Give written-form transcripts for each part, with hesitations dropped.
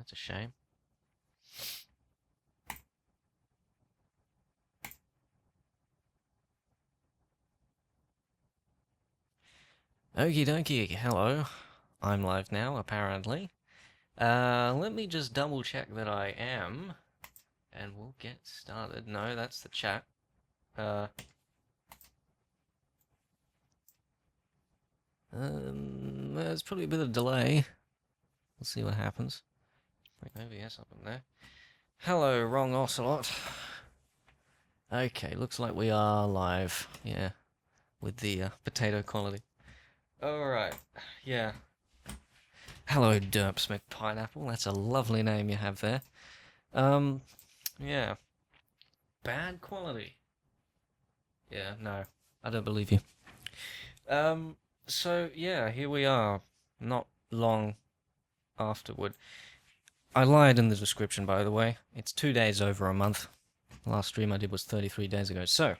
That's a shame. Okie dokie, hello. I'm live now, apparently. Let me just double check that I am, and we'll get started. No, that's the chat. There's probably a bit of delay. We'll see what happens. Bring OBS up in there. Hello, wrong Ocelot. Okay, looks like we are live. Yeah, with the potato quality. Alright, yeah. Hello, Derps McPineapple. That's a lovely name you have there. Yeah. Bad quality. Yeah, no. I don't believe you. So, yeah, here we are. Not long afterward. I lied in the description, by the way. It's 2 days over a month. The last stream I did was 33 days ago. So,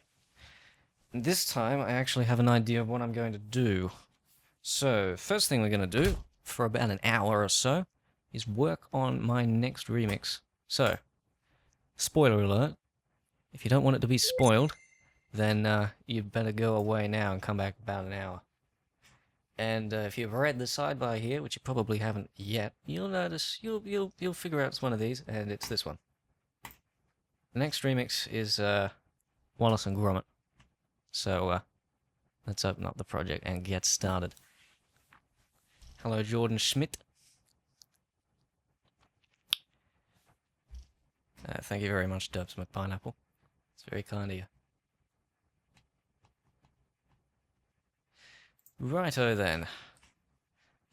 this time I actually have an idea of what I'm going to do. So, first thing we're going to do, for about an hour or so, is work on my next remix. So, spoiler alert, if you don't want it to be spoiled, then you better go away now and come back about an hour. And if you've read the sidebar here, which you probably haven't yet, you'll notice, you'll figure out it's one of these, and it's this one. The next remix is Wallace and Gromit. So, let's open up the project and get started. Hello, Jordan Schmidt. Thank you very much, Dubs McPineapple. It's very kind of you. Righto then.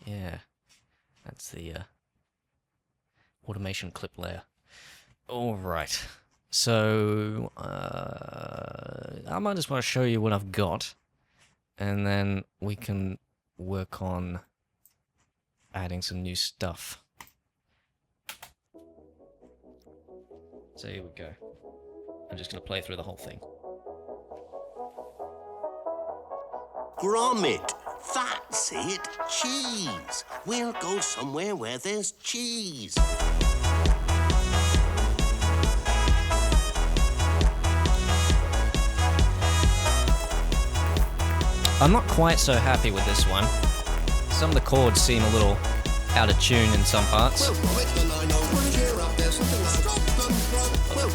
Yeah, that's the automation clip layer. Alright, so I might just want to show you what I've got, and then we can work on adding some new stuff. So here we go. I'm just going to play through the whole thing. Gromit, that's it, cheese. We'll go somewhere where there's cheese. I'm not quite so happy with this one. Some of the chords seem a little out of tune in some parts.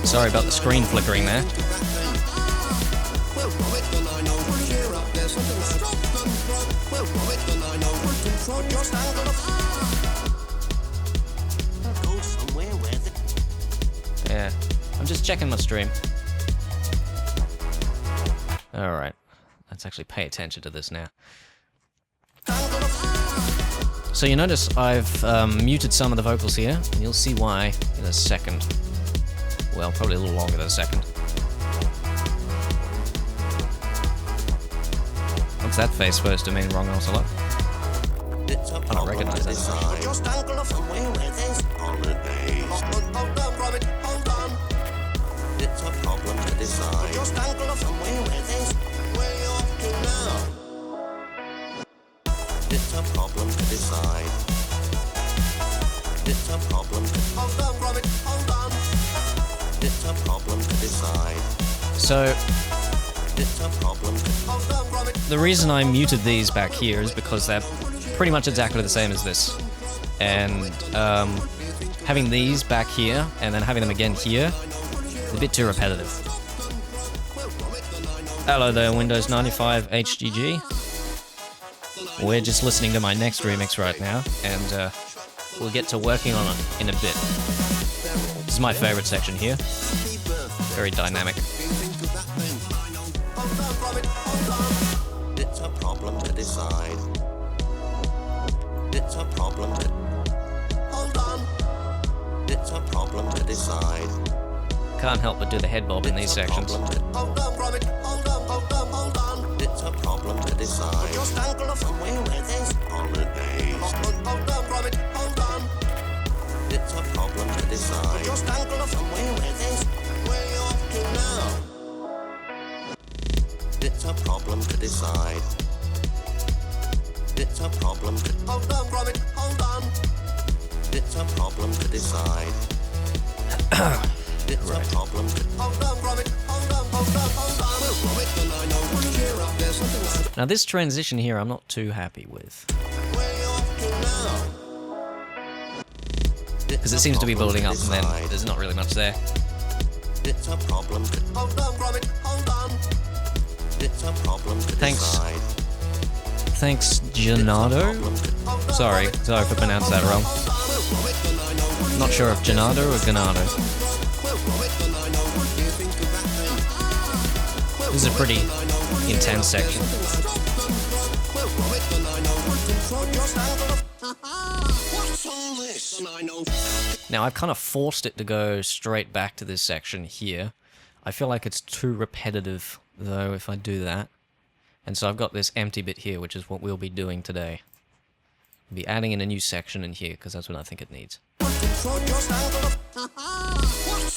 Sorry about the screen flickering there. Yeah, I'm just checking my stream. Alright, let's actually pay attention to this now. So you notice I've muted some of the vocals here, and you'll see why in a second. Well, probably a little longer than a second. What's that face supposed to mean, wrong Ocelot? I don't recognize that. Just angle somewhere where there's holidays. Hold on, Robert, hold on. It's a problem to decide. Just angle somewhere where there's way off to now. It's a problem to decide. It's a problem to... Hold on, Robert, hold on. It's a problem to decide. So, It's a problem to... Hold on, Robert. the reason I muted these back here is because they're pretty much exactly the same as this. And having these back here and then having them again here is a bit too repetitive. Hello there, Windows 95 HGG. We're just listening to my next remix right now, and we'll get to working on it in a bit. This is my favorite section here. Very dynamic. It's a problem to decide. It's a problem to... Hold on. It's a problem to decide. Can't help but do the head bob in these sections. Hold on, Robert. Hold on, hold on, hold on. It's a problem to decide. Just angle somewhere where there's holidays. Hold on, Robert. Hold on. It's a problem to decide. Just angle somewhere where there's way off to now. It's a problem to decide. It's a problem to... Hold on, Robert. Hold on. It's a problem to decide. It's a problem to... Hold on, Gromit. Hold on, hold on, hold on. Well, Gromit, then I know. Cheer up, there's something like... Now this transition here I'm not too happy with. Where you off to now? Because it seems to be building up and then there's not really much there. It's a problem to... Hold on, Gromit. Hold on. It's a problem to decide. Thanks, Gennaro. Sorry if I pronounced that wrong. Not sure if Gennaro or Gennaro. This is a pretty intense section. Now I've kind of forced it to go straight back to this section here. I feel like it's too repetitive though if I do that. And so I've got this empty bit here, which is what we'll be doing today. We'll be adding in a new section in here, because that's what I think it needs. What's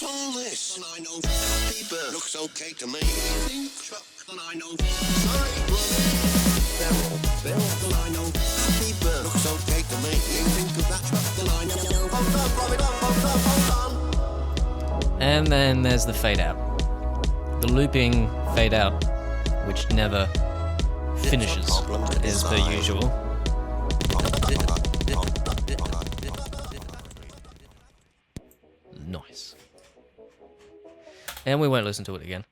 all this? I know looks okay to me. I know. I know. Looks okay to me. Think of that truck, I know. And then there's the fade out. The looping fade out, which never finishes, as per usual. Nice. And we won't listen to it again.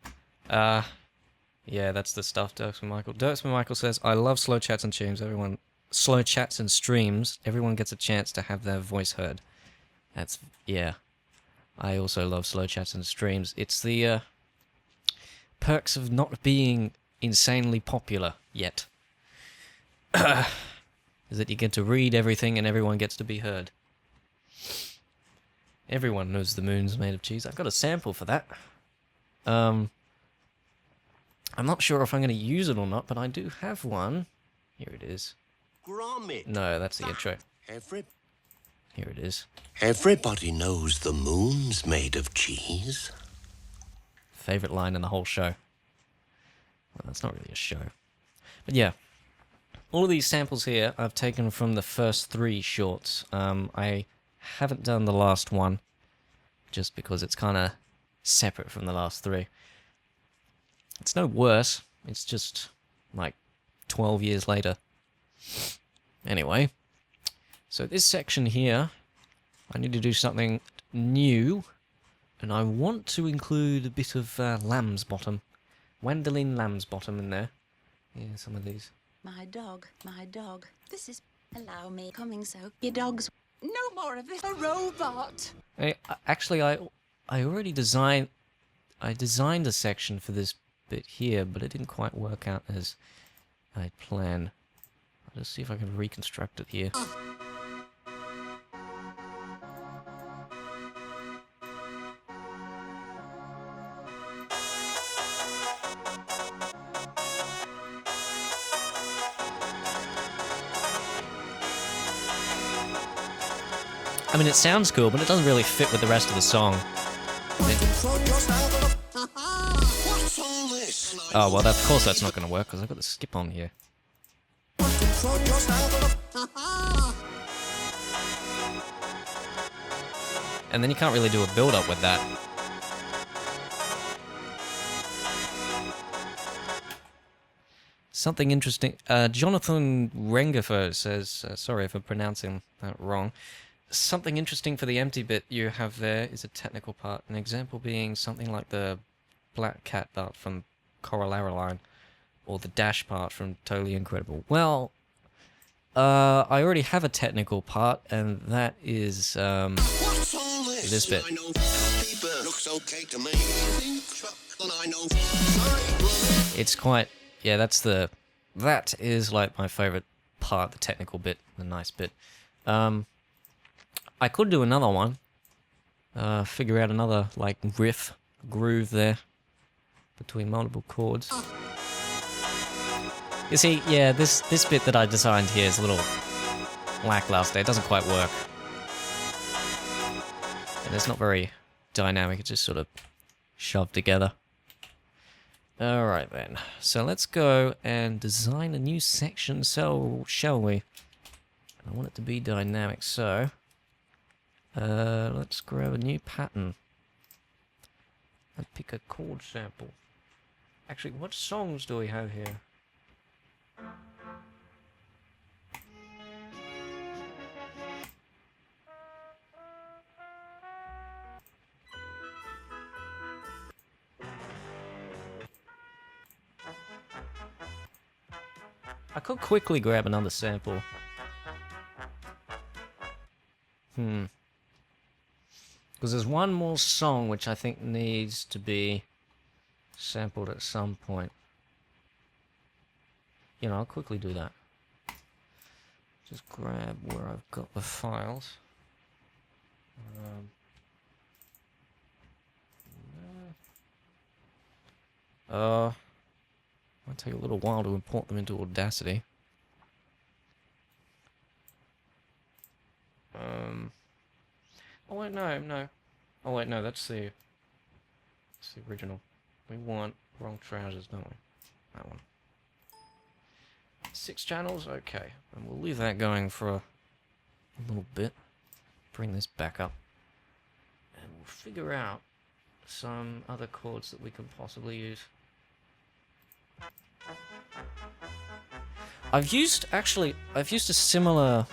Yeah, that's the stuff, Dirksman Michael. Dirksman Michael says, I love slow chats and streams. Slow chats and streams. Everyone gets a chance to have their voice heard. That's, yeah. I also love slow chats and streams. It's the perks of not being insanely popular yet. Is that you get to read everything and everyone gets to be heard. Everyone knows the moon's made of cheese. I've got a sample for that. I'm not sure if I'm going to use it or not, but I do have one. Here it is. Gromit. No, that's the intro. Here it is. Everybody knows the moon's made of cheese. Favorite line in the whole show. Well, that's not really a show. But yeah. All of these samples here I've taken from the first 3 shorts. I haven't done the last one, just because it's kind of separate from the last 3. It's no worse, it's just like 12 years later. Anyway, so this section here, I need to do something new, and I want to include a bit of Lamb's Bottom. Wendelin Lamb's Bottom in there. Yeah, some of these. My dog, this is... Allow me coming so... Your dog's... No more of this, a robot! Actually, I already designed... I designed a section for this bit here, but it didn't quite work out as I planned. I'll just see if I can reconstruct it here. I mean, it sounds cool, but it doesn't really fit with the rest of the song. Oh, well, of course that's not going to work, because I've got the skip on here. And then you can't really do a build-up with that. Something interesting. Jonathan Rengefo says, sorry if I'm pronouncing that wrong. Something interesting for the empty bit you have there is a technical part. An example being something like the Black Cat part from Coraline, or the Dash part from Totally Incredible. Well, I already have a technical part, and that is this bit. It's quite, yeah, that is like my favorite part, the technical bit, the nice bit. I could do another one, figure out another, like, riff, groove there, between multiple chords. You see, yeah, this bit that I designed here is a little lackluster. It doesn't quite work. And it's not very dynamic, it's just sort of shoved together. Alright then, so let's go and design a new section, so shall we? I want it to be dynamic, so Let's grab a new pattern and pick a chord sample. Actually, what songs do we have here? I could quickly grab another sample. Because there's one more song which I think needs to be sampled at some point. You know, I'll quickly do that. Just grab where I've got the files. Might take a little while to import them into Audacity. Oh wait, no. Oh wait, no, that's the original. We want wrong trousers, don't we? That one. 6 channels, okay. And we'll leave that going for a little bit. Bring this back up. And we'll figure out some other chords that we can possibly use. I've used a similar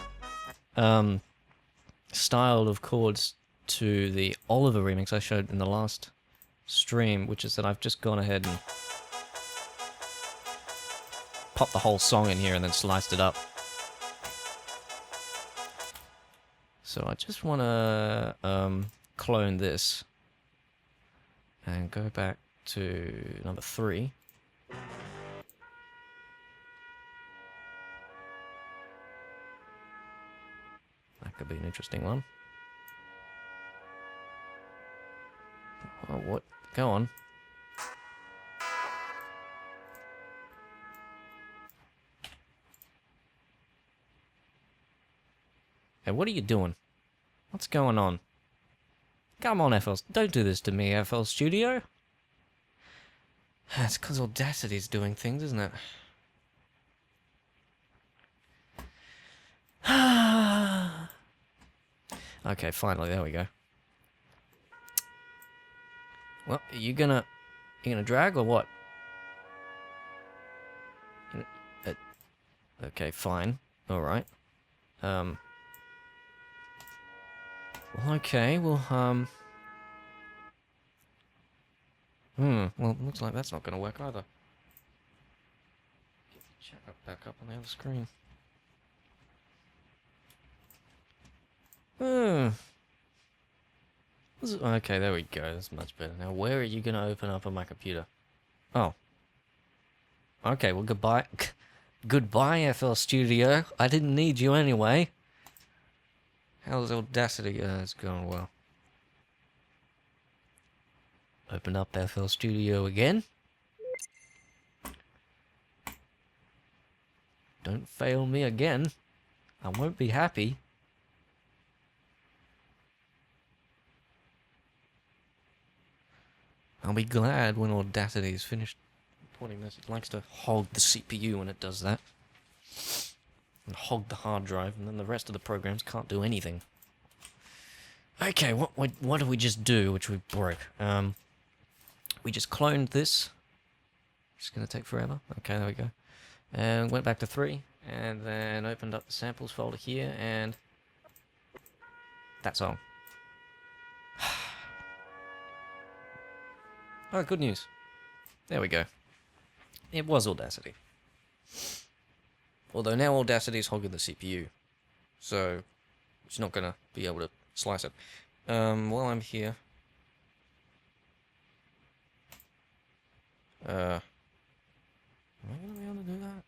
style of chords to the Oliver remix I showed in the last stream, which is that I've just gone ahead and popped the whole song in here and then sliced it up. So I just want to clone this and go back to number 3. That could be an interesting one. Oh, what? Go on. Hey, what are you doing? What's going on? Come on, FL. Don't do this to me, FL Studio. It's because Audacity's doing things, isn't it? Okay, finally, there we go. Well, you gonna drag or what? Okay, fine. All right. Well, okay. Well, well, looks like that's not gonna work either. Get the chat back up on the other screen. Okay, there we go. That's much better. Now, where are you going to open up on my computer? Oh. Okay, well, goodbye. Goodbye, FL Studio. I didn't need you anyway. How's Audacity? It's going well. Open up FL Studio again. Don't fail me again. I won't be happy. I'll be glad when Audacity is finished importing this. It likes to hog the CPU when it does that. And hog the hard drive, and then the rest of the programs can't do anything. Okay, what did we just do, which we broke? We just cloned this. It's going to take forever. Okay, there we go. And went back to 3, and then opened up the samples folder here, and that song. Oh, good news. There we go. It was Audacity. Although now Audacity is hogging the CPU. So, it's not going to be able to slice it. While I'm here... am I going to be able to do that?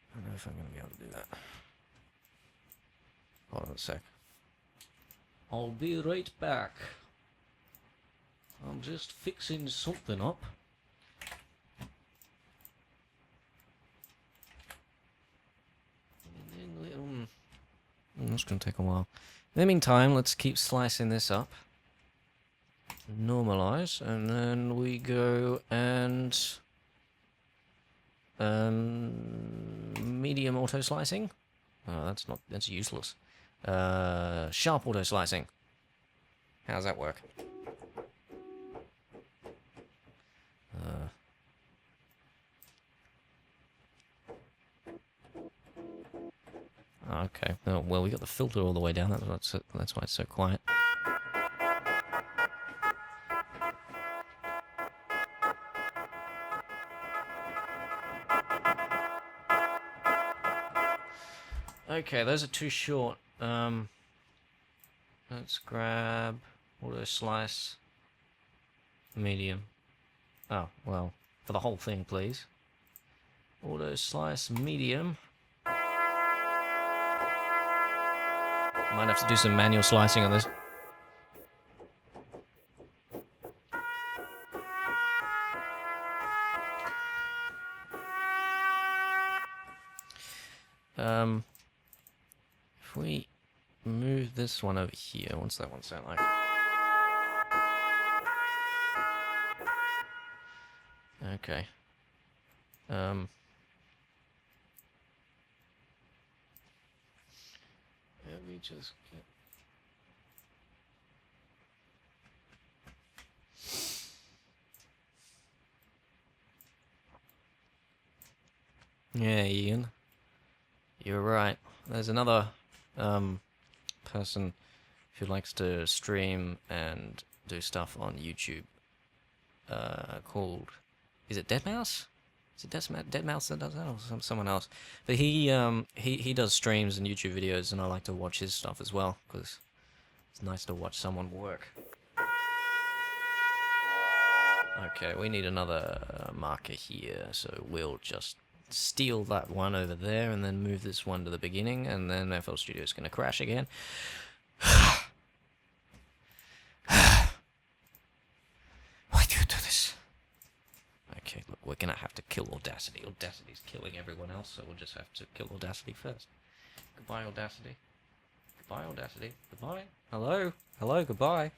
I don't know if I'm going to be able to do that. Hold on a sec. I'll be right back. I'm just fixing something up. That's going to take a while. In the meantime, let's keep slicing this up. Normalize, and then we go and medium auto slicing. Oh, that's useless. Sharp auto slicing. How does that work? Okay. Oh, well, we got the filter all the way down. That's why it's so quiet. Okay, those are too short. Let's grab auto slice medium. Oh, well, for the whole thing, please. Auto slice medium. Might have to do some manual slicing on this. If we move this one over here, what's that one sound like? Okay. Let me just get... Yeah, Ian. You're right. There's another person who likes to stream and do stuff on YouTube called... Is it Deadmau5? Is it Deadmau5 that does that, or someone else? But he does streams and YouTube videos, and I like to watch his stuff as well, because it's nice to watch someone work. Okay, we need another marker here, so we'll just steal that one over there, and then move this one to the beginning, and then FL Studio is going to crash again. Why do you do this? Okay, look, we're gonna have to kill Audacity. Audacity's killing everyone else, so we'll just have to kill Audacity first. Goodbye, Audacity. Goodbye, Audacity. Goodbye. Hello? Hello, goodbye.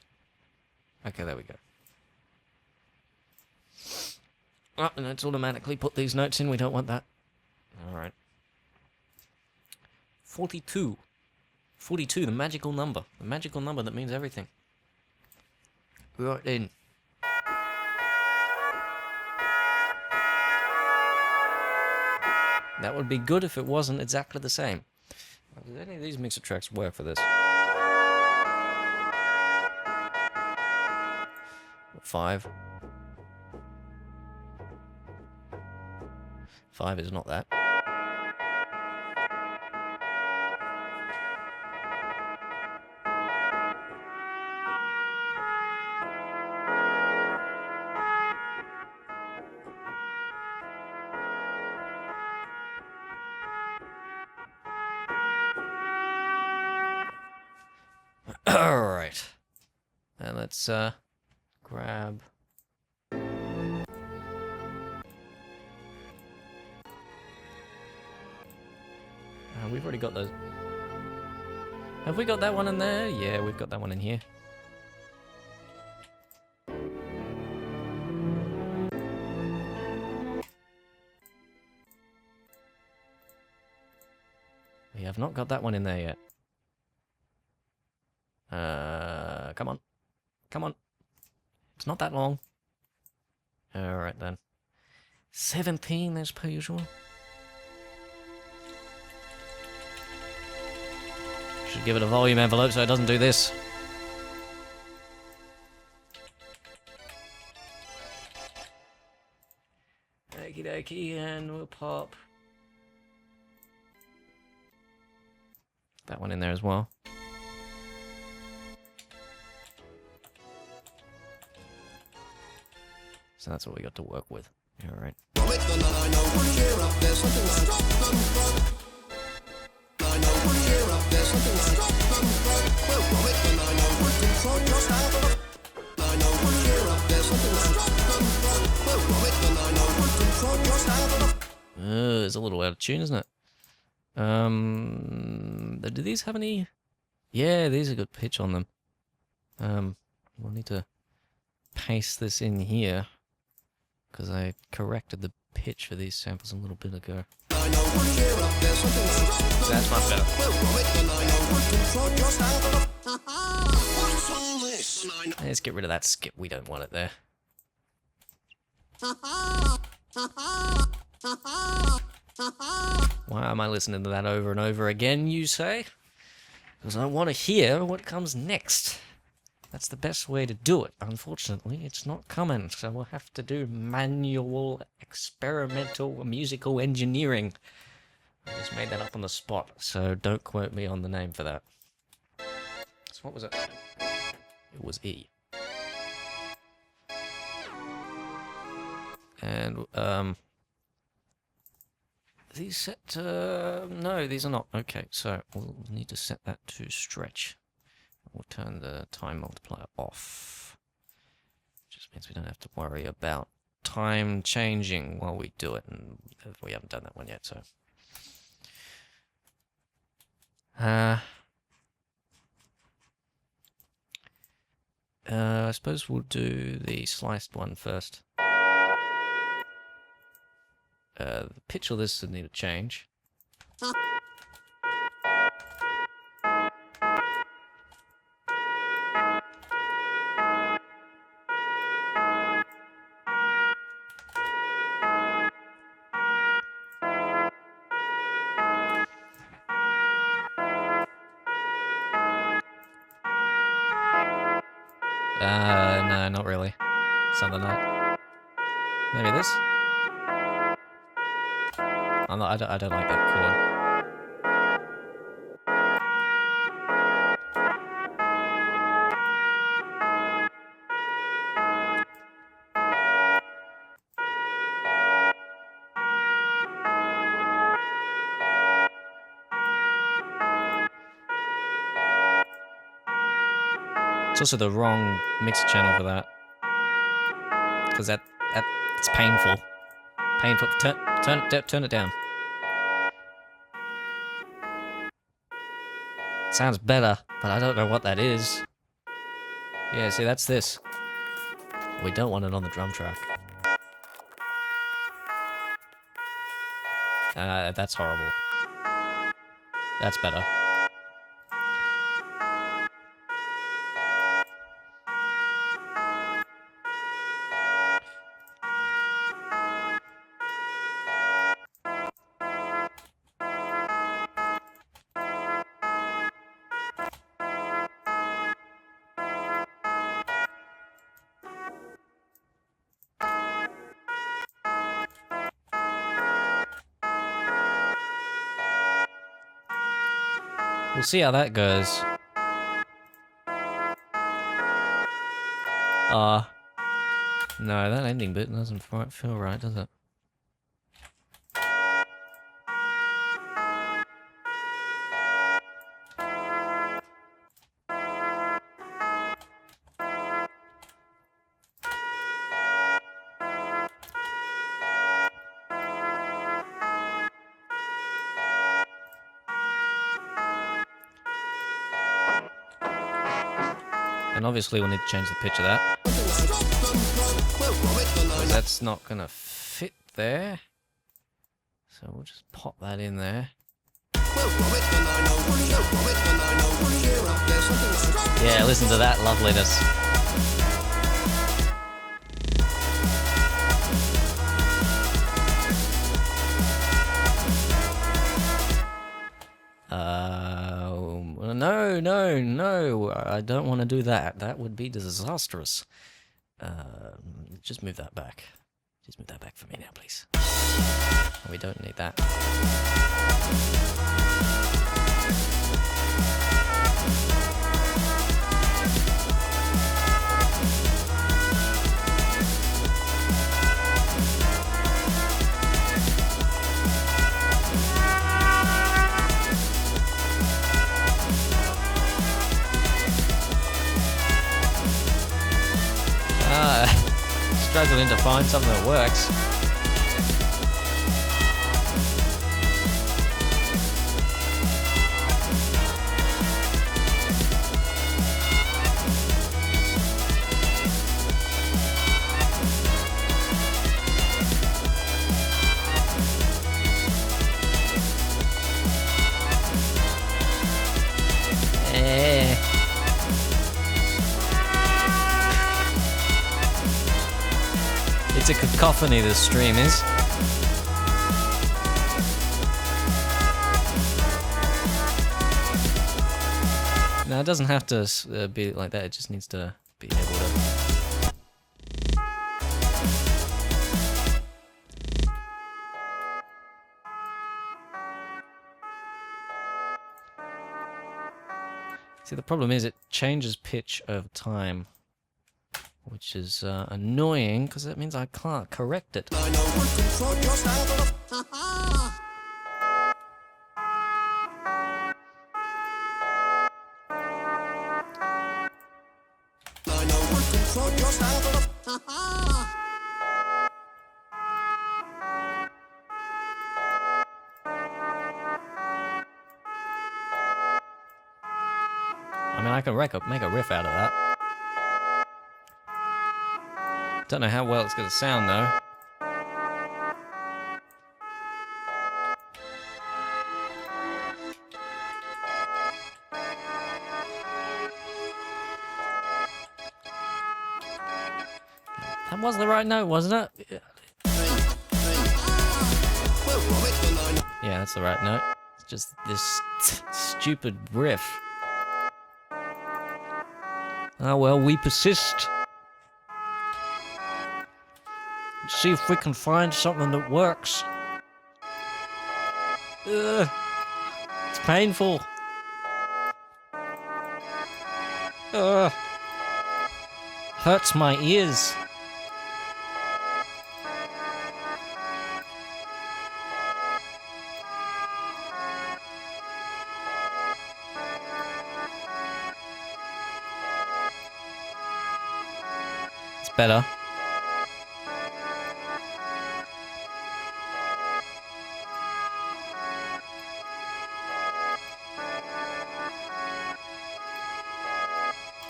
Okay, there we go. Oh, and let's automatically put these notes in. We don't want that. Alright. 42. 42, the magical number. The magical number that means everything. Right in. That would be good if it wasn't exactly the same. Does any of these mixer tracks work for this? 5. 5 is not that. Alright. And let's grab... we've already got those. Have we got that one in there? Yeah, we've got that one in here. We have not got that one in there yet. Come on. Come on. It's not that long. Alright then. 17 as per usual. Should give it a volume envelope so it doesn't do this. Okie dokie, and we'll pop that one in there as well. So that's what we got to work with. Alright. It's a little out of tune, isn't it? Do these have any... Yeah, these are good pitch on them. We'll need to paste this in here, because I corrected the pitch for these samples a little bit ago. That's much better. What's all this? Let's get rid of that skip. We don't want it there. Why am I listening to that over and over again, you say? Because I want to hear what comes next. That's the best way to do it. Unfortunately, it's not coming, so we'll have to do manual, experimental, musical engineering. I just made that up on the spot, so don't quote me on the name for that. So what was it? It was E. And, these set to... No, these are not. Okay, so we'll need to set that to stretch. We'll turn the time multiplier off. Just means we don't have to worry about time changing while we do it, and we haven't done that one yet, so... I suppose we'll do the sliced one first. The pitch of this would need a change. No, not really. Something like... Maybe this? I don't like that chord. It's also the wrong mix channel for that. Because it's painful. Painful. Turn it down. Sounds better, but I don't know what that is. Yeah, see, that's this. We don't want it on the drum track. That's horrible. That's better. We'll see how that goes. No, that ending bit doesn't feel right, does it? And obviously we'll need to change the pitch of that. Because that's not going to fit there. So we'll just pop that in there. Yeah, listen to that loveliness. No, I don't want to do that. That would be disastrous. Just move that back. Just move that back for me now, please. We don't need that. Struggling to find something that works. It's a cacophony, this stream is. No, it doesn't have to be like that, it just needs to be able to... See, the problem is it changes pitch over time, which is annoying, because that means I can't correct it. I know what control just angle of. Ha-ha! I know what control just angle of. Ha-ha! I mean, I can make a riff out of that. Don't know how well it's going to sound, though. That was the right note, wasn't it? Yeah, that's the right note. It's just this stupid riff. Oh well, we persist. See if we can find something that works. Ugh, it's painful. Ugh, hurts my ears. It's better.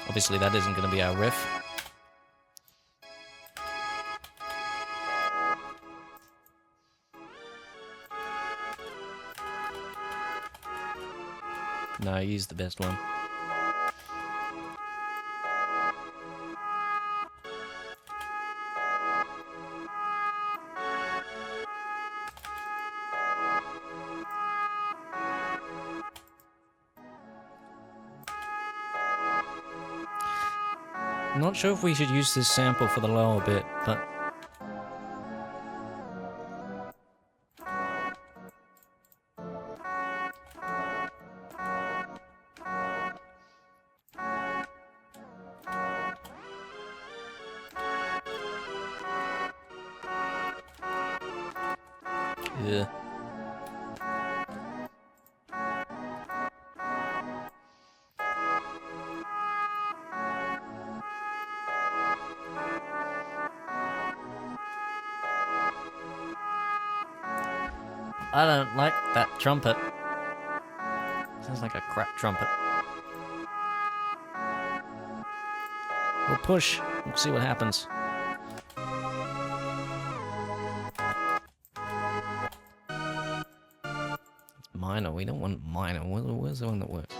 Obviously, that isn't going to be our riff. No, use the best one. Not sure if we should use this sample for the lower bit, but... yeah. I don't like that trumpet. Sounds like a crap trumpet. We'll push. We'll see what happens. It's minor. We don't want minor. Where's the one that works?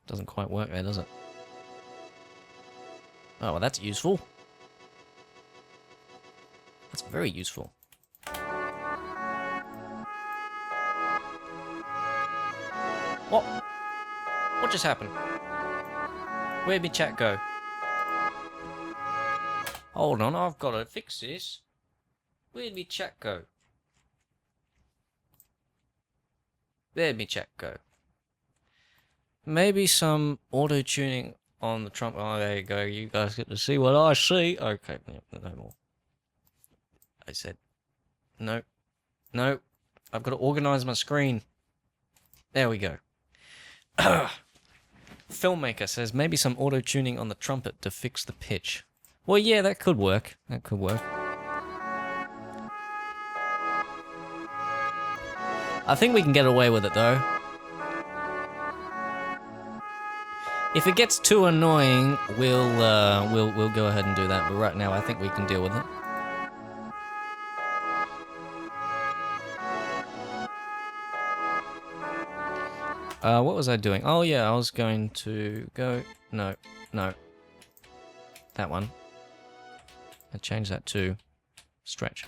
Doesn't quite work there, does it? Oh, well, that's useful. That's very useful. What? What just happened? Where'd my chat go? Hold on, I've got to fix this. Where'd my chat go? Where'd my chat go? Maybe some auto-tuning on the trumpet. Oh, there you go. You guys get to see what I see. Okay, no more. I said, no, no. I've got to organize my screen. There we go. Filmmaker says maybe some auto-tuning on the trumpet to fix the pitch. Well, yeah, that could work. That could work. I think we can get away with it, though. If it gets too annoying, we'll go ahead and do that. But right now, I think we can deal with it. What was I doing? Oh yeah, I was going to go. No. That one. I changed that to stretch.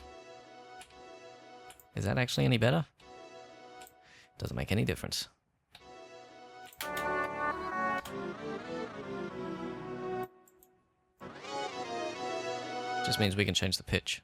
Is that actually any better? Doesn't make any difference. Just means we can change the pitch.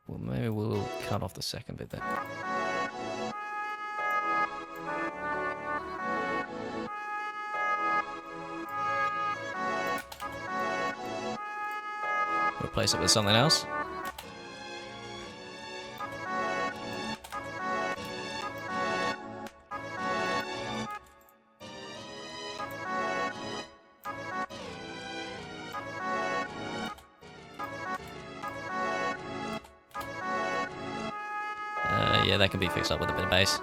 Well, maybe we'll cut off the second bit then. Replace it with something else. Yeah, that can be fixed up with a bit of bass.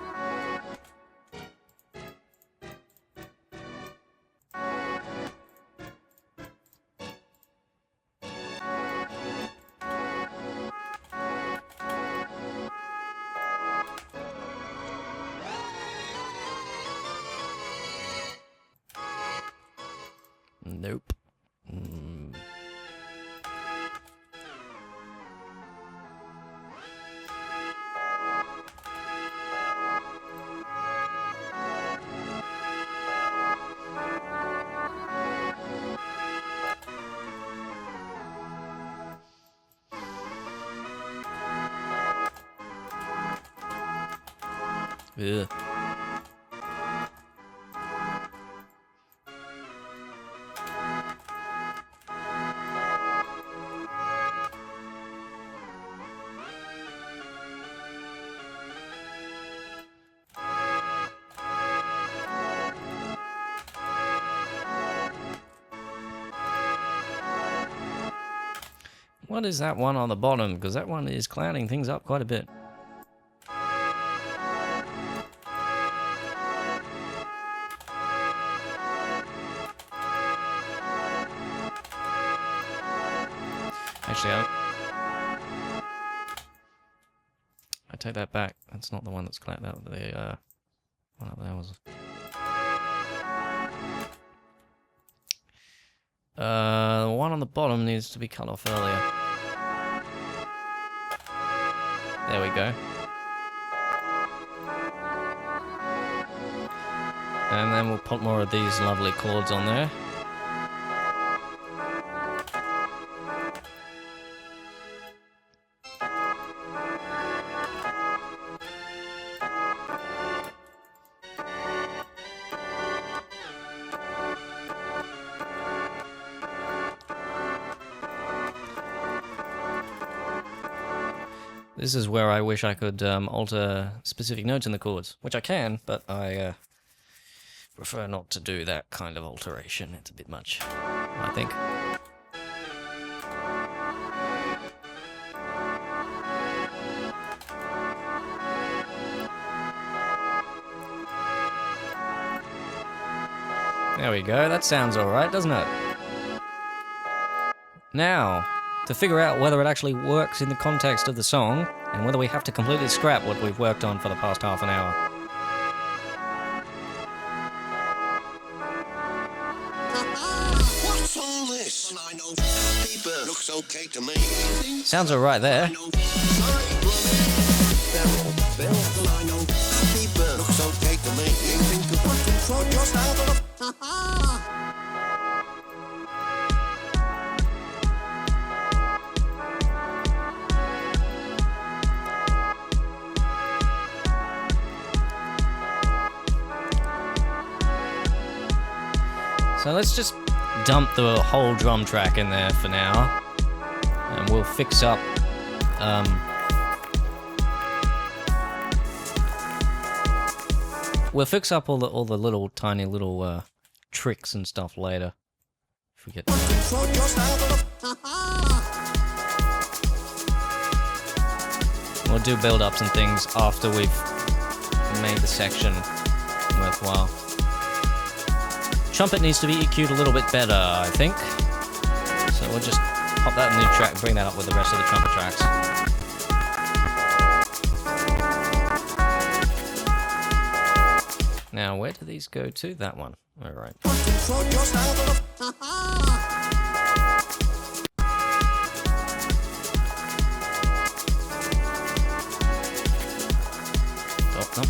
Nope. Ugh. What is that one on the bottom? Because that one is clouding things up quite a bit. Actually, I take that back. That's not the one that's clouded out. The one up there was. The one on the bottom needs to be cut off earlier. There we go. And then we'll put more of these lovely chords on there. This is where I wish I could alter specific notes in the chords, which I can, but I prefer not to do that kind of alteration. It's a bit much, I think. There we go, that sounds alright, doesn't it? Now, to figure out whether it actually works in the context of the song, and whether we have to completely scrap what we've worked on for the past half an hour. okay to me. Sounds alright there. I know. Happy bird looks okay to me. You think you've got control, just angle of. So let's just dump the whole drum track in there for now, and we'll fix up all the little tiny little tricks and stuff later. If we get time. We'll do build-ups and things after we've made the section worthwhile. Trumpet needs to be EQ'd a little bit better, I think. So we'll just pop that in the new track and bring that up with the rest of the trumpet tracks. Now, where do these go to? That one. Alright. Oh, no.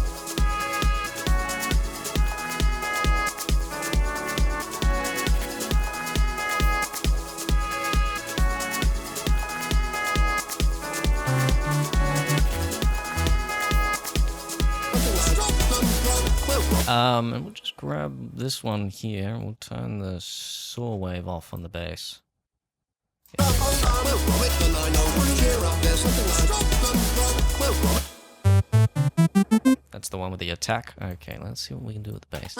And we'll just grab this one here, and we'll turn the saw wave off on the bass. That's the one with the attack. Okay, let's see what we can do with the bass.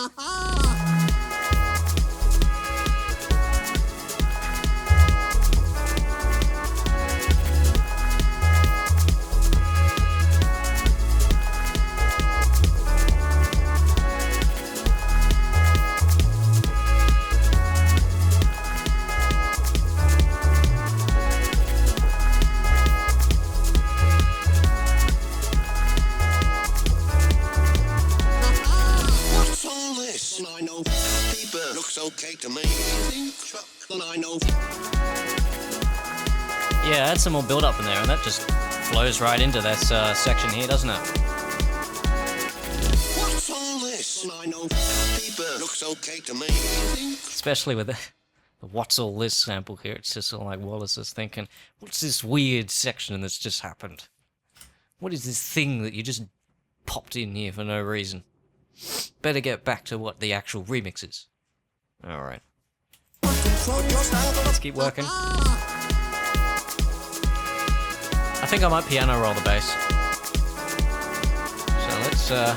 Okay to me. Then I know. Yeah, add some more build up in there, and that just flows right into this section here, doesn't it? What's all this? I know. Looks okay to me. Especially with the "What's all this" sample here, it's just sort of like Wallace is thinking, "What's this weird section that's just happened? What is this thing that you just popped in here for no reason? Better get back to what the actual remix is." Alright. Let's keep working. I think I might piano roll the bass. So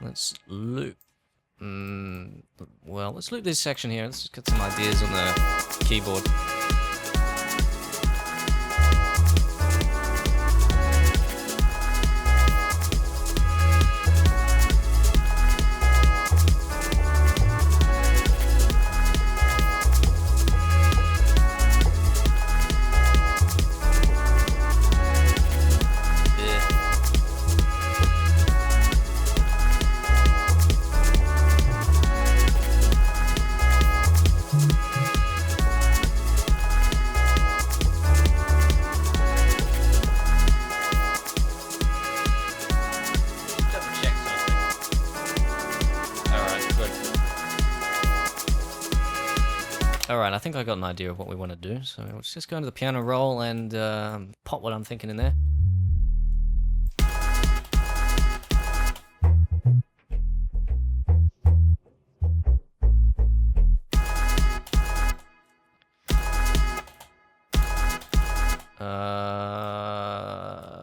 let's loop. Well, let's loop this section here. Let's just get some ideas on the keyboard. Alright, I think I got an idea of what we want to do, so let's just go into the piano roll and pop what I'm thinking in there.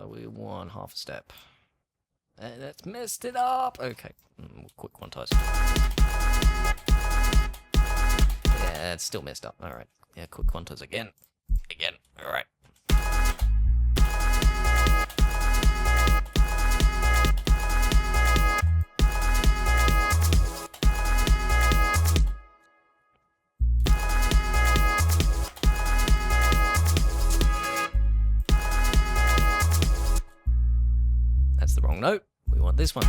We want half a step. That's messed it up! Okay, quick quantize. Yeah, it's still messed up. Alright. Yeah, quick quantize again. Again. Alright. That's the wrong note. We want this one.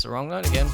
the wrong note again.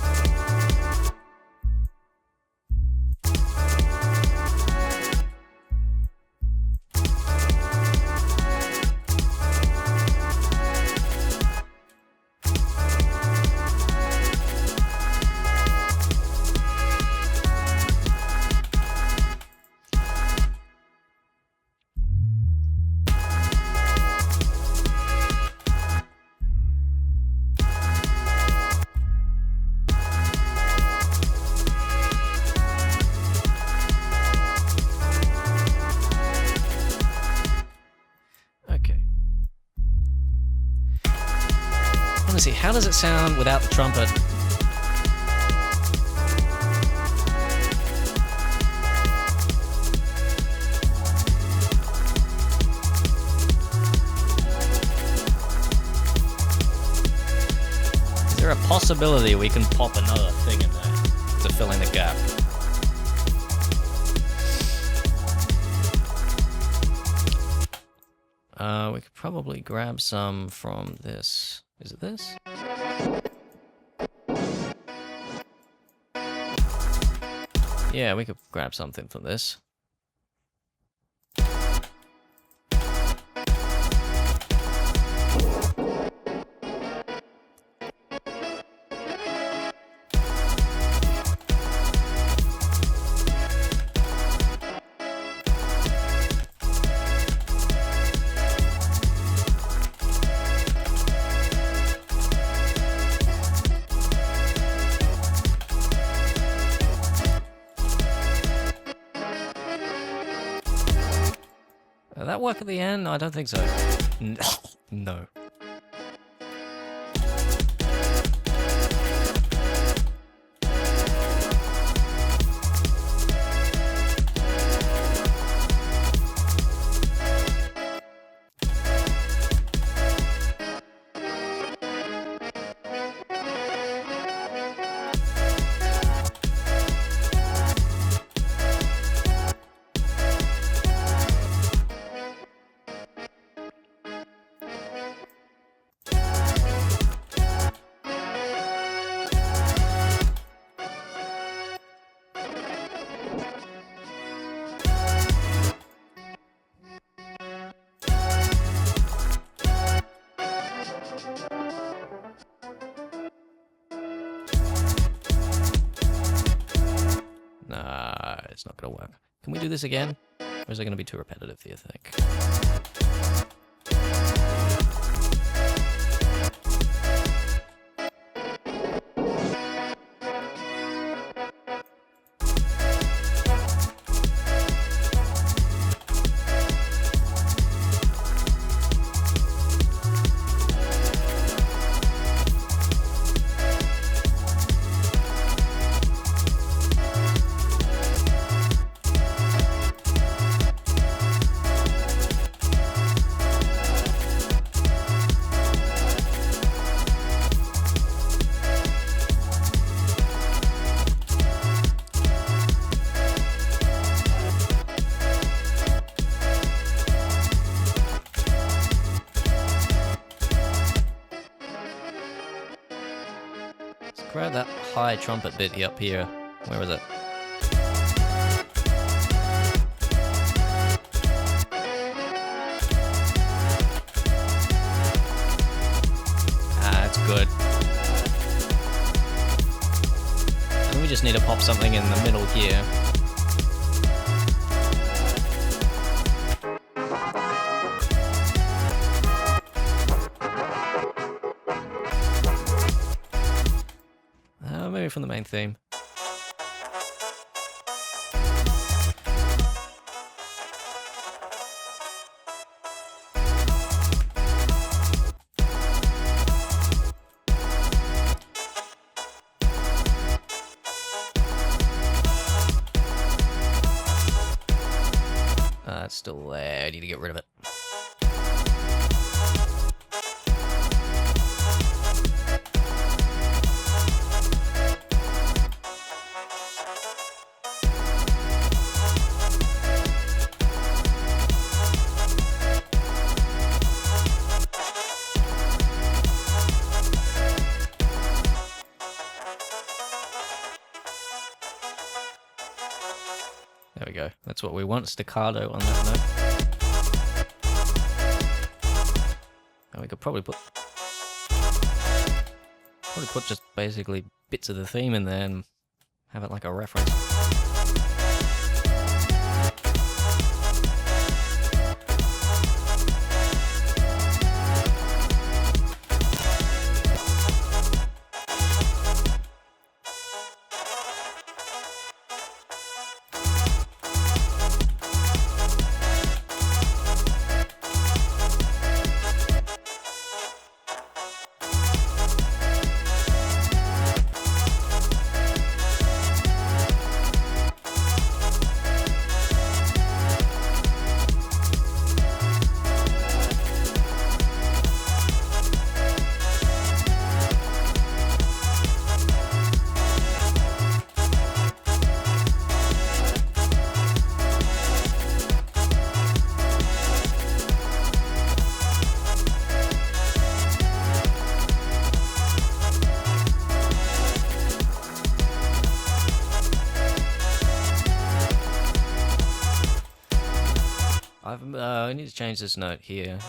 See, how does it sound without the trumpet? Is there a possibility we can pop another thing in there to fill in the gap? We could probably grab some from this. Is it this? Yeah, we could grab something from this. Did that work at the end? No, I don't think so. No. Nah, it's not gonna work. Can we do this again? Or is it gonna be too repetitive, do you think? Grab that high trumpet bit up here. Where is it? Ah, that's good. And we just need to pop something in the middle here. Maybe from the main theme. It's still there. I need to get rid of it. There we go. That's what we want. Staccato on that note. And we could probably put just basically bits of the theme in there and have it like a reference. I need to change this note here.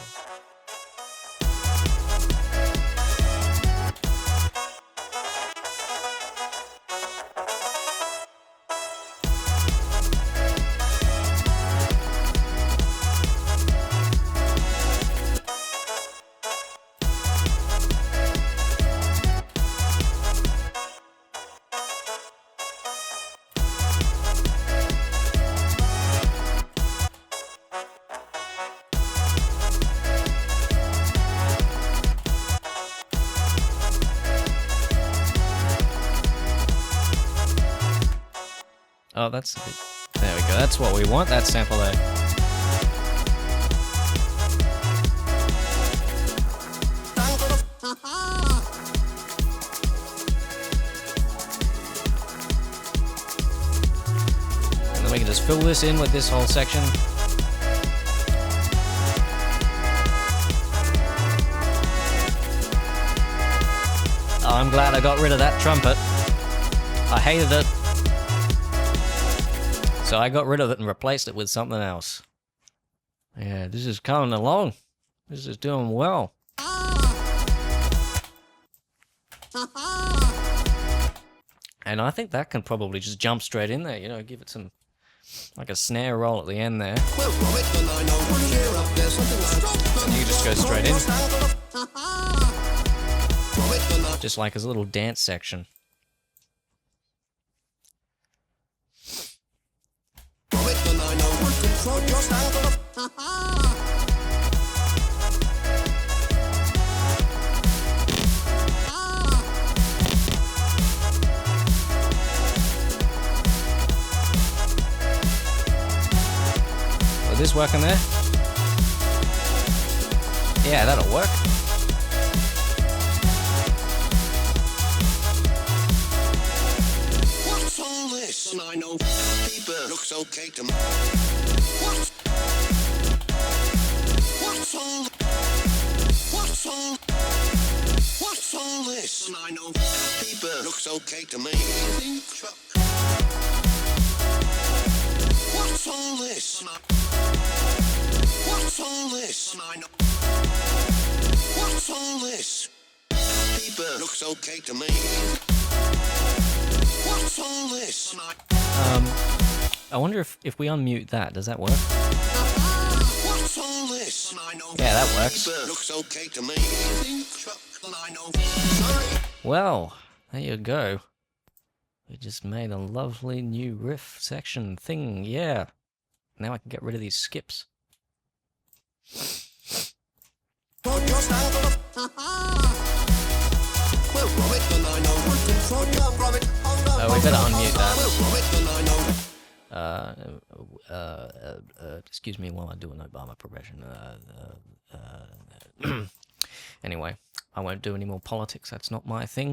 Oh, that's... There we go. That's what we want, that sample there. And then we can just fill this in with this whole section. Oh, I'm glad I got rid of that trumpet. I hated it. So I got rid of it and replaced it with something else. Yeah, this is coming along. This is doing well. And I think that can probably just jump straight in there, you know, give it some, like a snare roll at the end there. And you can just go straight in. Just like his little dance section. Will this work in there? Yeah, that'll work. What's all this? And I know paper looks okay to me. What's all this? And I know paper looks okay to me. What's all this? What's all this? And I know. What's all this? Paper looks okay to me. What's all this? I wonder if we unmute that, does that work? What's all this? Yeah, that works. Paper looks okay to me. Well, there you go. We just made a lovely new riff section thing, yeah. Now I can get rid of these skips. Oh, we better unmute that. Excuse me while I do an Obama progression. Anyway, I won't do any more politics, that's not my thing.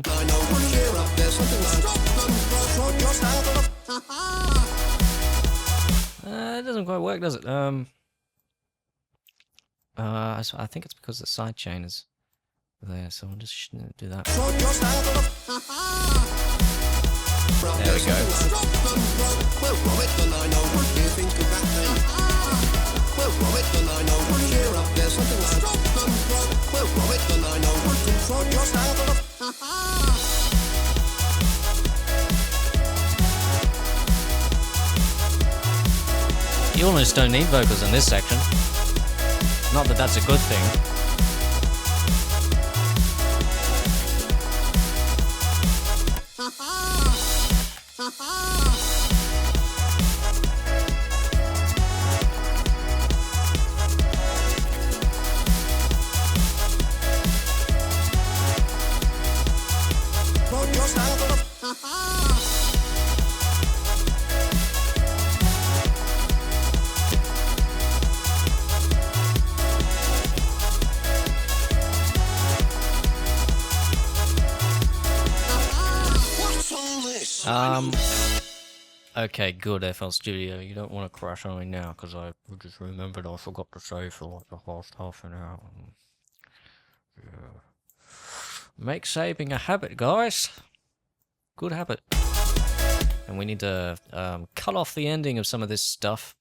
It doesn't quite work, does it? I think it's because the sidechain is there, so I'll just do that. There we go. You almost don't need vocals in this section. Not that that's a good thing. Don't just angle of What's all this? Okay, good, FL Studio. You don't want to crash on me now, because I just remembered I forgot to say for like the last half an hour. Yeah. Make saving a habit, guys. Good habit. And we need to cut off the ending of some of this stuff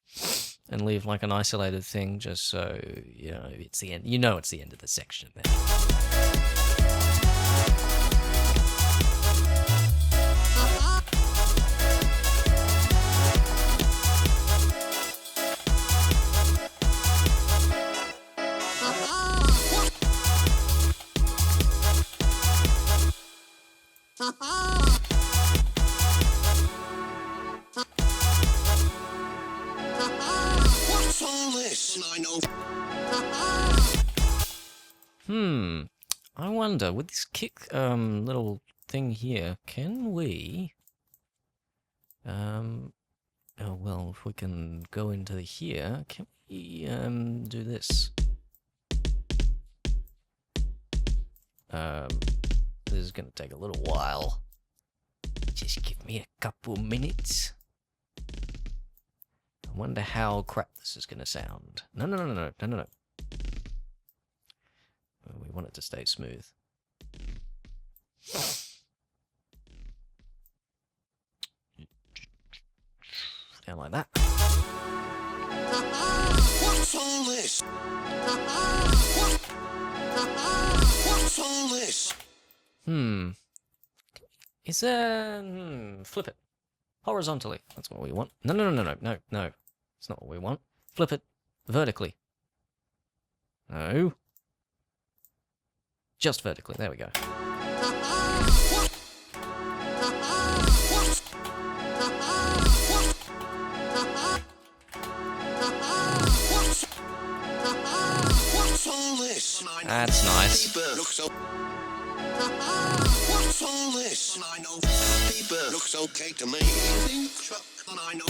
and leave like an isolated thing, just so you know it's the end. You know it's the end of the section then. What's all this? I know. I wonder, with this kick little thing here, can we oh well, if we can go into here, can we do this? This is gonna take a little while. Just give me a couple minutes. I wonder how crap this is gonna sound. No. We want it to stay smooth. Down like that. What's all this? What's all this? Is there... flip it. Horizontally. That's what we want. No. It's not what we want. Flip it vertically. No. Just vertically. There we go. What's all this? That's nice. Looks What's all this? I know. Paper looks okay to me. Truck, and I know.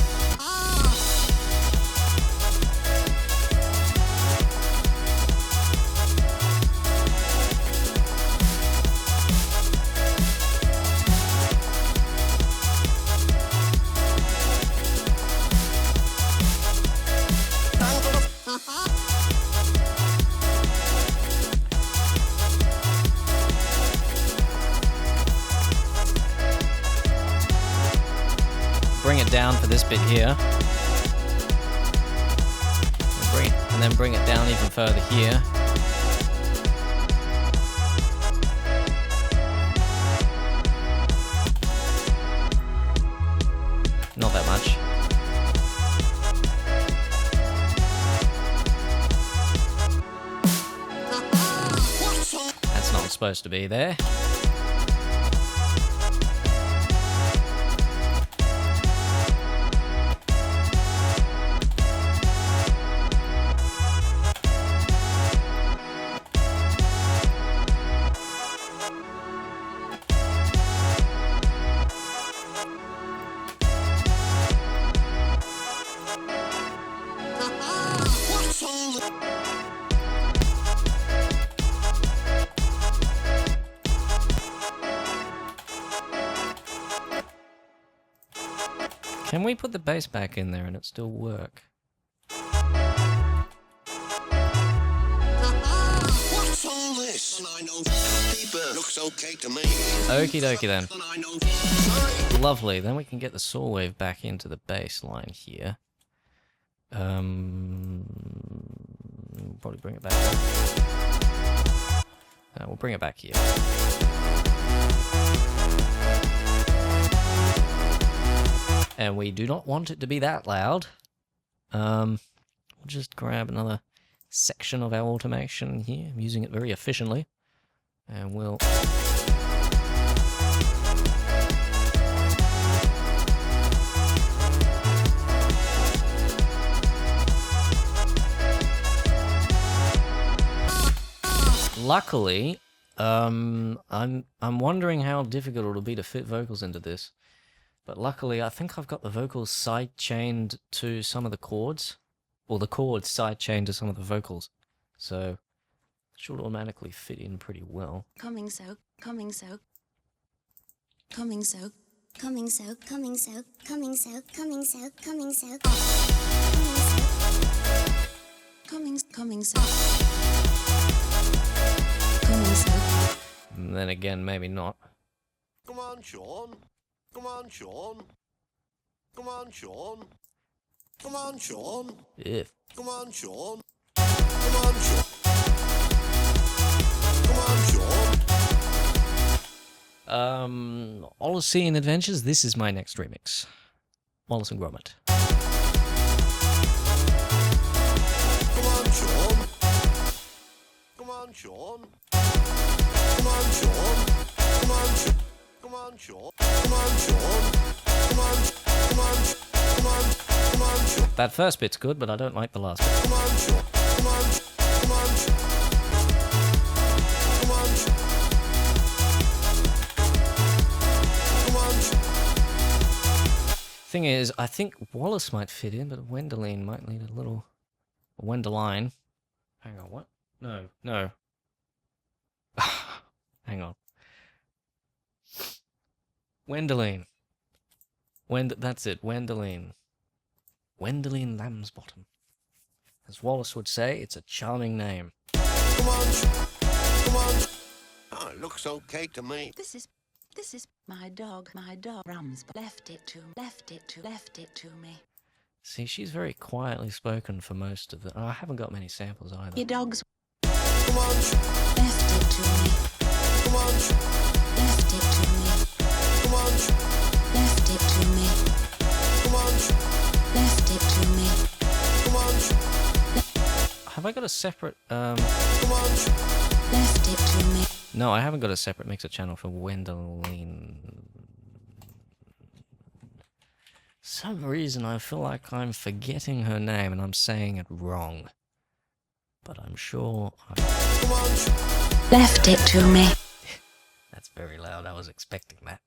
Bring it down for this bit here. And then bring it down even further here. Not that much. That's not supposed to be there. Can we put the bass back in there and it still work? What's all this? I know. Paper looks okay to me. Okie dokie then. And I know. Sorry. Lovely. Then we can get the saw wave back into the bass line here. Probably bring it back. We'll bring it back here. And we do not want it to be that loud. We'll just grab another section of our automation here. I'm using it very efficiently. And we'll... Luckily, I'm wondering how difficult it'll be to fit vocals into this. But luckily, I think I've got the vocals side-chained to some of the chords. Or the chords side-chained to some of the vocals. So, it should automatically fit in pretty well. Coming so, coming so. Coming so. Coming so, coming so, coming so, coming so, coming so. Coming so. Coming so. And then again, maybe not. Come on, Sean. Come on, Sean. Come on, Sean. Come on, Sean. If. Come on, Sean. Come on, Sean. Come on, Sean. Odyssey Adventures, this is my next remix. Wallace and Gromit. Come on, Sean. Come on, Sean. Come on, Sean. Come on, Sean. Come on, Sean. Come on, Sean. Come on, come on, come on, come on, Sean. That first bit's good, but I don't like the last bit. Come on, Sean. Come on, come on, come on, come on. Thing is, I think Wallace might fit in, but Wendeline might need a little... Wendeline. Hang on, what? No, no. Hang on. Wendeline. That's it, Wendeline. Wendeline Lambsbottom. As Wallace would say, it's a charming name. Come on, come on. Oh, it looks okay to me. This is my dog. My dog Rums left it to me. See, she's very quietly spoken for most of the... I haven't got many samples either. Your dog's Come on, left it to me. come on, Left it to me. come on, Left it to me. come on, Left it to me. come on, Have I got a separate... come on. Left it to me. No, I haven't got a separate mixer channel for Wendeline. Some reason I feel like I'm forgetting her name and I'm saying it wrong. But I'm sure Left it to me. That's very loud, I was expecting that.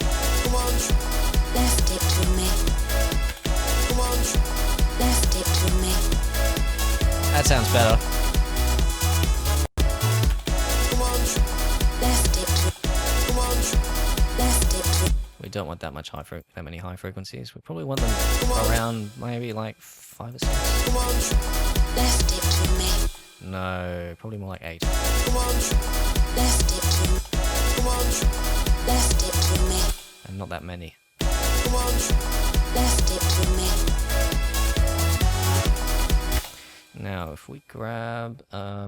Left it to me. Left it to me. That sounds better. Left it to. Left it to. We don't want that much that many high frequencies. We probably want them around maybe like 5 or 6. Left it to me. No, probably more like 8. Left it to me. Left it to me. And not that many. Left it to me. Now, if we grab, No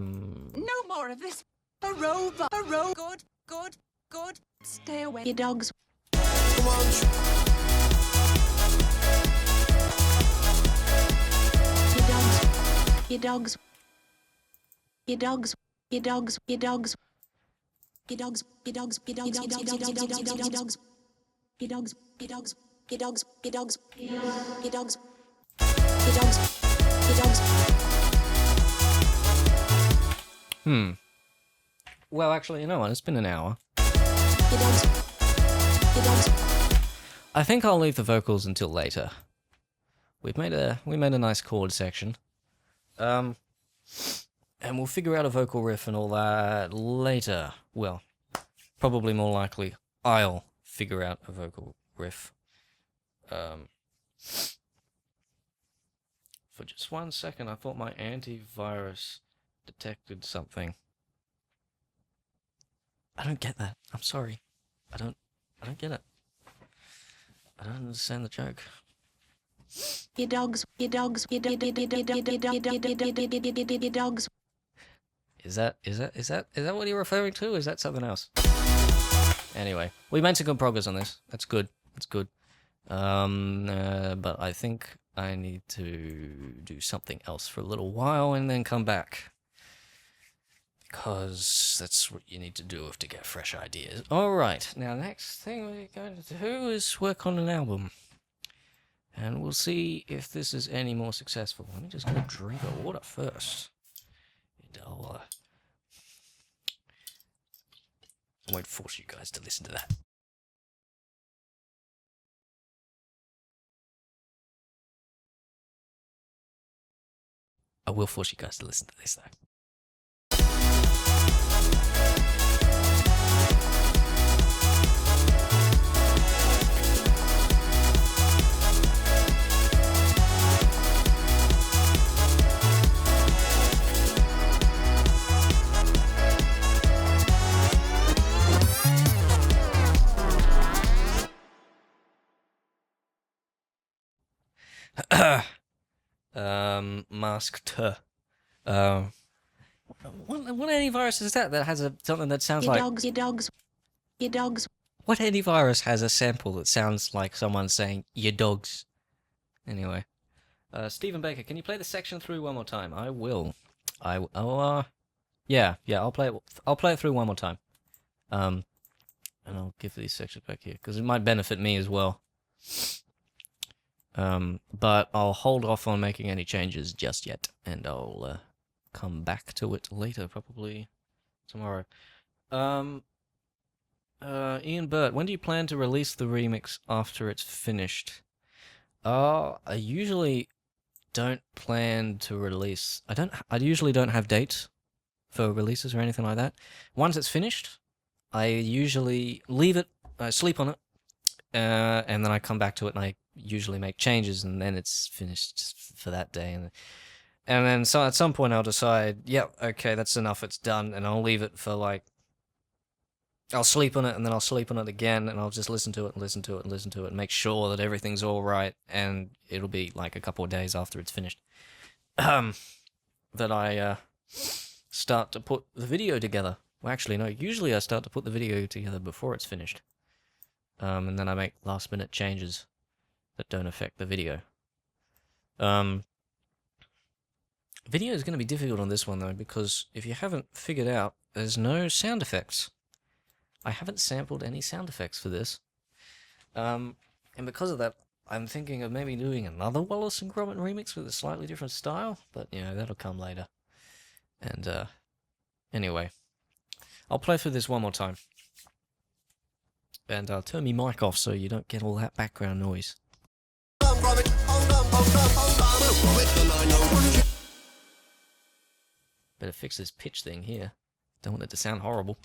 more of this. A robot. A robot. Good. Good. Good. Stay away. Your dogs. Your dogs. Your dogs. Your dogs. Your dogs. Your dogs. Your dogs. Your dogs. Your dogs. Your dogs. Your dogs. Your dogs. Your dogs. Your dogs. Your dogs. Your dogs. Your dogs. Your dogs. Your dogs. well, actually, you know what? It's been an hour. Your dogs. Your dogs. I think I'll leave the vocals until later. We made a nice chord section. And we'll figure out a vocal riff and all that later. Well, probably more likely I'll figure out a vocal riff. For just 1 second, I thought my antivirus detected something. I don't get that. I'm sorry. I don't get it. I don't understand the joke. Your dogs. Your dogs. Your dogs. Your dogs. Is that what you're referring to? Is that something else? Anyway, we made some good progress on this. That's good. That's good. But I think I need to do something else for a little while and then come back. Because that's what you need to do to get fresh ideas. Alright, now next thing we're going to do is work on an album. And we'll see if this is any more successful. Let me just go drink a water first. I won't force you guys to listen to that. I will force you guys to listen to this though. Masked. What antivirus is that has something that sounds Your like... dogs, your dogs, your dogs. What antivirus has a sample that sounds like someone saying, your dogs? Anyway. Stephen Baker, can you play the section through one more time? I will. Yeah, I'll play it through one more time. And I'll give these sections back here, because it might benefit me as well. But I'll hold off on making any changes just yet, and I'll come back to it later, probably tomorrow. Ian Burt, when do you plan to release the remix after it's finished? I usually don't plan to release. I usually don't have dates for releases or anything like that. Once it's finished, I usually leave it, I sleep on it, and then I come back to it and I usually make changes, and then it's finished for that day. And then so at some point I'll decide, yeah, okay, that's enough, it's done, and I'll leave it for like, I'll sleep on it, and then I'll sleep on it again, and I'll just listen to it and listen to it and listen to it and make sure that everything's all right, and it'll be like a couple of days after it's finished that I start to put the video together. Well, actually, no, usually I start to put the video together before it's finished. And then I make last minute changes that don't affect the video. Video is going to be difficult on this one though, because if you haven't figured out, there's no sound effects. I haven't sampled any sound effects for this. And because of that, I'm thinking of maybe doing another Wallace and Gromit remix with a slightly different style, but you know, that'll come later. And anyway, I'll play through this one more time. And I'll turn my mic off so you don't get all that background noise. Better fix this pitch thing here. Don't want it to sound horrible.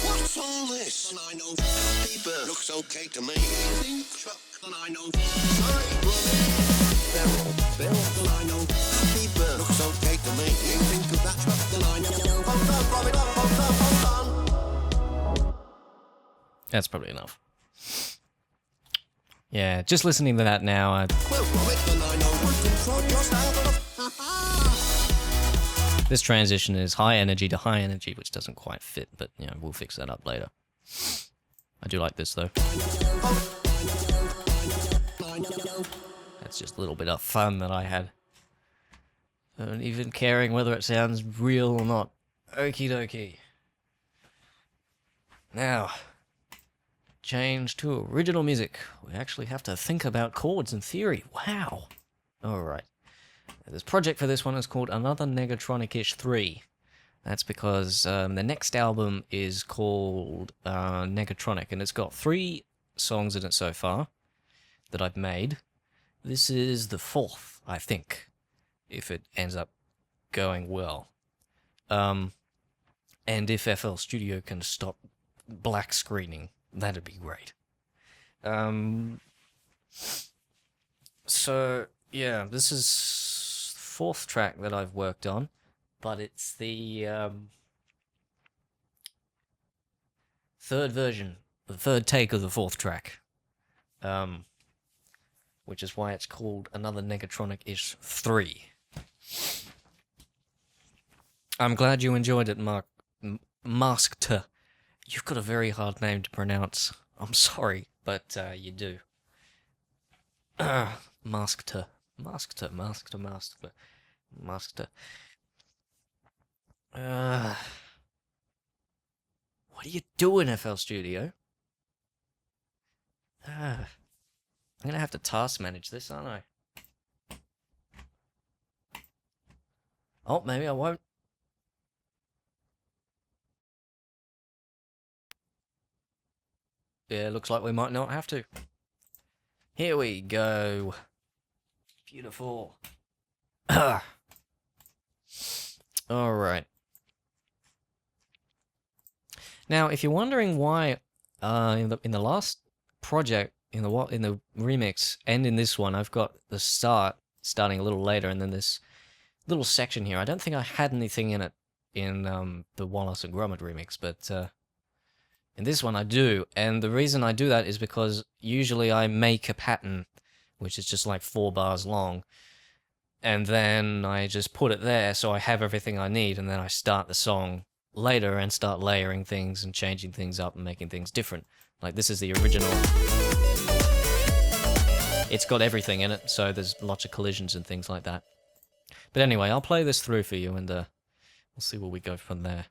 What's all this? And I know Bieber looks okay to me. Chuck and I know sorry, Bill and I know Bieber looks okay to me. You think of that Chuck and I know. That's probably enough. Yeah, just listening to that now, this transition is high energy to high energy, which doesn't quite fit, but you know, we'll fix that up later. I do like this though. That's just a little bit of fun that I had. Not even caring whether it sounds real or not. Okie dokie. Now, change to original music. We actually have to think about chords and theory. Wow. Alright. This project for this one is called Another Negatronic-ish 3. That's because the next album is called Negatronic, and it's got 3 songs in it so far that I've made. This is the fourth, I think, if it ends up going well. And if FL Studio can stop black screening, that'd be great. So, yeah, this is the fourth track that I've worked on, but it's the third version, the third take of the fourth track, which is why it's called Another Negatronic-ish 3. I'm glad you enjoyed it, Masked. You've got a very hard name to pronounce. I'm sorry, but you do. Masked. What are you doing, FL Studio? I'm gonna have to task manage this, aren't I? Oh, maybe I won't. Yeah, looks like we might not have to. Here we go. Beautiful. Alright. Now, if you're wondering why in the last project, in the remix, and in this one, I've got the starting a little later, and then this little section here. I don't think I had anything in it in the Wallace and Gromit remix, but in this one I do, and the reason I do that is because usually I make a pattern, which is just like 4 bars long, and then I just put it there so I have everything I need, and then I start the song later and start layering things and changing things up and making things different. Like this is the original. It's got everything in it, so there's lots of collisions and things like that. But anyway, I'll play this through for you, and we'll see where we go from there.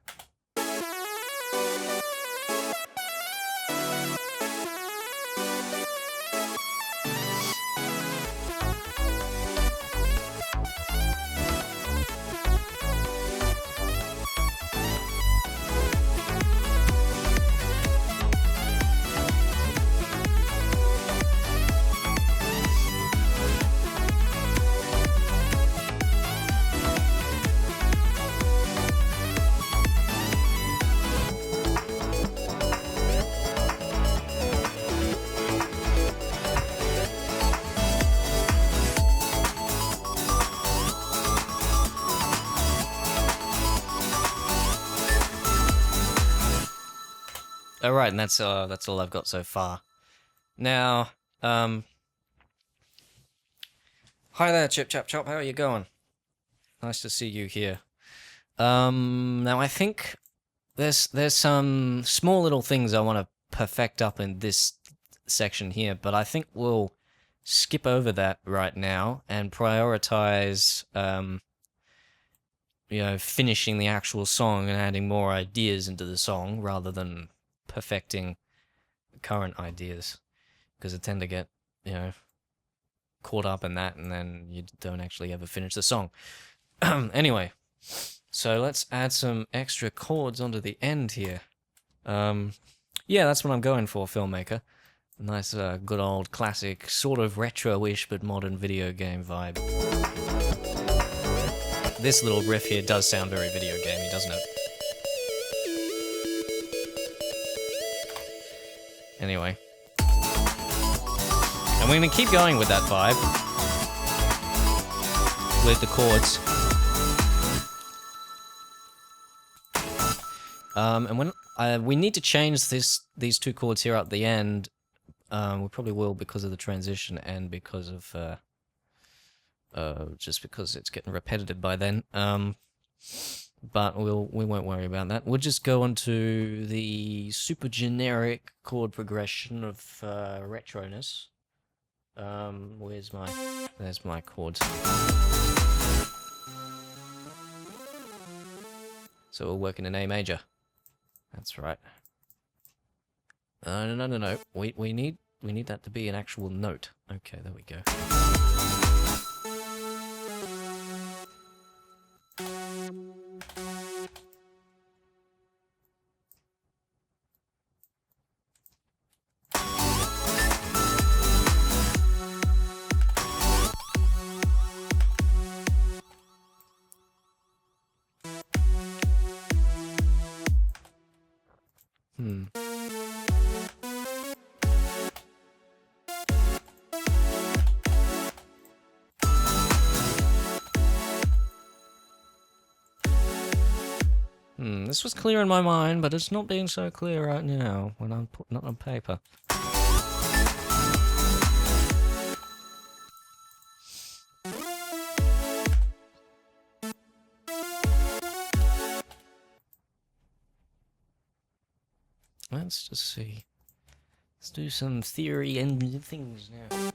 Alright, and that's all I've got so far. Now, hi there, Chip Chap Chop, how are you going? Nice to see you here. Now I think there's some small little things I want to perfect up in this section here, but I think we'll skip over that right now and prioritize, you know, finishing the actual song and adding more ideas into the song rather than perfecting current ideas, because I tend to get, you know, caught up in that and then you don't actually ever finish the song. Anyway, so let's add some extra chords onto the end here. Yeah, that's what I'm going for, Filmmaker. Nice, good old classic, sort of retro-ish but modern video game vibe. This little riff here does sound very video gamey, doesn't it? Anyway. And we're going to keep going with that vibe. With the chords. And when we need to change these 2 chords here at the end, we probably will because of the transition and because of just because it's getting repetitive by then. But we won't worry about that. We'll just go on to the super generic chord progression of retroness. There's my chords. So we're working in A major. That's right. No. We need that to be an actual note. Okay, there we go. This was clear in my mind, but it's not being so clear right now when I'm putting it on paper. Let's just see. Let's do some theory and things now.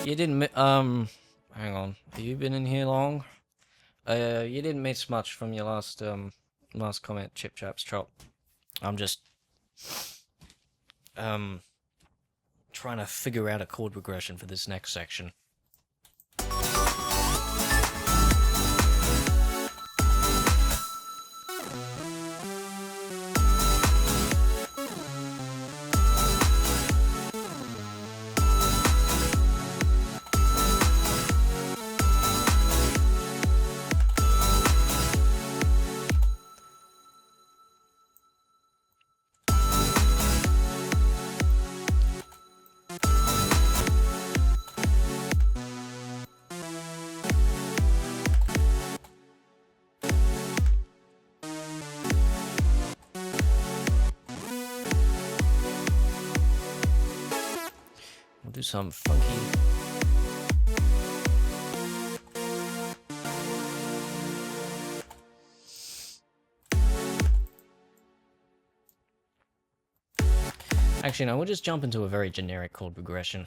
You didn't hang on. Have you been in here long? You didn't miss much from your last comment, Chip Chaps Chop. I'm just trying to figure out a chord progression for this next section. We'll do some funky. Actually, no, we'll just jump into a very generic chord progression.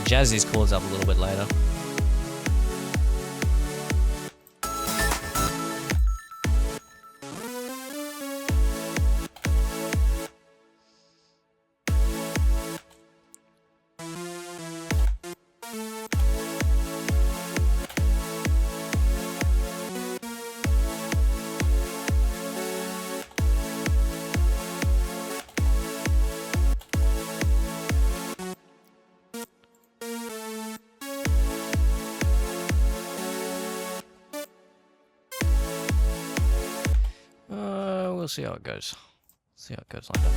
Jazz these chords up a little bit later. We'll see how it goes. See how it goes like that.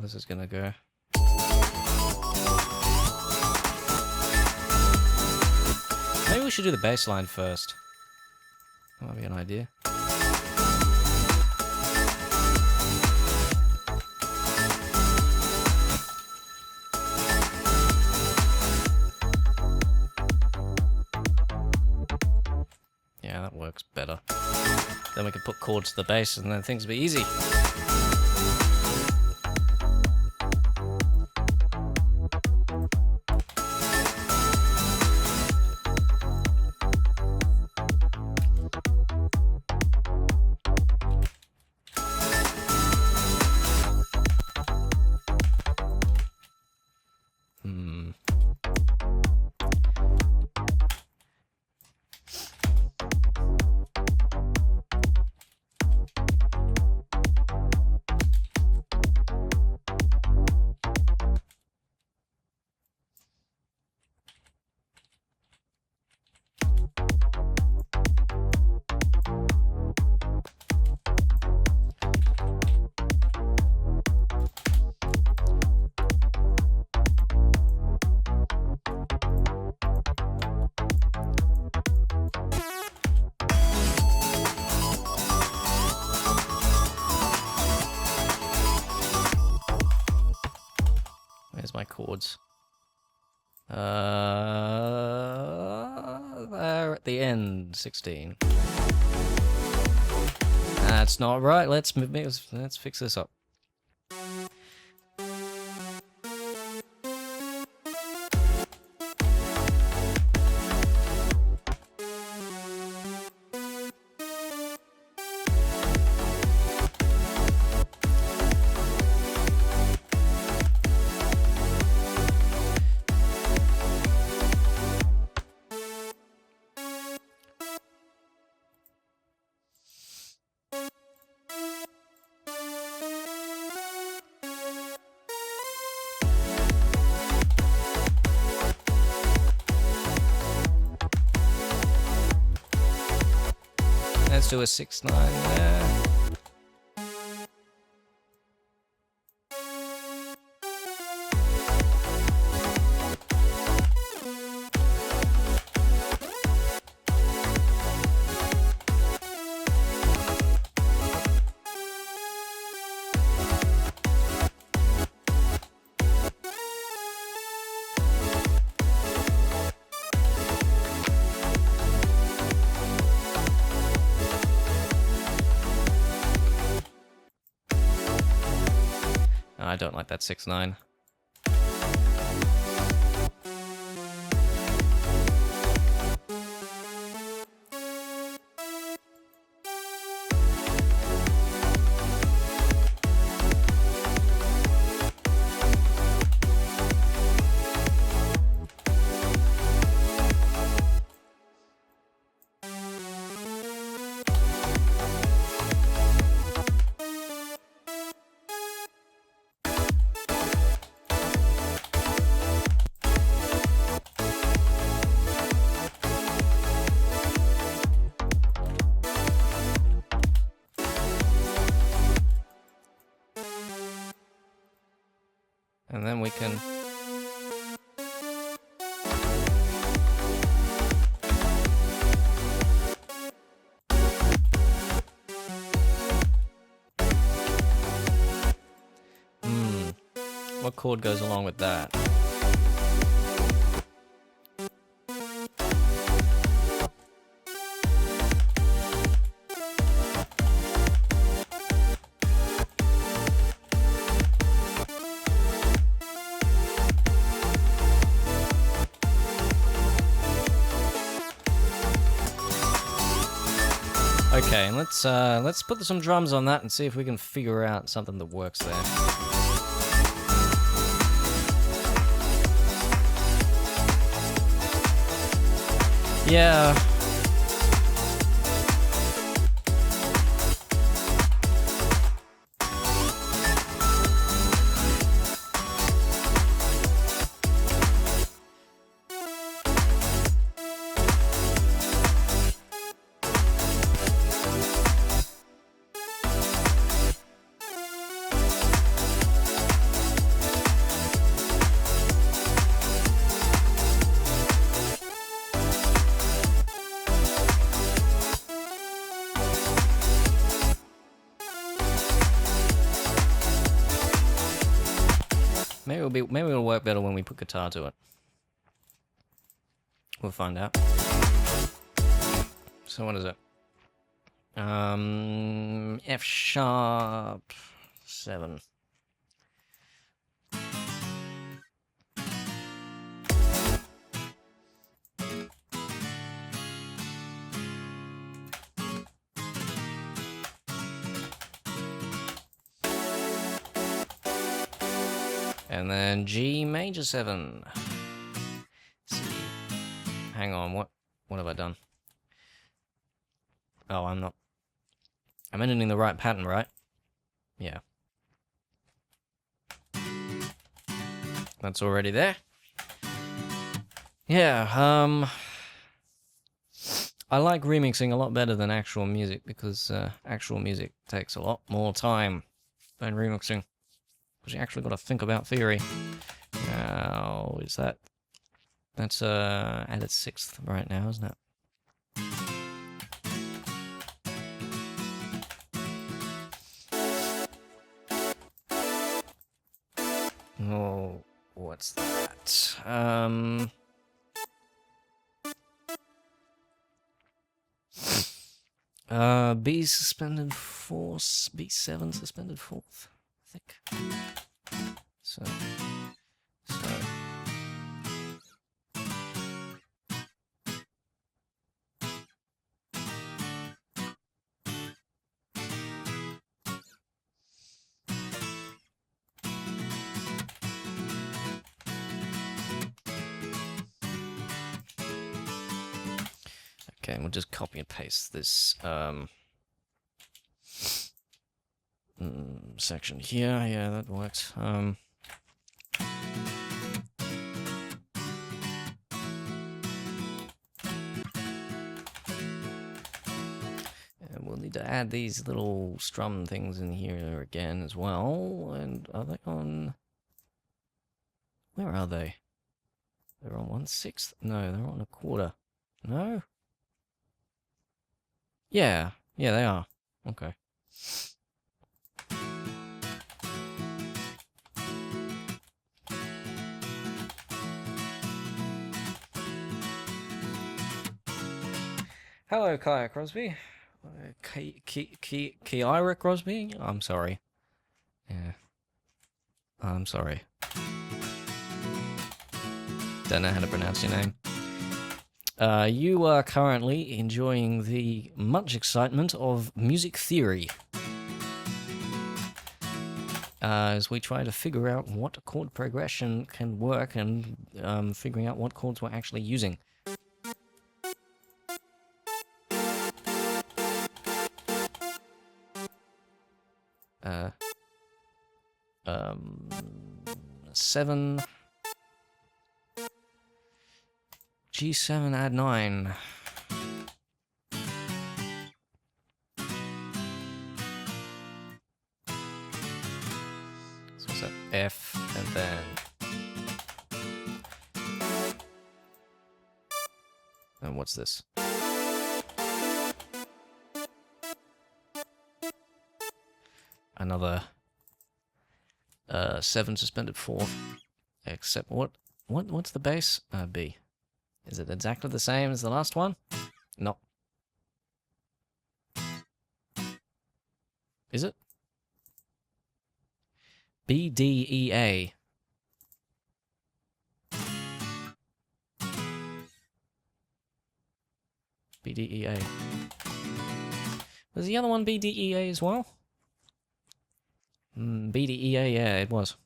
this is gonna go. Maybe we should do the bass line first. That might be an idea. Yeah, that works better. Then we can put chords to the bass and then things will be easy. Where's my chords? There at the end, 16. That's not right. Let's fix this up. Let's do a 6/9 there. I don't like that 6/9. And then we can... What chord goes along with that? Okay, let's put some drums on that and see if we can figure out something that works there. Yeah. maybe it'll work better when we put guitar to it. We'll find out. So what is it? F sharp 7. And then G major 7. Let's see. Hang on, what have I done? Oh, I'm editing the right pattern, right? Yeah. That's already there. Yeah, I like remixing a lot better than actual music because actual music takes a lot more time than remixing. Because you actually got to think about theory. Now, is that... That's at its 6th right now, isn't it? Oh, what's that? B suspended 4th, B7 suspended 4th, I think. So. Okay, we'll just copy and paste this section here. Yeah, that works. And we'll need to add these little strum things in here again as well. And are they on... Where are they? They're on 1/6? No, they're on 1/4. No? Yeah, they are. Okay. Hello, Kaya Crosby. Kiara Crosby? I'm sorry. Yeah. I'm sorry. Don't know how to pronounce your name. You are currently enjoying the much excitement of music theory as we try to figure out what chord progression can work and figuring out what chords we're actually using. Seven... G7 add 9. So what's that? F and then... And what's this? Another 7 suspended 4th. Except what's the bass? B. Is it exactly the same as the last one? No. Is it? B, D, E, A. B, D, E, A. Was the other one B, D, E, A as well? B, D, E, A, yeah, it was.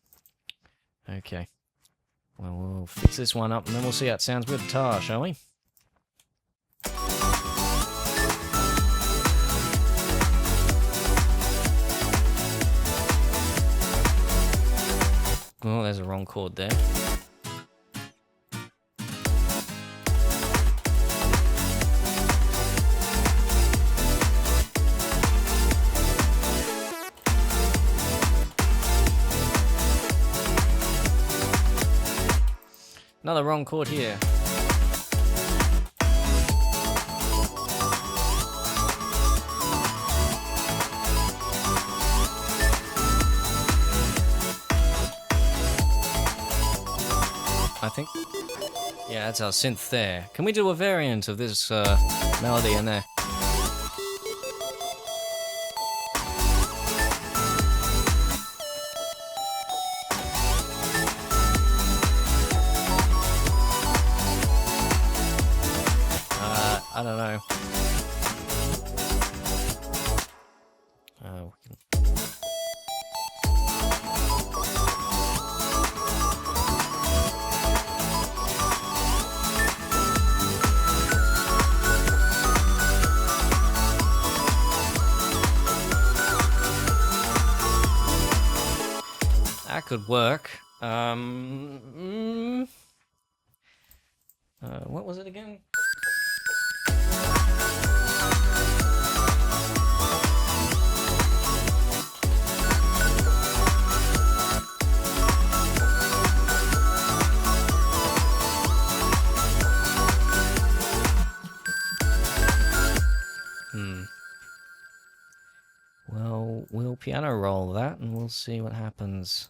Okay. Well, we'll fix this one up and then we'll see how it sounds with guitar, shall we? Oh, there's a wrong chord there. Another wrong chord here. think. Yeah, that's our synth there. Can we do a variant of this melody in there? I don't know. We can... That could work. What was it again? Well, we'll piano roll that and we'll see what happens.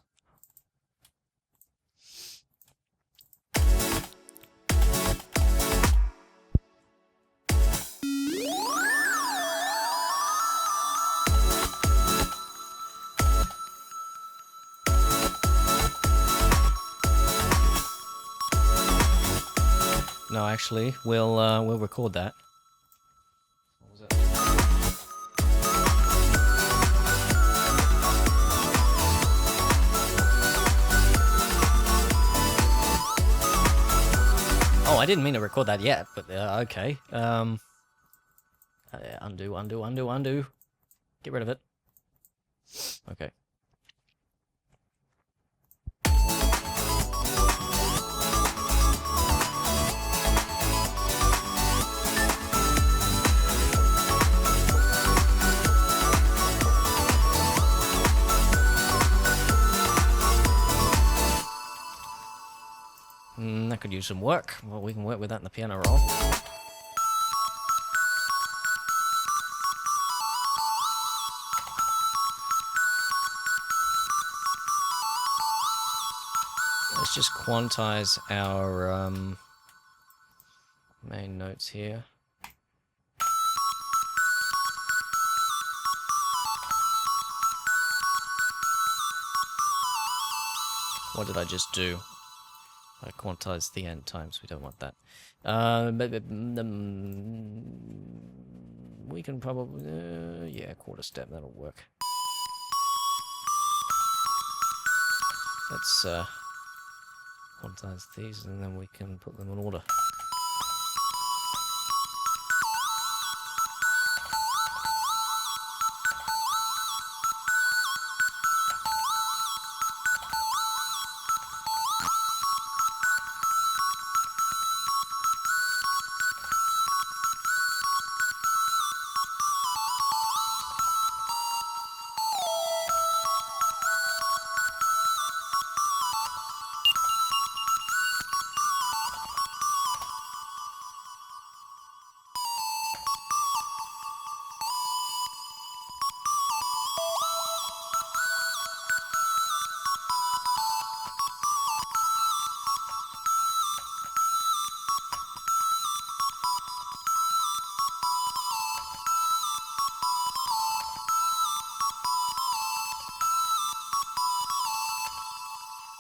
No, actually, we'll record that. What was it? Oh, I didn't mean to record that yet, but okay. Undo. Get rid of it. Okay. That could use some work. Well, we can work with that in the piano roll. Let's just quantize our main notes here. What did I just do? I quantized the end times. We don't want that. We can probably, yeah, quarter step. That'll work. Let's quantize these, and then we can put them in order.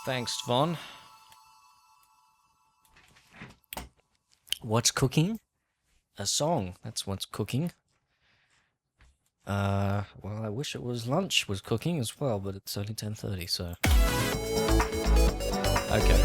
Thanks, Vaughn. What's cooking? A song. That's what's cooking. Well, I wish it was lunch was cooking as well, but it's only 10:30, so... Okay.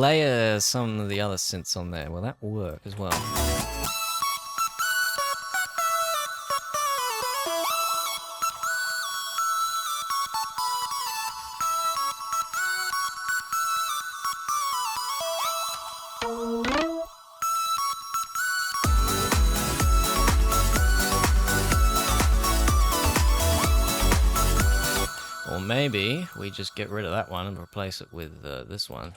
layer some of the other synths on there. Will that work as well? Or maybe we just get rid of that one and replace it with this one.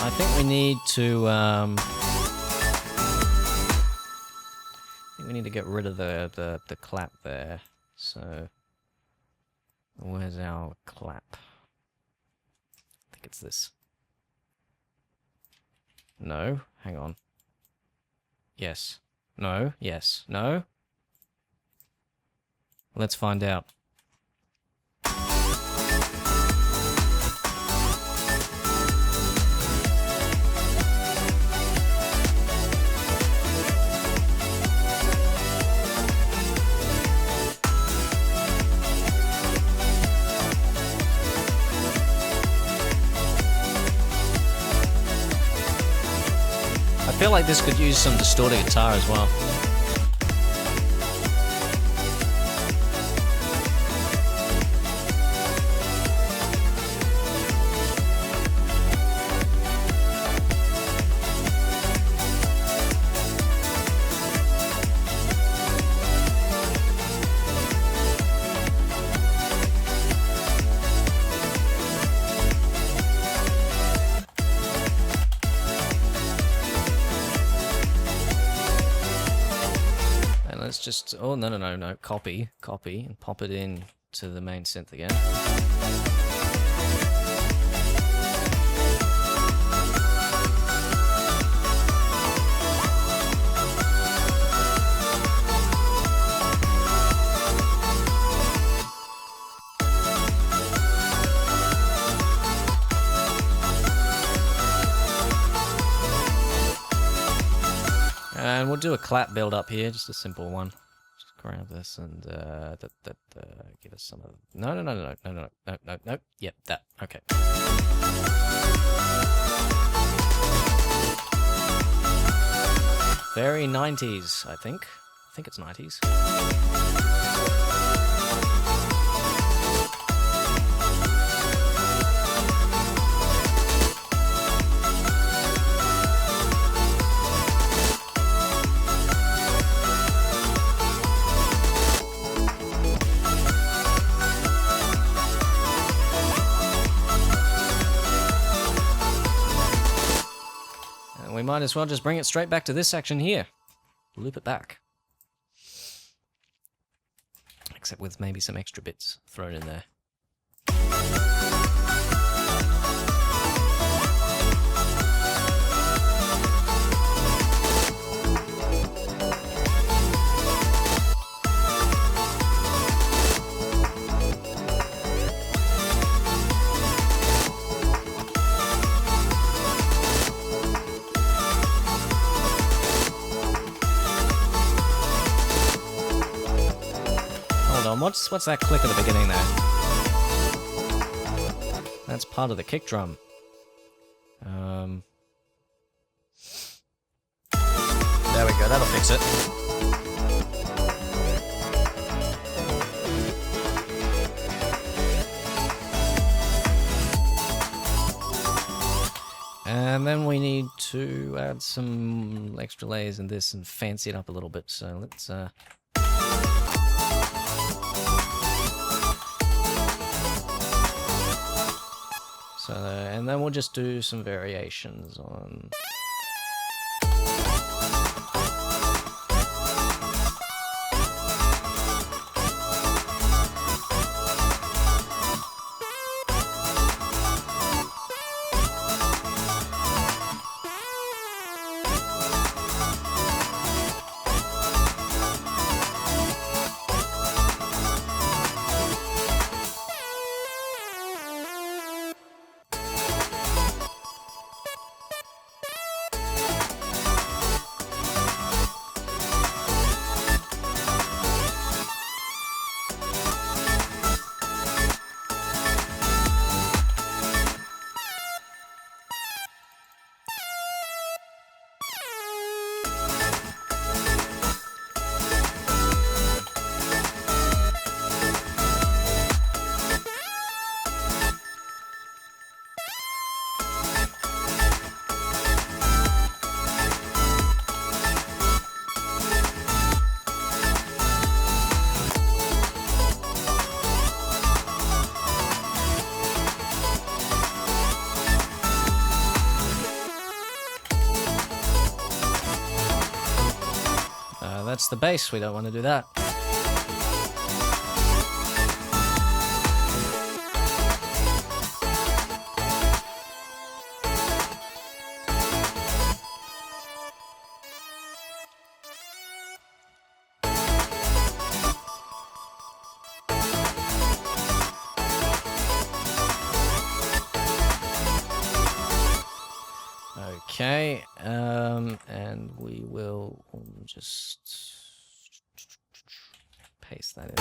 I think we need to get rid of the clap there. So where's our clap? I think it's this. No, hang on. Yes. No, yes. No. Let's find out. I feel like this could use some distorted guitar as well. Just, oh, no, copy, and pop it in to the main synth again. And we'll do a clap build up here, just a simple one. Just grab this and give us some of. No. Yep, that. Okay. Very 90s, I think. I think it's 90s. We might as well just bring it straight back to this section here. Loop it back. Except with maybe some extra bits thrown in there. What's that click at the beginning there? That's part of the kick drum. There we go, that'll fix it. And then we need to add some extra layers in this and fancy it up a little bit. So let's and then we'll just do some variations on. that's the bass. We don't want to do that. Okay, and we will just paste that in.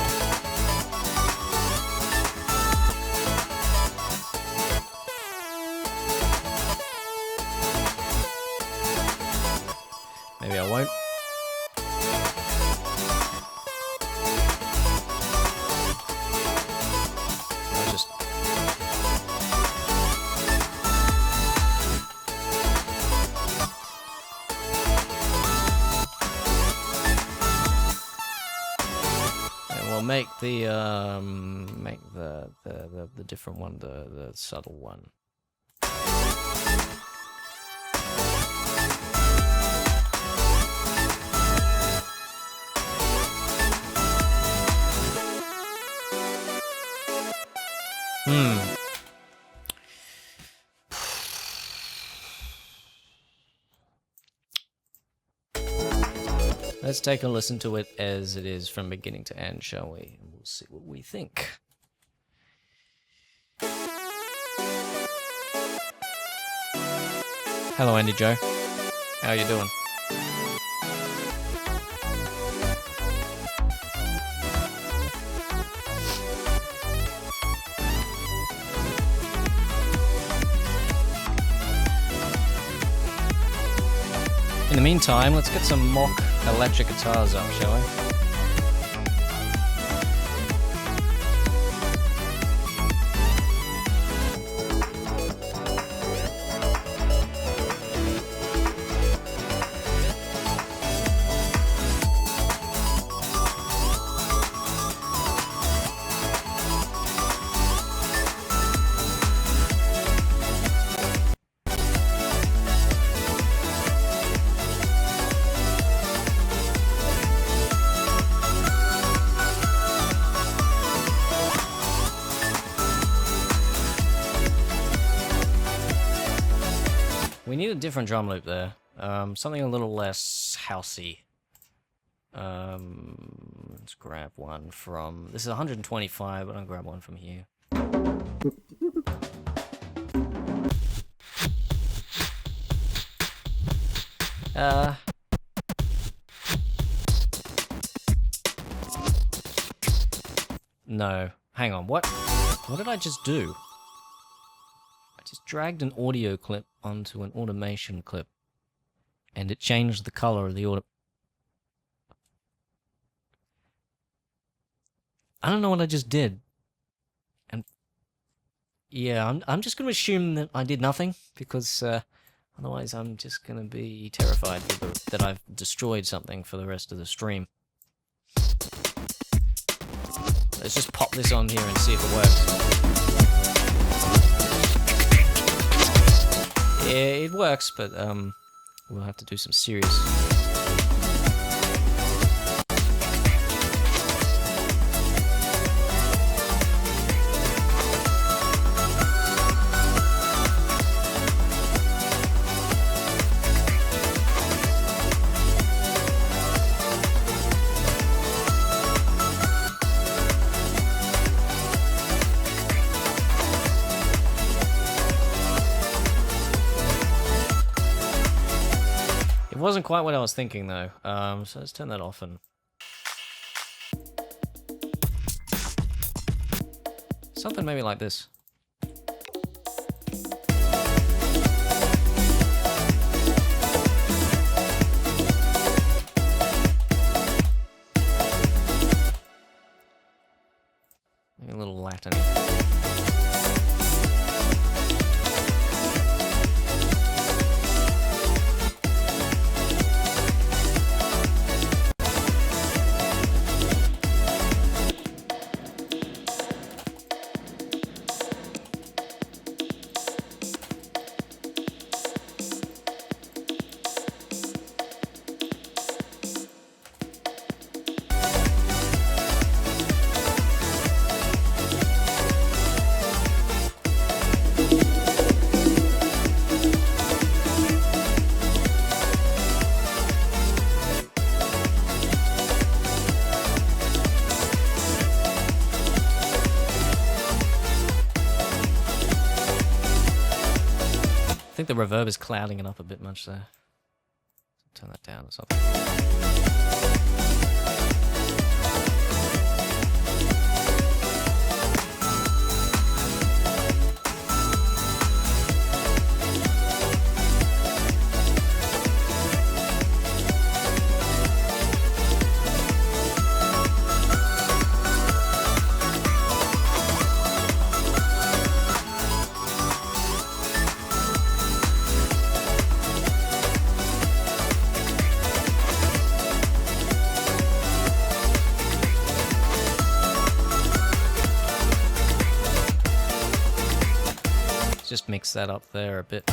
Maybe I won't. I'll just... Make the different one, the subtle one. Let's take a listen to it as it is from beginning to end, shall we? And we'll see what we think. Hello, Andy Joe. How you doing? In the meantime, let's get some mock electric guitars up, shall we? We need a different drum loop there. Something a little less housey. Let's grab one from... This is 125, but I'll grab one from here. No. Hang on, what? What did I just do? I just dragged an audio clip onto an automation clip, and it changed the color of the audio. I don't know what I just did. And yeah, I'm just going to assume that I did nothing, because otherwise I'm just going to be terrified that I've destroyed something for the rest of the stream. Let's just pop this on here and see if it works. Yeah, it works, but we'll have to do some serious... It wasn't quite what I was thinking, though. So let's turn that off and... Something maybe like this. Maybe a little Latin. think the reverb is clouding it up a bit much there. Turn that down or something. Just mix that up there a bit.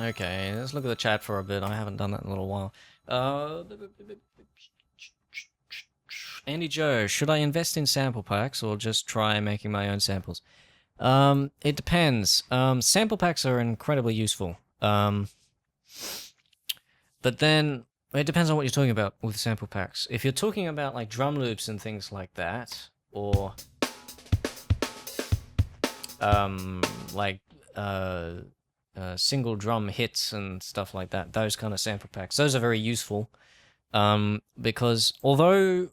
Okay, let's look at the chat for a bit. I haven't done that in a little while. Andy Joe, should I invest in sample packs or just try making my own samples? It depends. Sample packs are incredibly useful. But then it depends on what you're talking about with sample packs. If you're talking about like drum loops and things like that, or single drum hits and stuff like that, those kind of sample packs, those are very useful, because although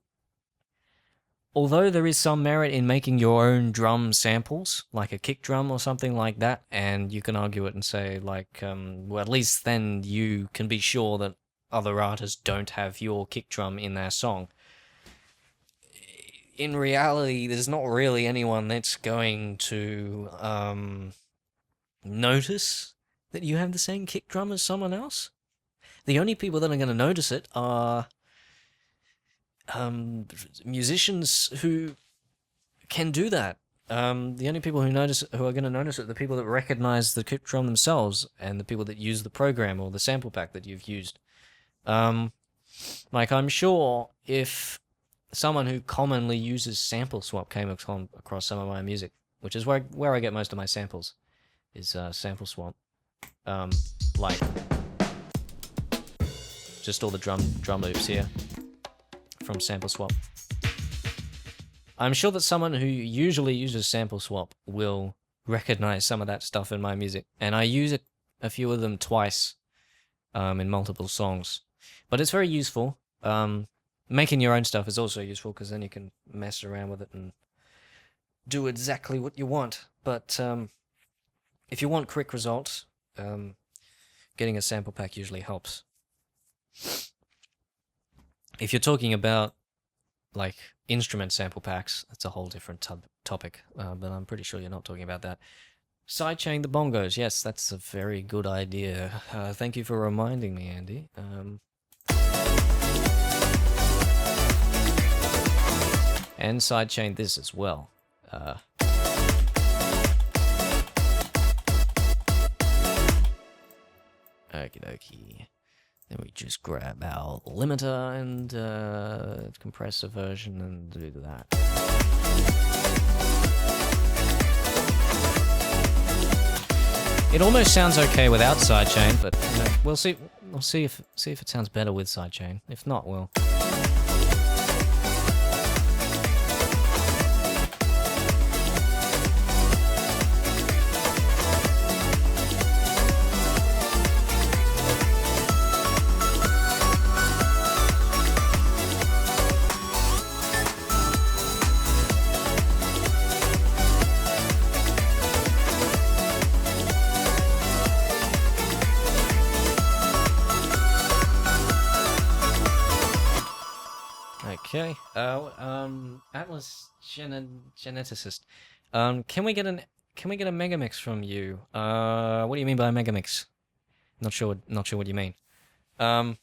there is some merit in making your own drum samples, like a kick drum or something like that, and you can argue it and say like, well, at least then you can be sure that other artists don't have your kick drum in their song. In reality, there's not really anyone that's going to notice that you have the same kick drum as someone else. The only people that are going to notice it are musicians who can do that. The only people who are going to notice it are the people that recognize the kick drum themselves and the people that use the program or the sample pack that you've used. Like, I'm sure if someone who commonly uses Sample Swap came across some of my music, which is where I get most of my samples, is Sample Swap. Like, just all the drum loops here from Sample Swap. I'm sure that someone who usually uses Sample Swap will recognize some of that stuff in my music, and I use a few of them twice in multiple songs. But it's very useful. Making your own stuff is also useful because then you can mess around with it and do exactly what you want. But if you want quick results, getting a sample pack usually helps. If you're talking about like instrument sample packs, that's a whole different topic, but I'm pretty sure you're not talking about that. Sidechain the bongos, yes, that's a very good idea. Thank you for reminding me, Andy. And sidechain this as well. Okie dokie. Then we just grab our limiter and compressor version and do that. It almost sounds okay without sidechain, but you know, we'll see. We'll see if it sounds better with sidechain. If not, we'll. Okay. Atlas geneticist. Can we get a megamix from you? What do you mean by a megamix? Not sure what you mean. Really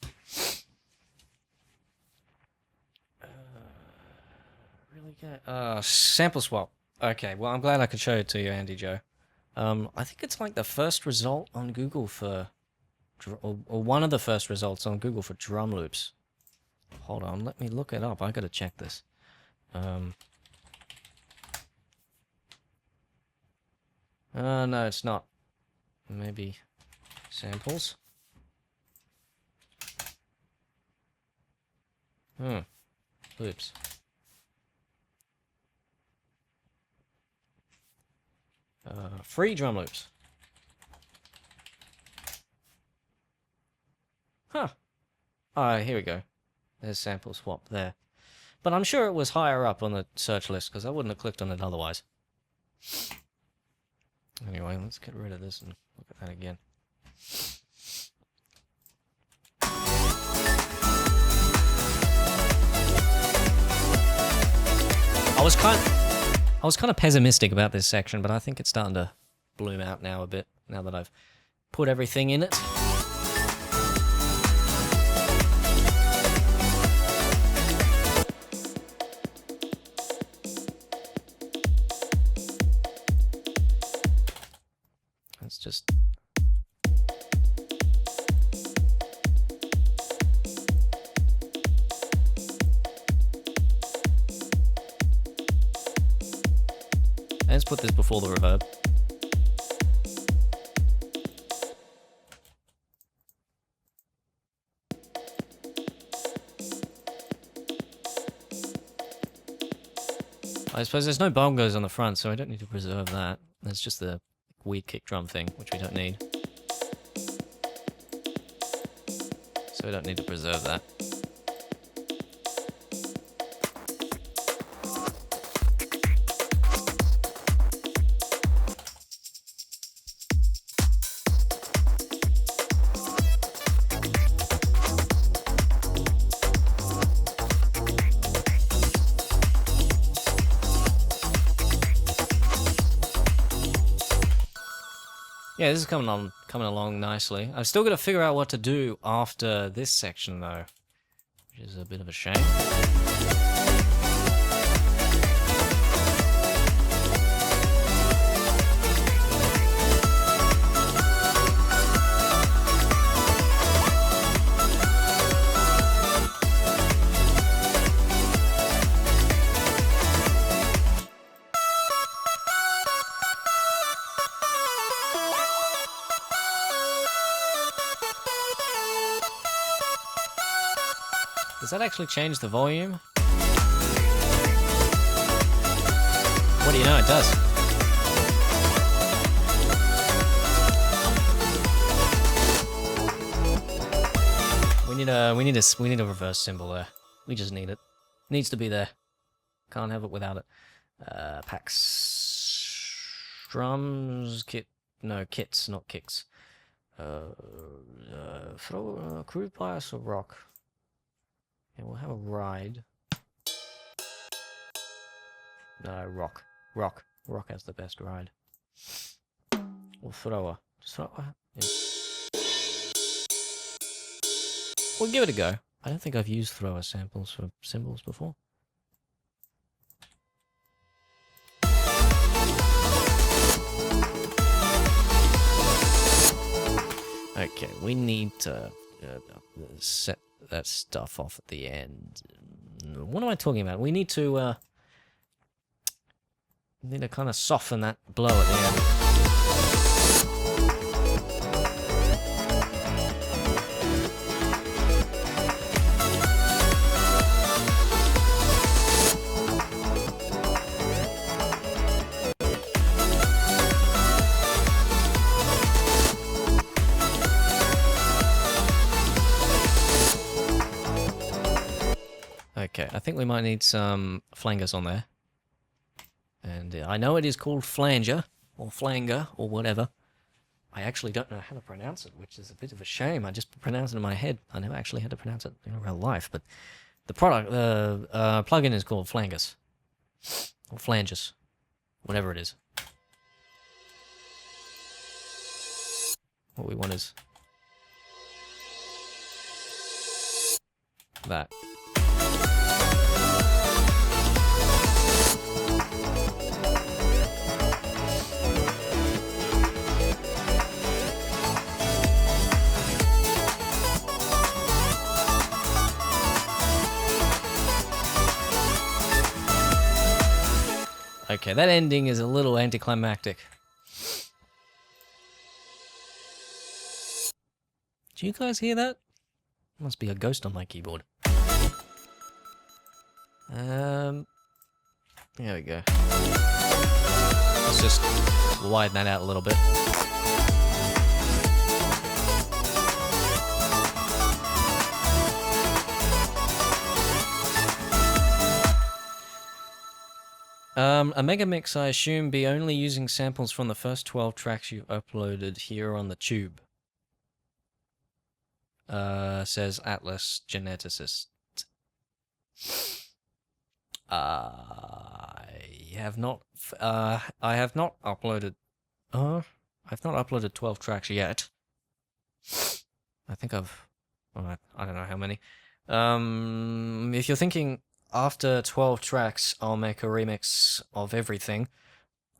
good. Sample swap. Okay, well, I'm glad I could show it to you, Andy Joe. I think it's like the first result on Google for, or one of the first results on Google for drum loops. Hold on, let me look it up. I gotta check this. No, it's not. Maybe samples. Loops. Free drum loops. Huh. Here we go. There's sample swap there. But I'm sure it was higher up on the search list because I wouldn't have clicked on it otherwise. Anyway, let's get rid of this and look at that again. I was kind of pessimistic about this section, but I think it's starting to bloom out now a bit, now that I've put everything in it. Let's just... Let's put this before the reverb. I suppose there's no bongos on the front, so I don't need to preserve that. There's just the weird kick drum thing, which we don't need. So we don't need to preserve that. Yeah, this is coming along nicely. I've still got to figure out what to do after this section, though, which is a bit of a shame. Does that actually change the volume? What do you know? It does. We need a reverse cymbal there. We just need it. Needs to be there. Can't have it without it. Packs. Drums, kits, not kicks. Throw crude bias or rock. Yeah, we'll have a ride. No, rock. Rock has the best ride. Or thrower. Just thrower? Yeah. We'll give it a go. I don't think I've used thrower samples for cymbals before. Okay, we need to set that stuff off at the end. What am I talking about? We need to kind of soften that blow at the end. Okay, I think we might need some flangers on there. And I know it is called flanger, or flanger, or whatever. I actually don't know how to pronounce it, which is a bit of a shame. I just pronounce it in my head. I never actually had to pronounce it in real life, but The product, the plugin is called Flangus. Or Flangus. Whatever it is. What we want is that. Okay, that ending is a little anticlimactic. Do you guys hear that? Must be a ghost on my keyboard. There we go. Let's just widen that out a little bit. A Megamix, I assume, be only using samples from the first 12 tracks you've uploaded here on the tube. Says Atlas Geneticist. I have not uploaded. I've not uploaded 12 tracks yet. I think I've. Well, I don't know how many. If you're thinking after 12 tracks, I'll make a remix of everything.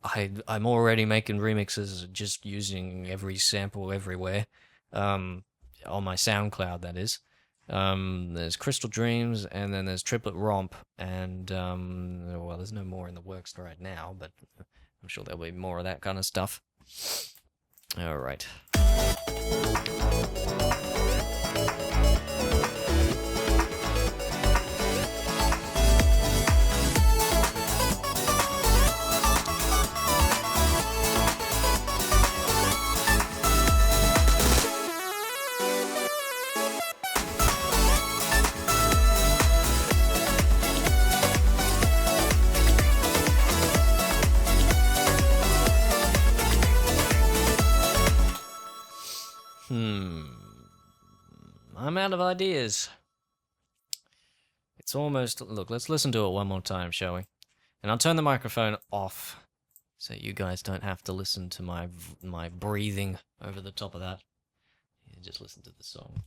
I'm already making remixes just using every sample everywhere. On my SoundCloud, that is. There's Crystal Dreams, and then there's Triplet Romp, and well, there's no more in the works right now, but I'm sure there'll be more of that kind of stuff. All right. I'm out of ideas. It's almost... Look, let's listen to it one more time, shall we? And I'll turn the microphone off so you guys don't have to listen to my breathing over the top of that. You just listen to the song.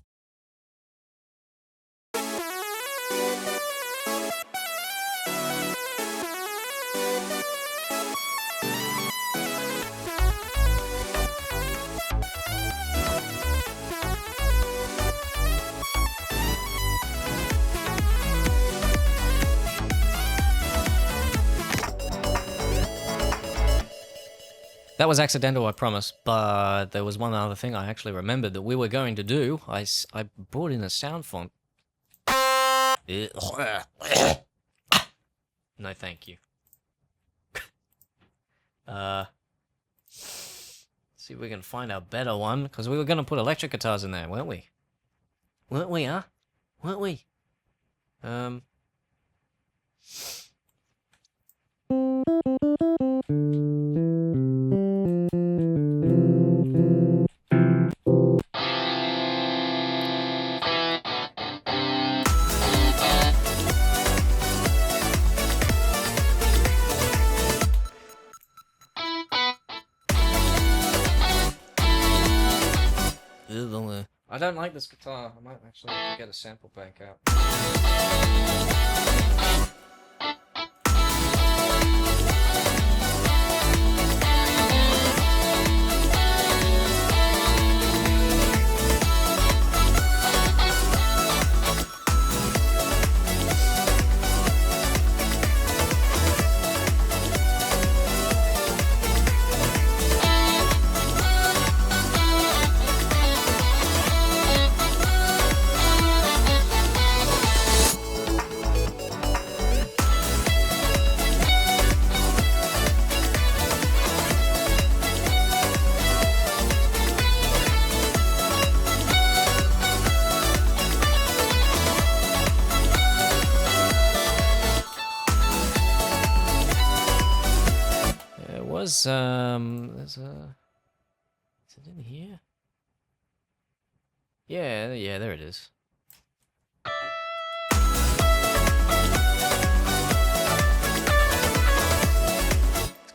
That was accidental, I promise, but there was one other thing I actually remembered that we were going to do. I brought in a sound font. No, thank you. See if we can find a better one, because we were going to put electric guitars in there, weren't we? Weren't we, huh? Weren't we? I don't like this guitar. I might actually have to get a sample bank out. There's a... Is it in here? Yeah, there it is.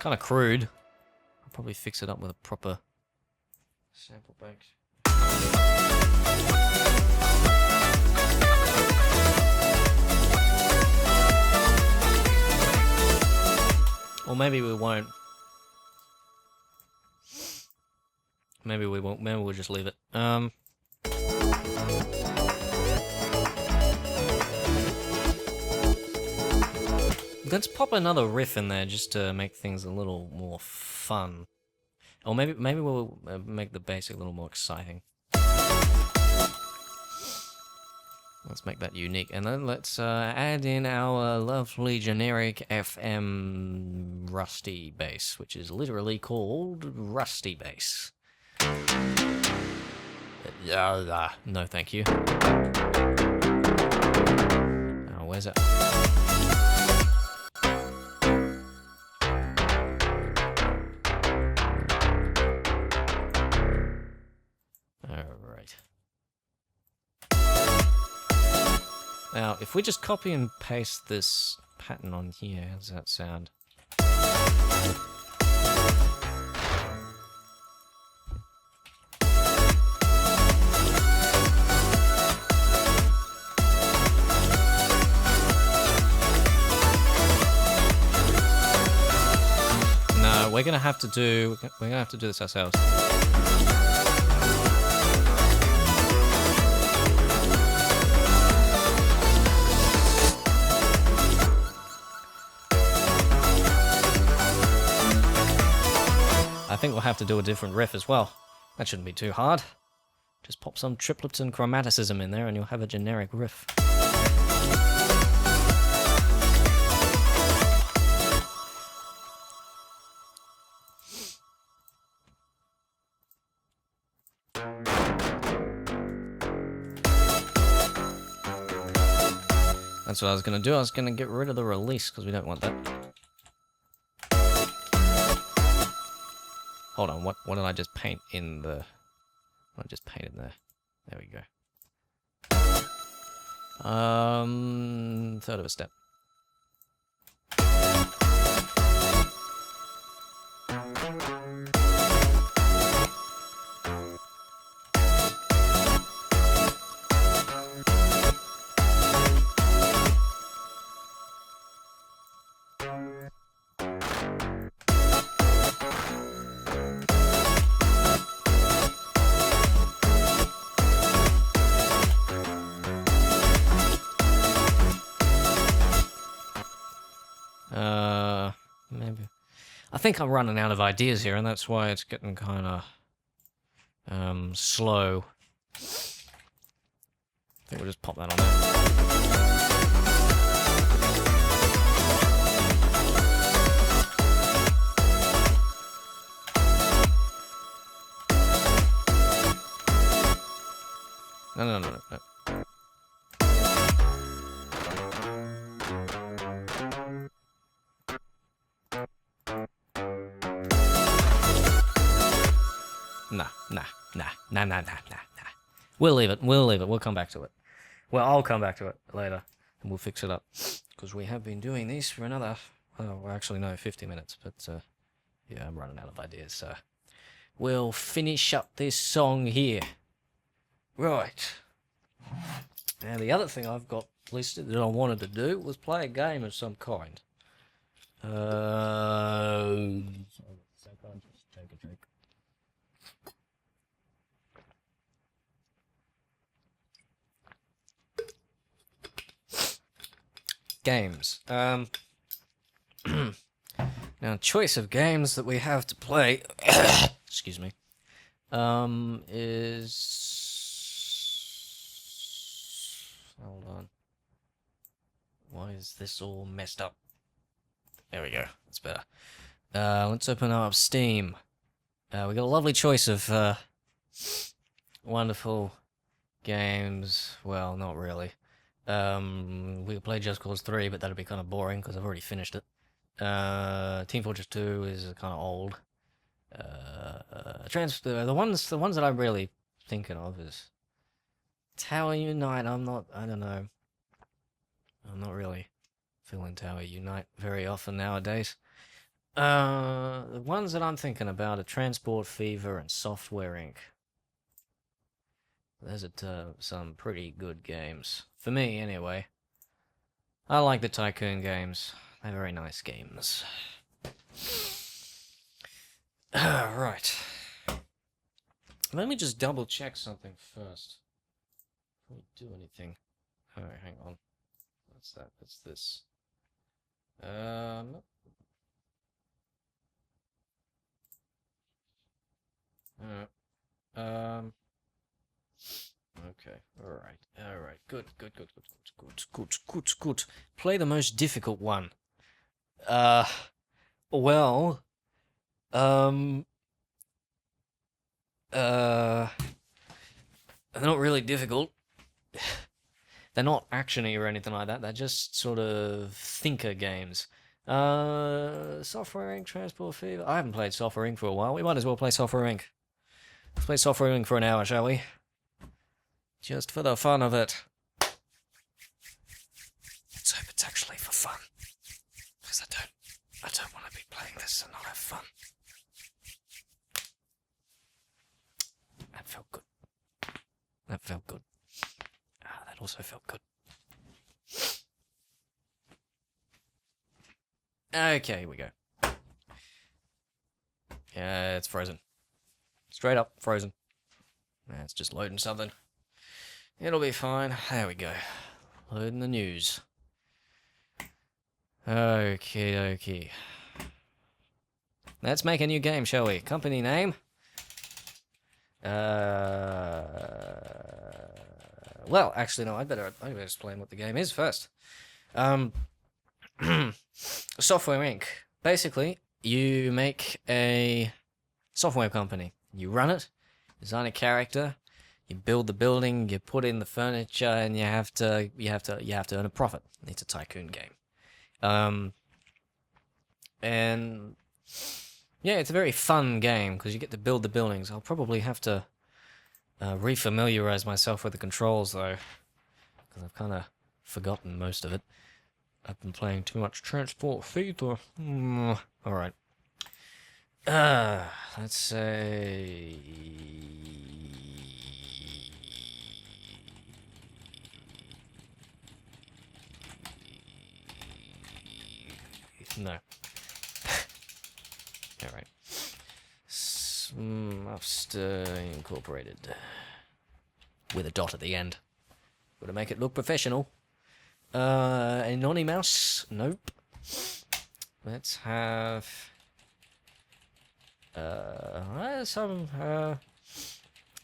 kind of crude. I'll probably fix it up with a proper sample bank. Or maybe we won't. Maybe we won't. Maybe we'll just leave it. Let's pop another riff in there just to make things a little more fun. Or maybe we'll make the bass a little more exciting. Let's make that unique, and then let's add in our lovely generic FM Rusty bass, which is literally called Rusty Bass. No, thank you. Oh, where's it? Alright. Now, if we just copy and paste this pattern on here, how does that sound? No, we're gonna have to do this ourselves. I think we'll have to do a different riff as well. That shouldn't be too hard. Just pop some triplets and chromaticism in there and you'll have a generic riff. That's what I was going to do. I was going to get rid of the release because we don't want that. Hold on, what did I just paint in the... What did I just paint in there? There we go. Third of a step. Maybe. I think I'm running out of ideas here, and that's why it's getting kind of slow. I think we'll just pop that on there. No. Nah. We'll leave it. We'll come back to it. Well, I'll come back to it later, and we'll fix it up. Because we have been doing these for another, well, actually, no, 50 minutes. But, yeah, I'm running out of ideas, so we'll finish up this song here. Right. Now, the other thing I've got listed that I wanted to do was play a game of some kind. So I'll just take a drink. Games. Now, choice of games that we have to play, excuse me, is, hold on, why is this all messed up? There we go, that's better. Let's open up Steam. We got a lovely choice of wonderful games. Well, not really. We could play Just Cause 3, but that'd be kind of boring because I've already finished it. Team Fortress 2 is kind of old. The ones that I'm really thinking of is Tower Unite. I don't know. I'm not really feeling Tower Unite very often nowadays. The ones that I'm thinking about are Transport Fever and Software Inc. Those are some pretty good games. For me, anyway. I like the Tycoon games. They're very nice games. Right. Let me just double check something first. Before we do anything. Alright, hang on. What's that? What's this? Okay. Alright. Good. Good. Play the most difficult one. Well, they're not really difficult. They're not actiony or anything like that. They're just sort of thinker games. Software Inc. Transport Fever. I haven't played Software Inc. for a while. We might as well play Software Inc. Let's play Software Inc. for an hour, shall we? Just for the fun of it. Let's hope it's actually for fun. Because I don't want to be playing this and not have fun. That felt good. That felt good. That also felt good. Okay, here we go. Yeah, it's frozen. Straight up frozen. It's just loading something. It'll be fine. There we go. Loading the news. Okay. Let's make a new game, shall we? Company name? Well, actually, no, I'd better explain what the game is first. Software Inc. Basically, you make a software company. You run it, design a character, you build the building, you put in the furniture, and you have to earn a profit. It's a tycoon game. And yeah, it's a very fun game because you get to build the buildings. I'll probably have to refamiliarize myself with the controls though, because I've kind of forgotten most of it. I've been playing too much Transport Fever. Alright. Let's say... No. Alright. After Incorporated. With a dot at the end. Gotta make it look professional. Anonymous? Nope. Let's have...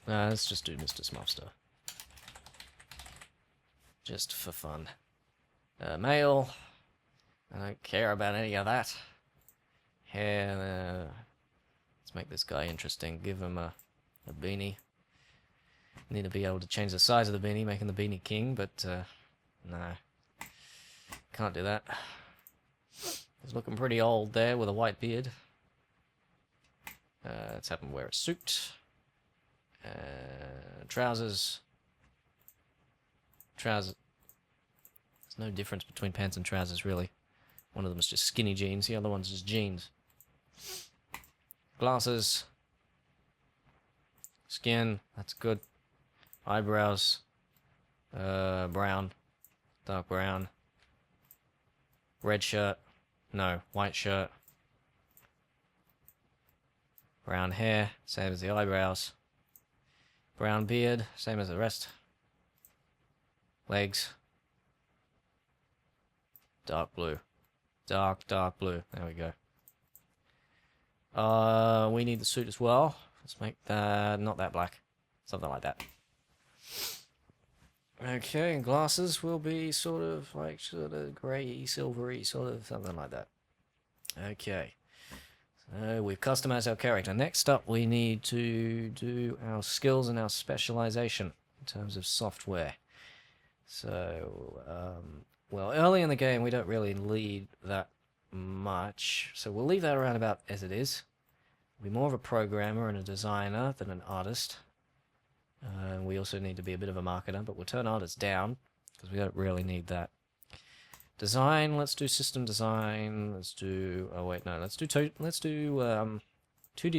let's just do Mr. Smopster. Just for fun. Male. I don't care about any of that. Hair, let's make this guy interesting. Give him a beanie. Need to be able to change the size of the beanie, making the beanie king, but, no. Can't do that. He's looking pretty old there with a white beard. Let's have him wear a suit. Trousers. Trousers. There's no difference between pants and trousers, really. One of them is just skinny jeans, the other one's just jeans. Glasses. Skin, that's good. Eyebrows. Brown. Dark brown. Red shirt. No, white shirt. Brown hair, same as the eyebrows. Brown beard, same as the rest. Legs. Dark blue. Dark blue. There we go. We need the suit as well. Let's make that not that black. Something like that. Okay, and glasses will be sort of grey, silvery, sort of something like that. Okay. So we've customized our character. Next up, we need to do our skills and our specialization in terms of software. So, well, early in the game, we don't really lead that much. So we'll leave that around about as it is. We'll be more of a programmer and a designer than an artist. We also need to be a bit of a marketer, but we'll turn artists down because we don't really need that. Design. Let's do system design. Let's do. Oh wait, no. Let's do 2D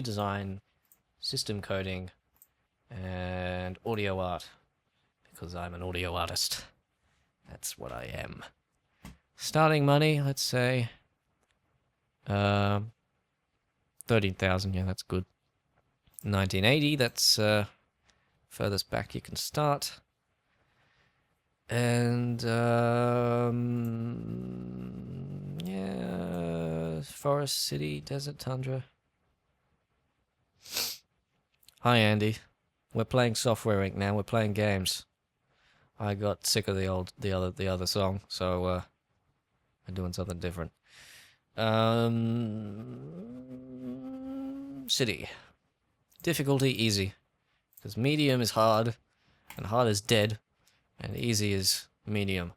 design, system coding, and audio art, because I'm an audio artist. That's what I am. Starting money. Let's say. 13,000. Yeah, that's good. 1980. That's furthest back you can start. And yeah, forest, city, desert, tundra. Hi Andy, we're playing Software Inc. now. We're playing games. I got sick of the other song, so I'm doing something different. City, difficulty easy, because medium is hard, and hard is dead. And easy is medium.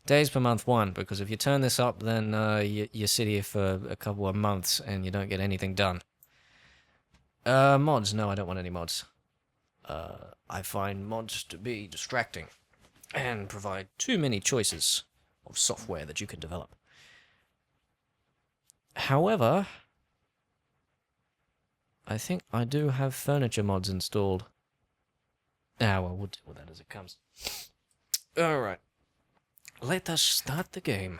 Days per month 1, because if you turn this up, then you sit here for a couple of months and you don't get anything done. Mods. No, I don't want any mods. I find mods to be distracting and provide too many choices of software that you can develop. However, I think I do have furniture mods installed. Ah, well, we'll deal with that as it comes. Alright. Let us start the game.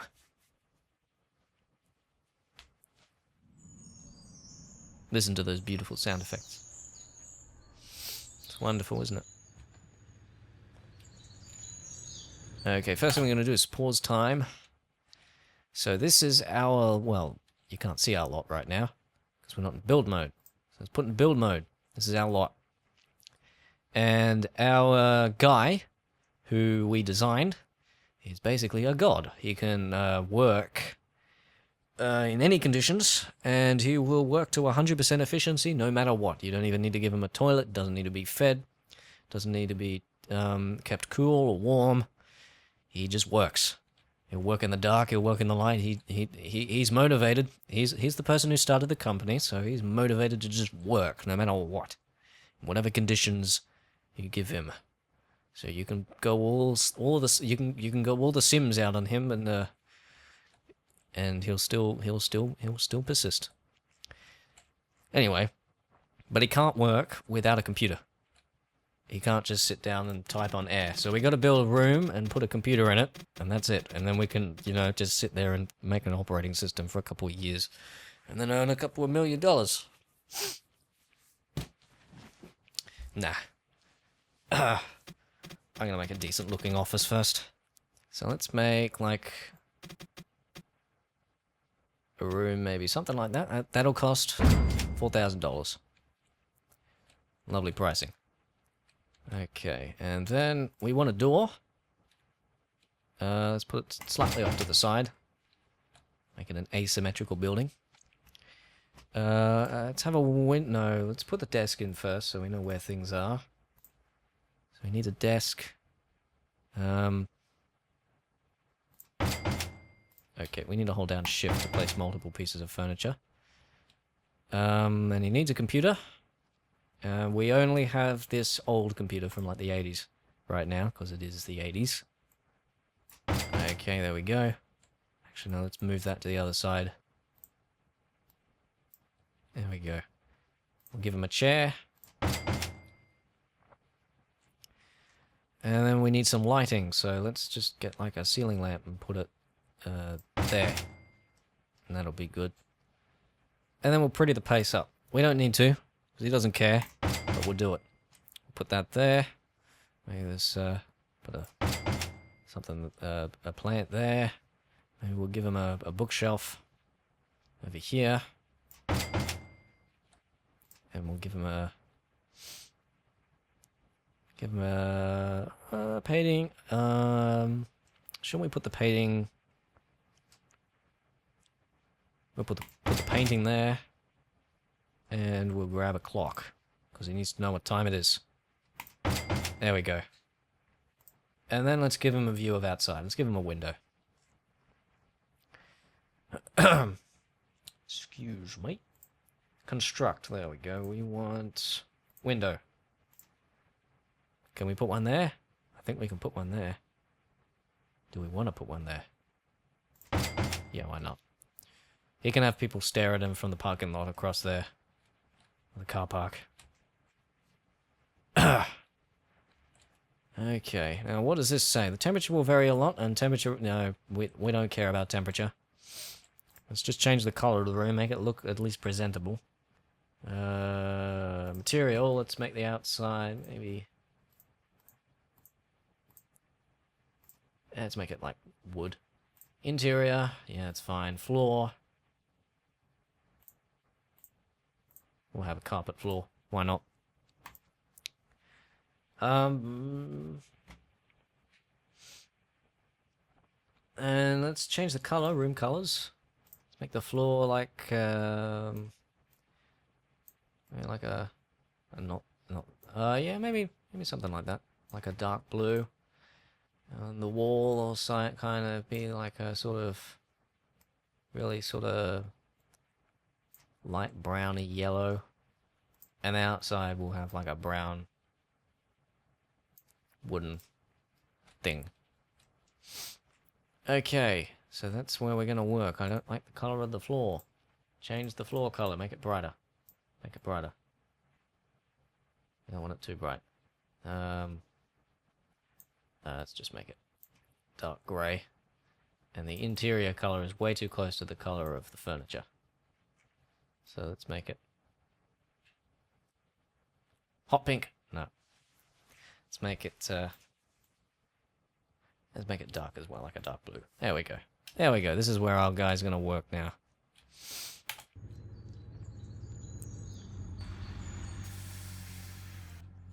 Listen to those beautiful sound effects. It's wonderful, isn't it? Okay, first thing we're going to do is pause time. So this is our, well, you can't see our lot right now, because we're not in build mode. So let's put in build mode. This is our lot. And our guy, who we designed, is basically a god. He can work in any conditions, and he will work to 100% efficiency no matter what. You don't even need to give him a toilet, doesn't need to be fed, doesn't need to be kept cool or warm. He just works. He'll work in the dark, he'll work in the light. He's motivated. He's the person who started the company, so he's motivated to just work no matter what. Whatever conditions you give him. So you can go all the Sims out on him, and he'll still persist. Anyway, but he can't work without a computer. He can't just sit down and type on air. So we got to build a room and put a computer in it, and that's it. And then we can, just sit there and make an operating system for a couple of years, and then earn a couple of $1 million. Nah. I'm gonna make a decent looking office first. So let's make like a room, maybe something like that. That'll cost $4,000. Lovely pricing. Okay, and then we want a door. Let's put it slightly off to the side. Make it an asymmetrical building. Let's have a window. Let's put the desk in first so we know where things are. So we need a desk. Okay, we need to hold down shift to place multiple pieces of furniture. And he needs a computer. We only have this old computer from like the 80s right now, because it is the 80s. Okay, there we go. Actually, no, let's move that to the other side. There we go. We'll give him a chair. And then we need some lighting, so let's just get like a ceiling lamp and put it there. And that'll be good. And then we'll pretty the place up. We don't need to, because he doesn't care, but we'll do it. We'll put that there. Maybe there's put a plant there. Maybe we'll give him a bookshelf over here. And we'll give him a painting. Shouldn't we put the painting? We'll put the painting there, and we'll grab a clock because he needs to know what time it is. There we go. And then let's give him a view of outside. Let's give him a window. Excuse me. Construct. There we go. We want window. Can we put one there? I think we can put one there. Do we want to put one there? Yeah, why not? He can have people stare at him from the parking lot across there. The car park. Okay, now what does this say? The temperature will vary a lot, and temperature... No, we don't care about temperature. Let's just change the color of the room, make it look at least presentable. Material, let's make the outside, maybe... Let's make it like wood. Interior, yeah, it's fine. Floor. We'll have a carpet floor. Why not? And let's change the color, room colors. Let's make the floor like yeah, maybe something like that, like a dark blue. And the wall or side kind of be like a sort of really sort of light browny yellow, and the outside will have like a brown wooden thing. Okay, so that's where we're gonna work. I don't like the color of the floor. Change the floor color, make it brighter. Make it brighter. I don't want it too bright. Let's just make it dark grey. And the interior color is way too close to the color of the furniture. So let's make it hot pink. No. Let's make it dark as well, like a dark blue. There we go. There we go. This is where our guy's gonna work now.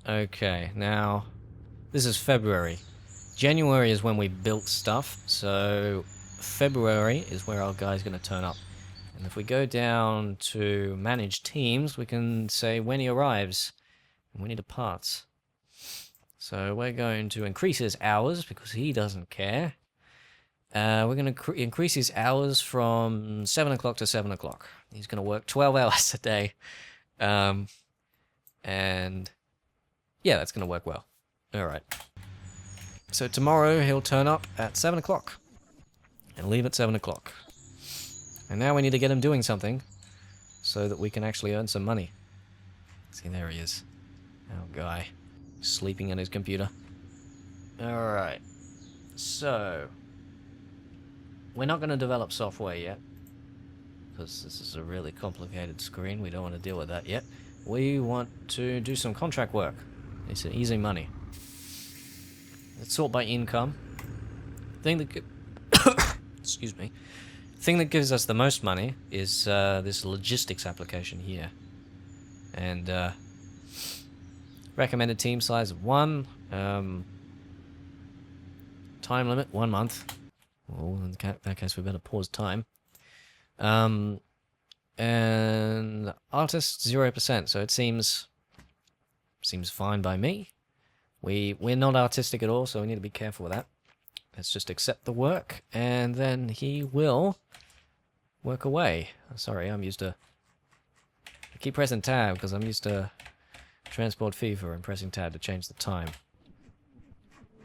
Okay, now this is February. January is when we built stuff, so February is where our guy's going to turn up. And if we go down to manage teams, we can say when he arrives. And we need a parts. So we're going to increase his hours because he doesn't care. We're going to increase his hours from 7 o'clock to 7 o'clock. He's going to work 12 hours a day. And yeah, that's going to work well. Alright. So tomorrow he'll turn up at 7 o'clock and leave at 7 o'clock. And now we need to get him doing something so that we can actually earn some money. See, there he is. Our guy. Sleeping at his computer. Alright. So, we're not going to develop software yet, because this is a really complicated screen. We don't want to deal with that yet. We want to do some contract work. It's easy money. Let's sort by income. Thing that excuse me. Thing that gives us the most money is this logistics application here. And recommended team size of 1. Time limit 1 month. Well, in that case we better pause time. And artist 0%, so it seems fine by me. We're not artistic at all, so we need to be careful with that. Let's just accept the work, and then he will work away. Sorry, I keep pressing tab because I'm used to Transport Fever and pressing tab to change the time.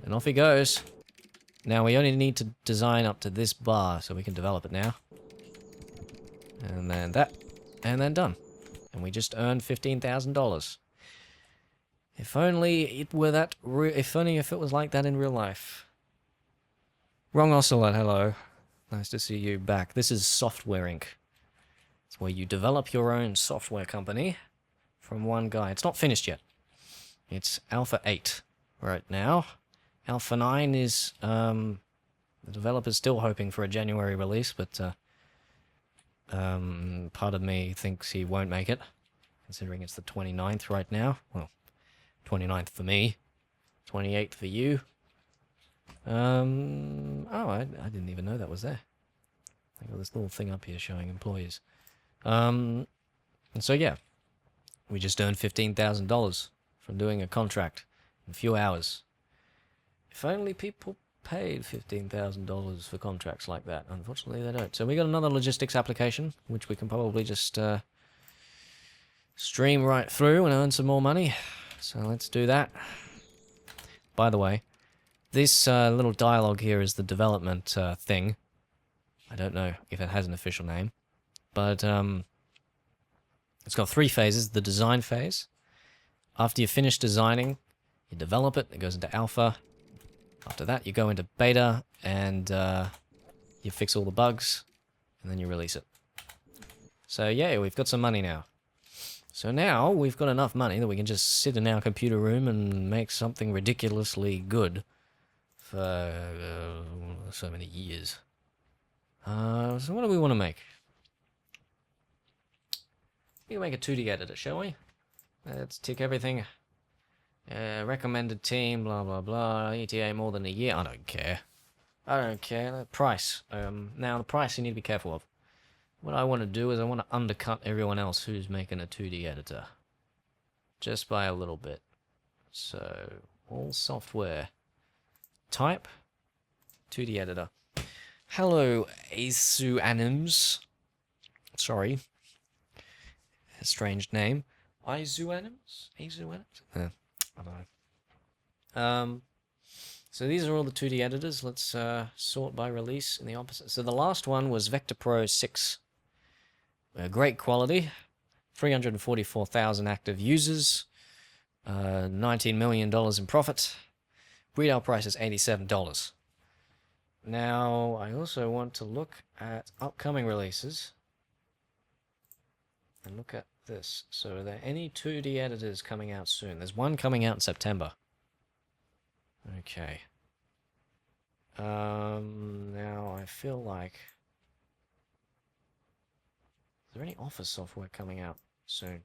And off he goes. Now we only need to design up to this bar, so we can develop it now. And then that, and then done. And we just earned $15,000. If only it were that. If only if it was like that in real life. Wrong Ocelot, hello. Nice to see you back. This is Software Inc. It's where you develop your own software company from one guy. It's not finished yet. It's Alpha 8 right now. Alpha 9 is the developer's still hoping for a January release, but part of me thinks he won't make it, considering it's the 29th right now. Well, 29th for me, 28th for you. Oh, I didn't even know that was there. I got this little thing up here showing employees. And so yeah, we just earned $15,000 from doing a contract in a few hours. If only people paid $15,000 for contracts like that. Unfortunately, they don't. So we got another logistics application, which we can probably just stream right through and earn some more money. So let's do that. By the way, this little dialogue here is the development thing. I don't know if it has an official name. But it's got 3 phases. The design phase. After you finish designing, you develop it. It goes into alpha. After that, you go into beta and you fix all the bugs. And then you release it. So yeah, we've got some money now. So now we've got enough money that we can just sit in our computer room and make something ridiculously good for so many years. So what do we want to make? We can make a 2D editor, shall we? Let's tick everything. Recommended team, blah blah blah. ETA more than a year. I don't care. I don't care. Price. Now the price you need to be careful of. What I want to do is I want to undercut everyone else who's making a 2D editor. Just by a little bit. So, all software. Type. 2D editor. Hello, Isuanims. Sorry. A strange name. Isuanims? Isuanims? I don't know. So these are all the 2D editors. Let's sort by release in the opposite. So the last one was Vector Pro 6. Great quality. 344,000 active users. $19 million in profit. Retail price is $87. Now, I also want to look at upcoming releases. And look at this. So are there any 2D editors coming out soon? There's one coming out in September. Okay. Now I feel like... Is there any Office software coming out soon?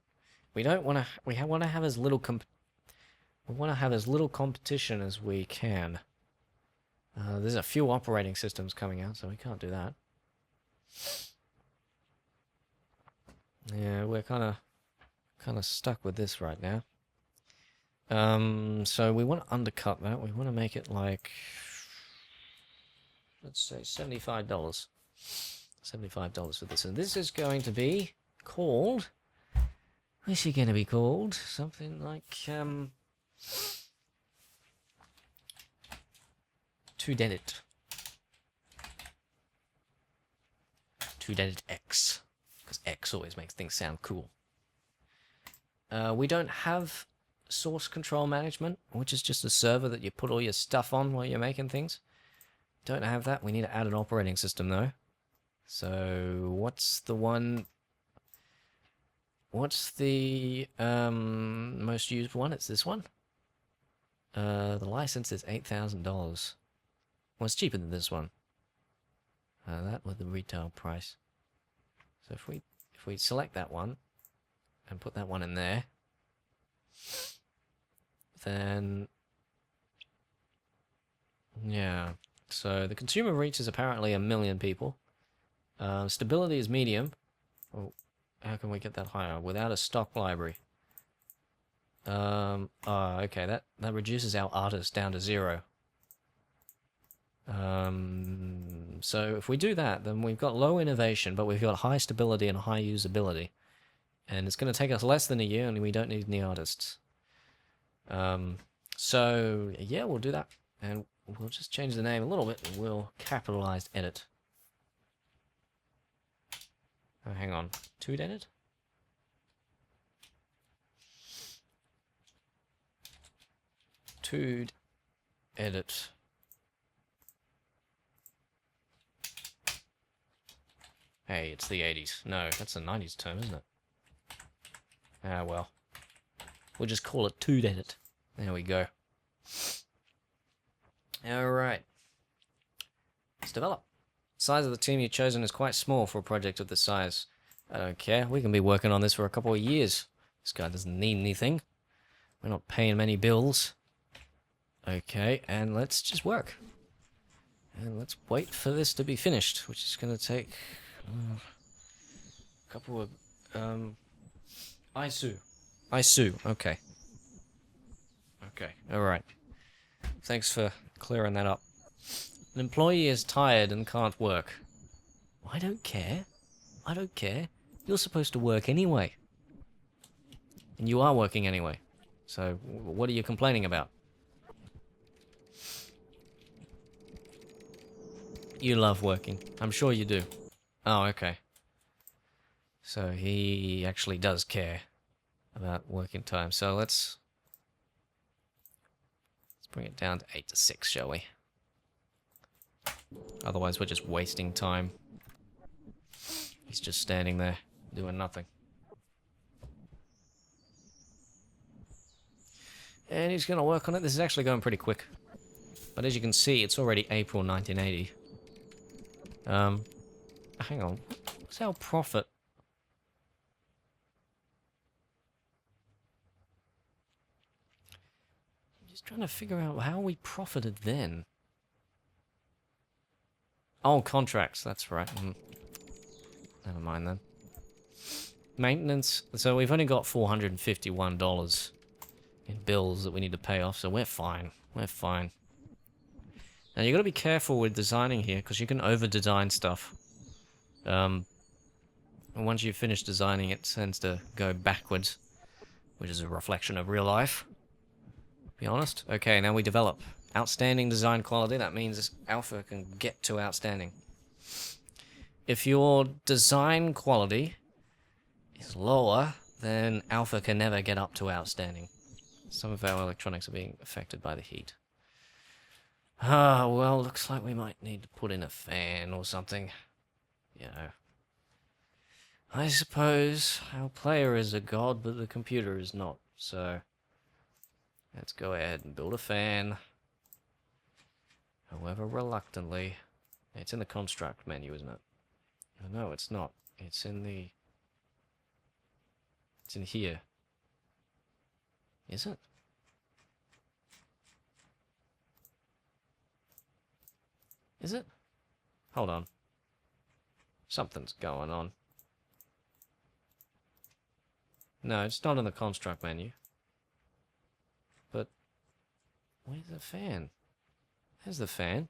We don't want to... We want to have as little we want to have as little competition as we can. There's a few operating systems coming out, so we can't do that. Yeah, we're kind of stuck with this right now. So we want to undercut that. We want to make it like, let's say $75. $75 for this. And this is going to be called, what's it going to be called? Something like, 2Dedit. 2Dedit X. Because X always makes things sound cool. We don't have source control management, which is just a server that you put all your stuff on while you're making things. Don't have that. We need to add an operating system, though. So, what's the one... What's the most used one? It's this one. The license is $8,000. Well, it's cheaper than this one. That with the retail price. So if we select that one and put that one in there, then yeah. So the consumer reach is apparently 1 million people. Stability is medium. Oh, how can we get that higher without a stock library? Okay, that reduces our artists down to 0. So if we do that, then we've got low innovation, but we've got high stability and high usability. And it's going to take us less than a year, and we don't need any artists. So, yeah, we'll do that. And we'll just change the name a little bit, and we'll capitalize edit. Oh, hang on. 2Dedit? Edit. Hey, it's the 80s. No, that's a 90s term, isn't it? Ah, well. We'll just call it 2Dedit. There we go. Alright. Let's develop. The size of the team you've chosen is quite small for a project of this size. I don't care. We can be working on this for a couple of years. This guy doesn't need anything. We're not paying many bills. Okay, and let's just work. And let's wait for this to be finished, which is going to take a couple of... ISU. Okay. Okay, alright. Thanks for clearing that up. An employee is tired and can't work. I don't care. I don't care. You're supposed to work anyway. And you are working anyway. So, what are you complaining about? You love working. I'm sure you do. Oh, okay. So he actually does care about working time. So let's bring it down to 8 to 6, shall we? Otherwise, we're just wasting time. He's just standing there, doing nothing. And he's going to work on it. This is actually going pretty quick. But as you can see, it's already April 1980. Hang on. What's our profit? I'm just trying to figure out how we profited then. Oh, contracts. That's right. Never mind then. Maintenance. So we've only got $451 in bills that we need to pay off, so we're fine. We're fine. Now you got to be careful with designing here because you can over-design stuff. And once you finish designing, it tends to go backwards, which is a reflection of real life. Be honest. Okay, now we develop outstanding design quality. That means Alpha can get to outstanding. If your design quality is lower, then Alpha can never get up to outstanding. Some of our electronics are being affected by the heat. Ah, well, looks like we might need to put in a fan or something. You know. I suppose our player is a god, but the computer is not. So, let's go ahead and build a fan. However, reluctantly. It's in the construct menu, isn't it? No, it's not. It's in the... It's in here. Is it? Is it? Hold on. Something's going on. No, it's not in the construct menu. But where's the fan? There's the fan.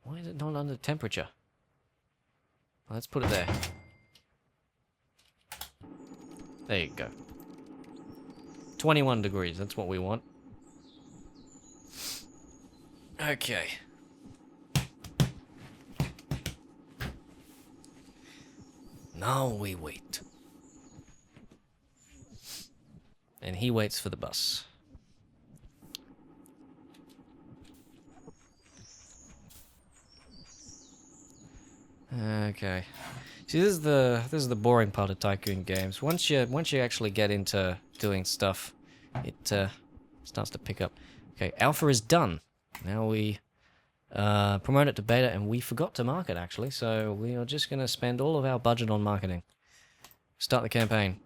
Why is it not under temperature? Well, let's put it there. There you go. 21 degrees, that's what we want. Okay. Now we wait. And he waits for the bus. Okay. See, this is the boring part of Tycoon games. Once you actually get into doing stuff, it starts to pick up. Okay, Alpha is done. Now we promote it to beta, and we forgot to market actually, so we are just going to spend all of our budget on marketing. Start the campaign.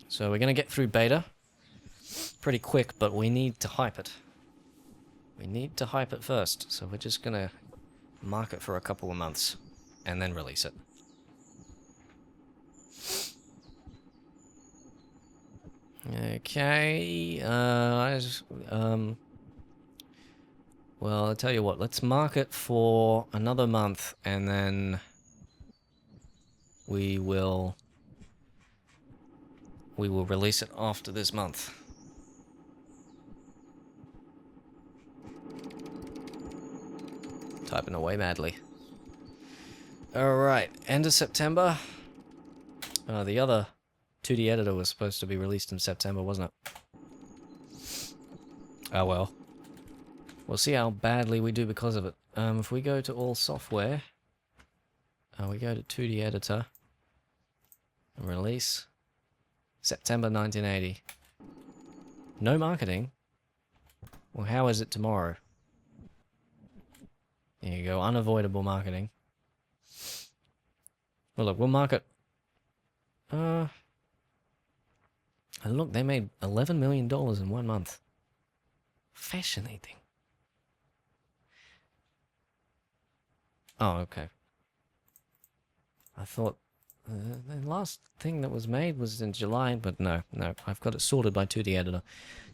So we're going to get through beta pretty quick, but we need to hype it. We need to hype it first, so we're just going to market for a couple of months and then release it. Okay, well, I'll tell you what, let's market for another month and then we will release it after this month. Typing away madly. Alright, end of September. The other 2D editor was supposed to be released in September, wasn't it? Oh well. We'll see how badly we do because of it. If we go to all software, we go to 2D editor, and release, September 1980. No marketing? Well, how is it tomorrow? There you go, unavoidable marketing. Well, look, we'll market... and look, they made $11 million in 1 month. Fascinating. Oh, okay. I thought the last thing that was made was in July, but no, I've got it sorted by 2D editor.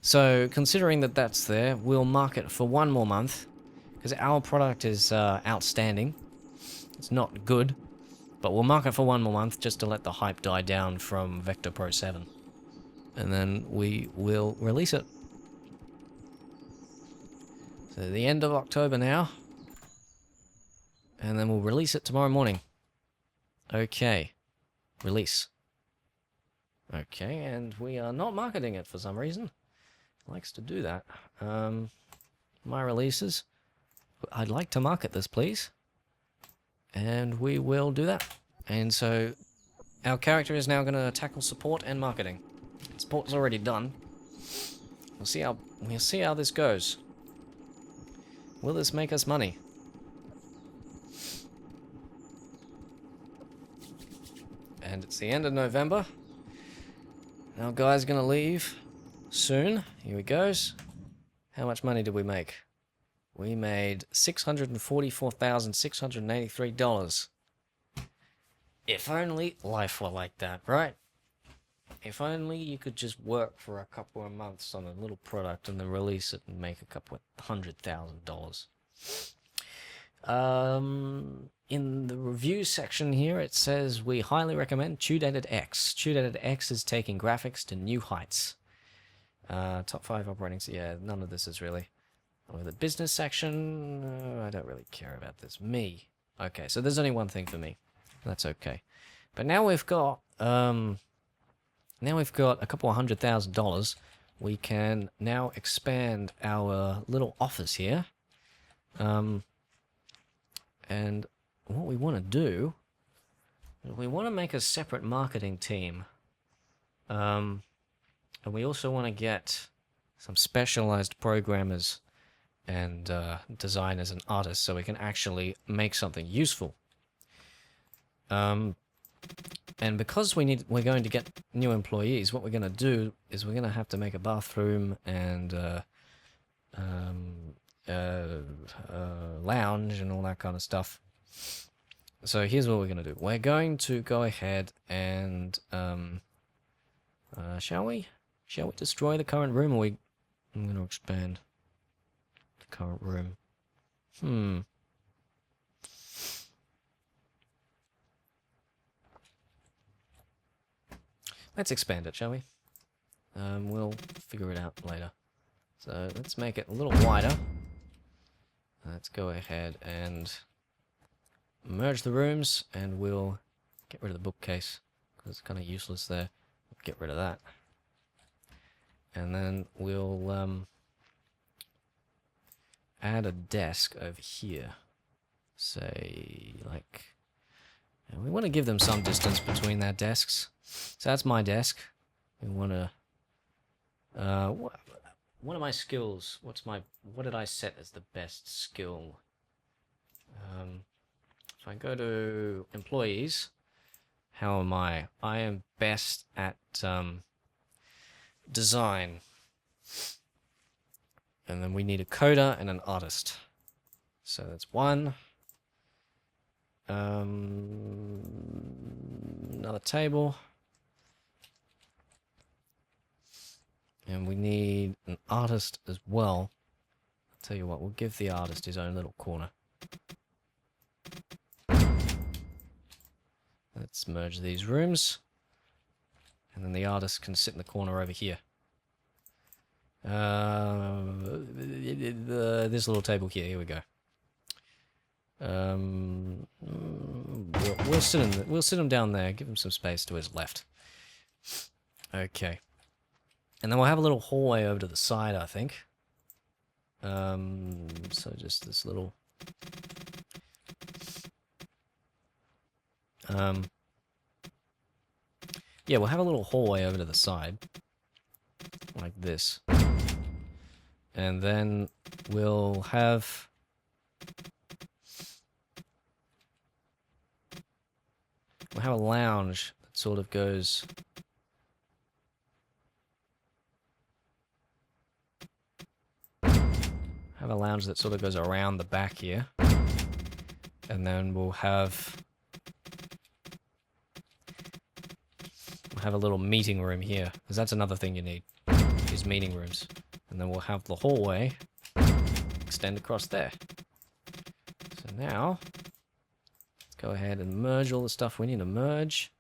So, considering that that's there, we'll market for 1 more month, because our product is outstanding. It's not good, but we'll market for 1 more month just to let the hype die down from Vector Pro 7. And then we will release it. So the end of October now. And then we'll release it tomorrow morning. Okay. Release. Okay, and we are not marketing it for some reason. It likes to do that. My releases. I'd like to market this, please. And we will do that. And so our character is now going to tackle support and marketing. Support's already done. We'll see how this goes. Will this make us money? And it's the end of November. Our guy's gonna leave soon. Here he goes. How much money did we make? We made $644,683. If only life were like that, right? If only you could just work for a couple of months on a little product and then release it and make a couple of $100,000. In the review section here, it says we highly recommend Tudated X. Tudated X is taking graphics to new heights. Top 5 operating. Yeah, none of this is really. With the business section, I don't really care about this. Me. Okay, so there's only one thing for me. That's okay. But now we've got a couple of $100,000. We can now expand our little office here. And what we want to do, we want to make a separate marketing team. And we also want to get some specialized programmers and designers and artists so we can actually make something useful. And because we're going to get new employees, what we're going to do is we're going to have to make a bathroom and lounge and all that kind of stuff. So here's what we're going to do. We're going to go ahead and shall we destroy the current room, or I'm going to expand the current room. Let's expand it, shall we? We'll figure it out later. So let's make it a little wider. Let's go ahead and merge the rooms, and we'll get rid of the bookcase because it's kind of useless there. Get rid of that. And then we'll add a desk over here. Say, like, and we want to give them some distance between their desks. So that's my desk. We want to what are my skills? What did I set as the best skill? If I go to employees, how am I? I am best at design. And then we need a coder and an artist. So that's one. Another table. And we need an artist as well. I'll tell you what, we'll give the artist his own little corner. Let's merge these rooms. And then the artist can sit in the corner over here. This little table here we go. We'll sit him down there, give him some space to his left. Okay. And then we'll have a little hallway over to the side, I think. So just this little... yeah, we'll have a little hallway over to the side. Like this. And then we'll have... we'll have a lounge that sort of goes... have a lounge that sort of goes around the back here. And then we'll have a little meeting room here, because that's another thing you need, is meeting rooms. And then we'll have the hallway extend across there. So now, let's go ahead and merge all the stuff we need to merge.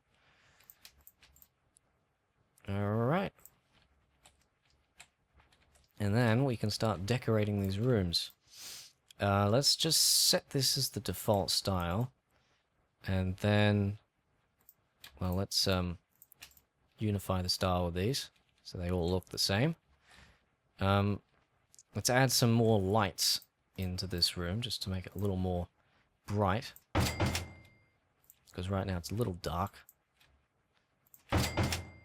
Alright. And then we can start decorating these rooms. let's just set this as the default style. And then, well, let's unify the style of these so they all look the same. Let's add some more lights into this room just to make it a little more bright. Because right now it's a little dark.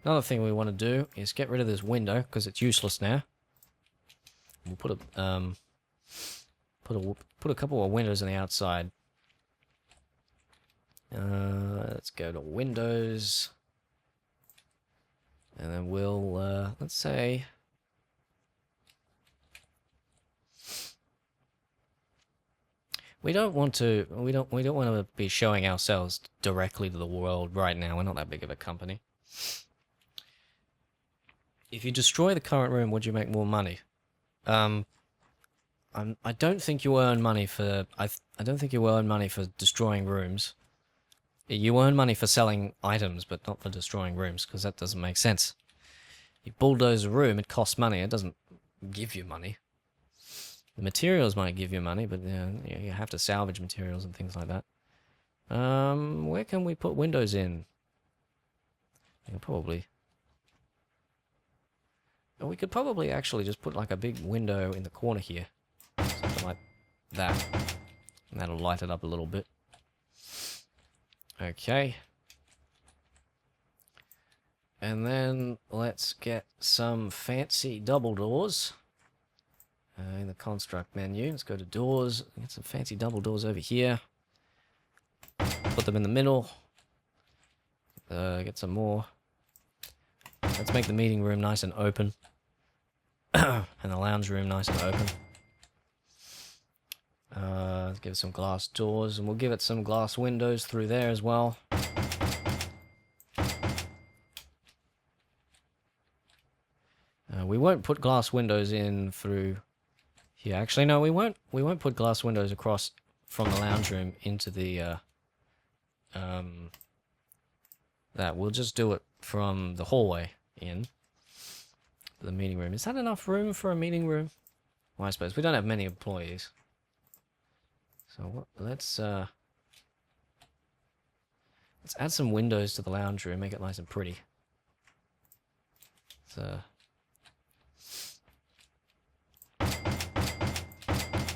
Another thing we want to do is get rid of this window because it's useless now. We'll put a couple of windows on the outside. Let's go to Windows, and then we'll let's say we don't want to be showing ourselves directly to the world right now. We're not that big of a company. If you destroy the current room, would you make more money? I don't think you earn money for I don't think you earn money for destroying rooms. You earn money for selling items, but not for destroying rooms, because that doesn't make sense. You bulldoze a room, it costs money. It doesn't give you money. The materials might give you money, but you have to salvage materials and things like that. Where can we put windows in? We could probably actually just put like a big window in the corner here. Something like that. And that'll light it up a little bit. Okay. And then let's get some fancy double doors. In the construct menu, let's go to doors. Get some fancy double doors over here. Put them in the middle. Get some more. Let's make the meeting room nice and open. And the lounge room nice and open. Let's give it some glass doors, and we'll give it some glass windows through there as well. We won't put glass windows in through here. Actually, no, we won't. We won't put glass windows across from the lounge room into the that. We'll just do it from the hallway in the meeting room. Is that enough room for a meeting room? Well, I suppose we don't have many employees. So let's add some windows to the lounge room, make it nice and pretty. So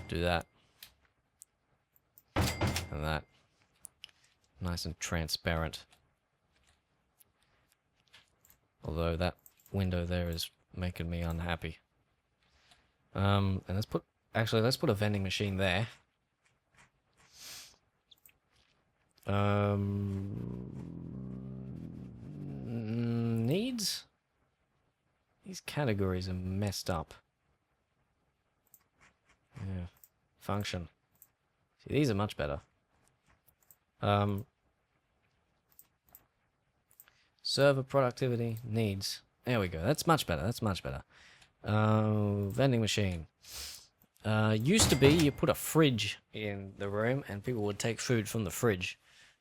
do that and that, nice and transparent. Although that window there is making me unhappy. And let's put a vending machine there. Needs? These categories are messed up. Yeah. Function. See, these are much better. Server productivity, needs. There we go. That's much better. That's much better. Vending machine. Used to be you put a fridge in the room and people would take food from the fridge.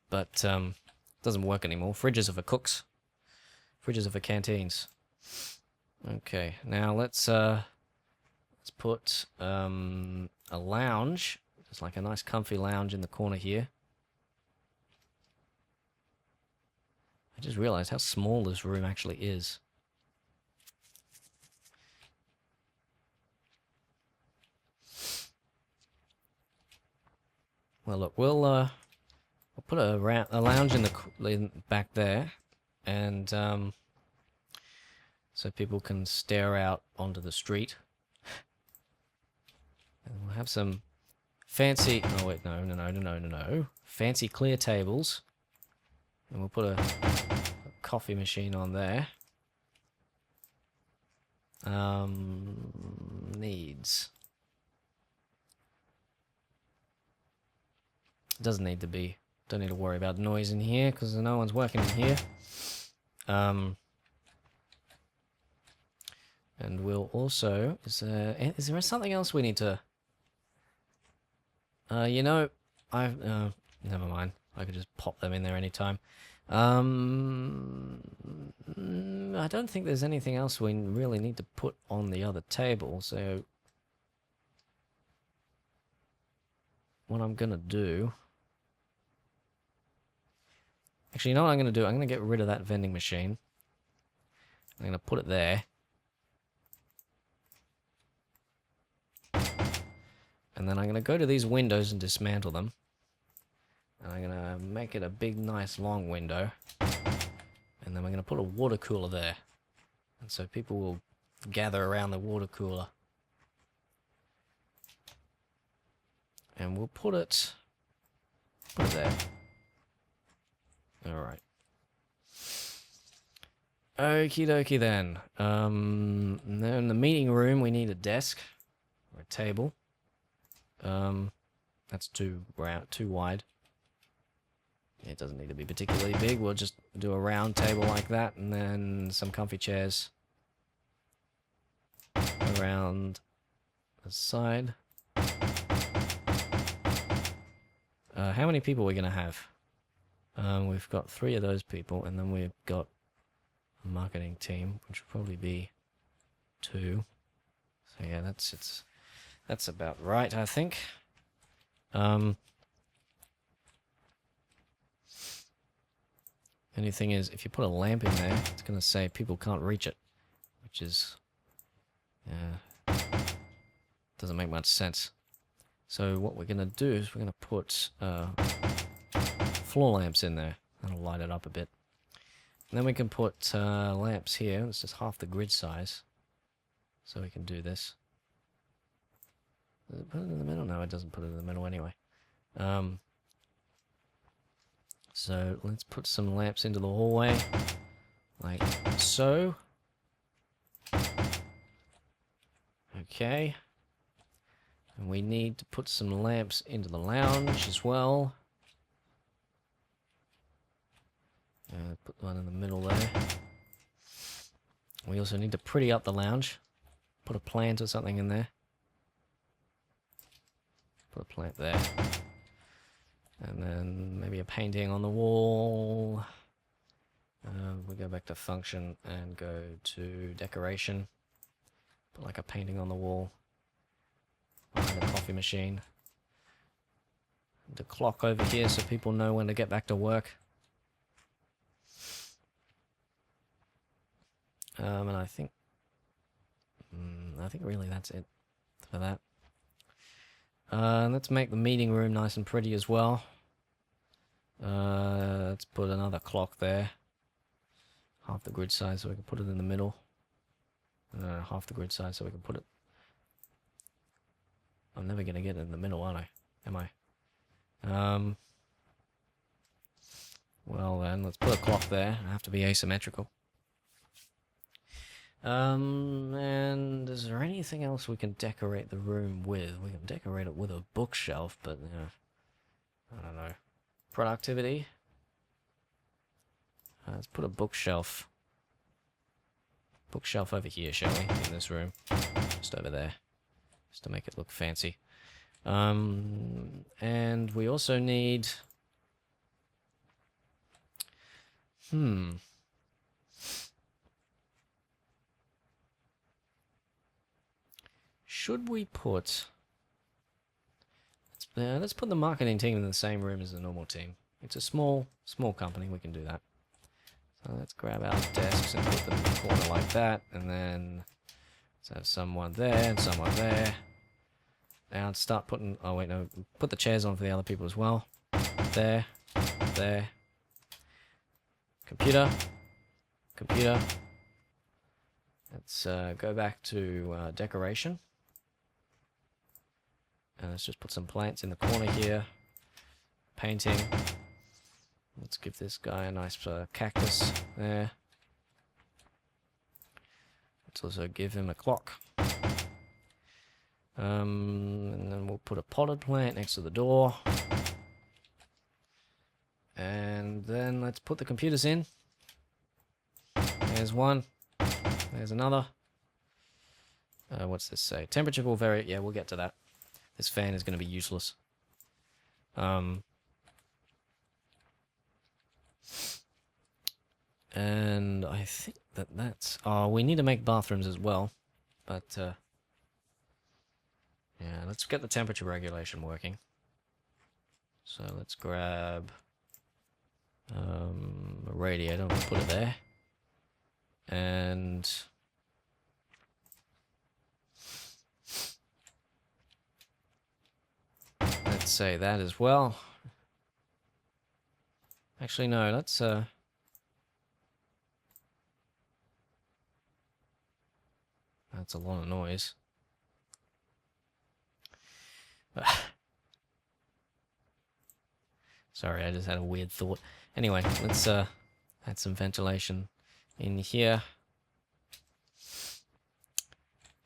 But doesn't work anymore. Fridges are for cooks. Fridges are for canteens. Okay, now let's put a lounge. Just like a nice comfy lounge in the corner here. I just realized how small this room actually is. Well, look, we'll put a lounge in the back there, and so people can stare out onto the street. And we'll have some fancy. Oh wait, no. Fancy clear tables, and we'll put a coffee machine on there. Needs. Doesn't need to be. Don't need to worry about noise in here because no one's working in here. And we'll also is there something else we need to? You know, never mind. I could just pop them in there anytime. I don't think there's anything else we really need to put on the other table. So what I'm gonna do... Actually, you know what I'm gonna do? I'm gonna get rid of that vending machine. I'm gonna put it there. And then I'm gonna go to these windows and dismantle them. And I'm gonna make it a big, nice, long window. And then we're gonna put a water cooler there. And so people will gather around the water cooler. And we'll put it there. Alright. Okie dokie then. Then in the meeting room we need a desk. Or a table. That's too wide. It doesn't need to be particularly big. We'll just do a round table like that, and then some comfy chairs around the side. How many people are we gonna have? We've got 3 of those people, and then we've got a marketing team, which will probably be 2. So yeah, that's about right, I think. Only thing is, if you put a lamp in there, it's going to say people can't reach it, which is, doesn't make much sense. So what we're going to do is we're going to put floor lamps in there. That'll light it up a bit. And then we can put lamps here. It's just half the grid size, so we can do this. Does it put it in the middle? No, it doesn't put it in the middle anyway. So let's put some lamps into the hallway, like so. Okay. And we need to put some lamps into the lounge as well. Put one in the middle there. We also need to pretty up the lounge. Put a plant or something in there. Put a plant there. And then maybe a painting on the wall. We go back to function and go to decoration. Put like a painting on the wall. Behind the coffee machine. The clock over here so people know when to get back to work. And I think really that's it for that. Let's make the meeting room nice and pretty as well. Let's put another clock there. Half the grid size so we can put it in the middle. Half the grid size so we can put it... I'm never going to get it in the middle, aren't I? Am I? Well then, let's put a clock there. I have to be asymmetrical. And is there anything else we can decorate the room with? We can decorate it with a bookshelf, but, you know, I don't know. Productivity? Let's put a bookshelf. Bookshelf over here, shall we? In this room. Just over there. Just to make it look fancy. And we also need... Should we put... let's put the marketing team in the same room as the normal team. It's a small company, we can do that. So let's grab our desks and put them in the corner like that, and then let's have someone there and someone there. Now let's start putting... Oh wait, no. Put the chairs on for the other people as well. There. There. Computer. Computer. Let's go back to decoration. And let's just put some plants in the corner here. Painting. Let's give this guy a nice cactus there. Let's also give him a clock. And then we'll put a potted plant next to the door. And then let's put the computers in. There's one. There's another. What's this say? Temperature will vary. Yeah, we'll get to that. This fan is going to be useless. And I think that's... Oh, we need to make bathrooms as well. But, yeah, let's get the temperature regulation working. So let's grab a radiator, we'll put it there. And let's say that as well. Actually, no, that's a lot of noise. Sorry, I just had a weird thought. Anyway, let's add some ventilation in here.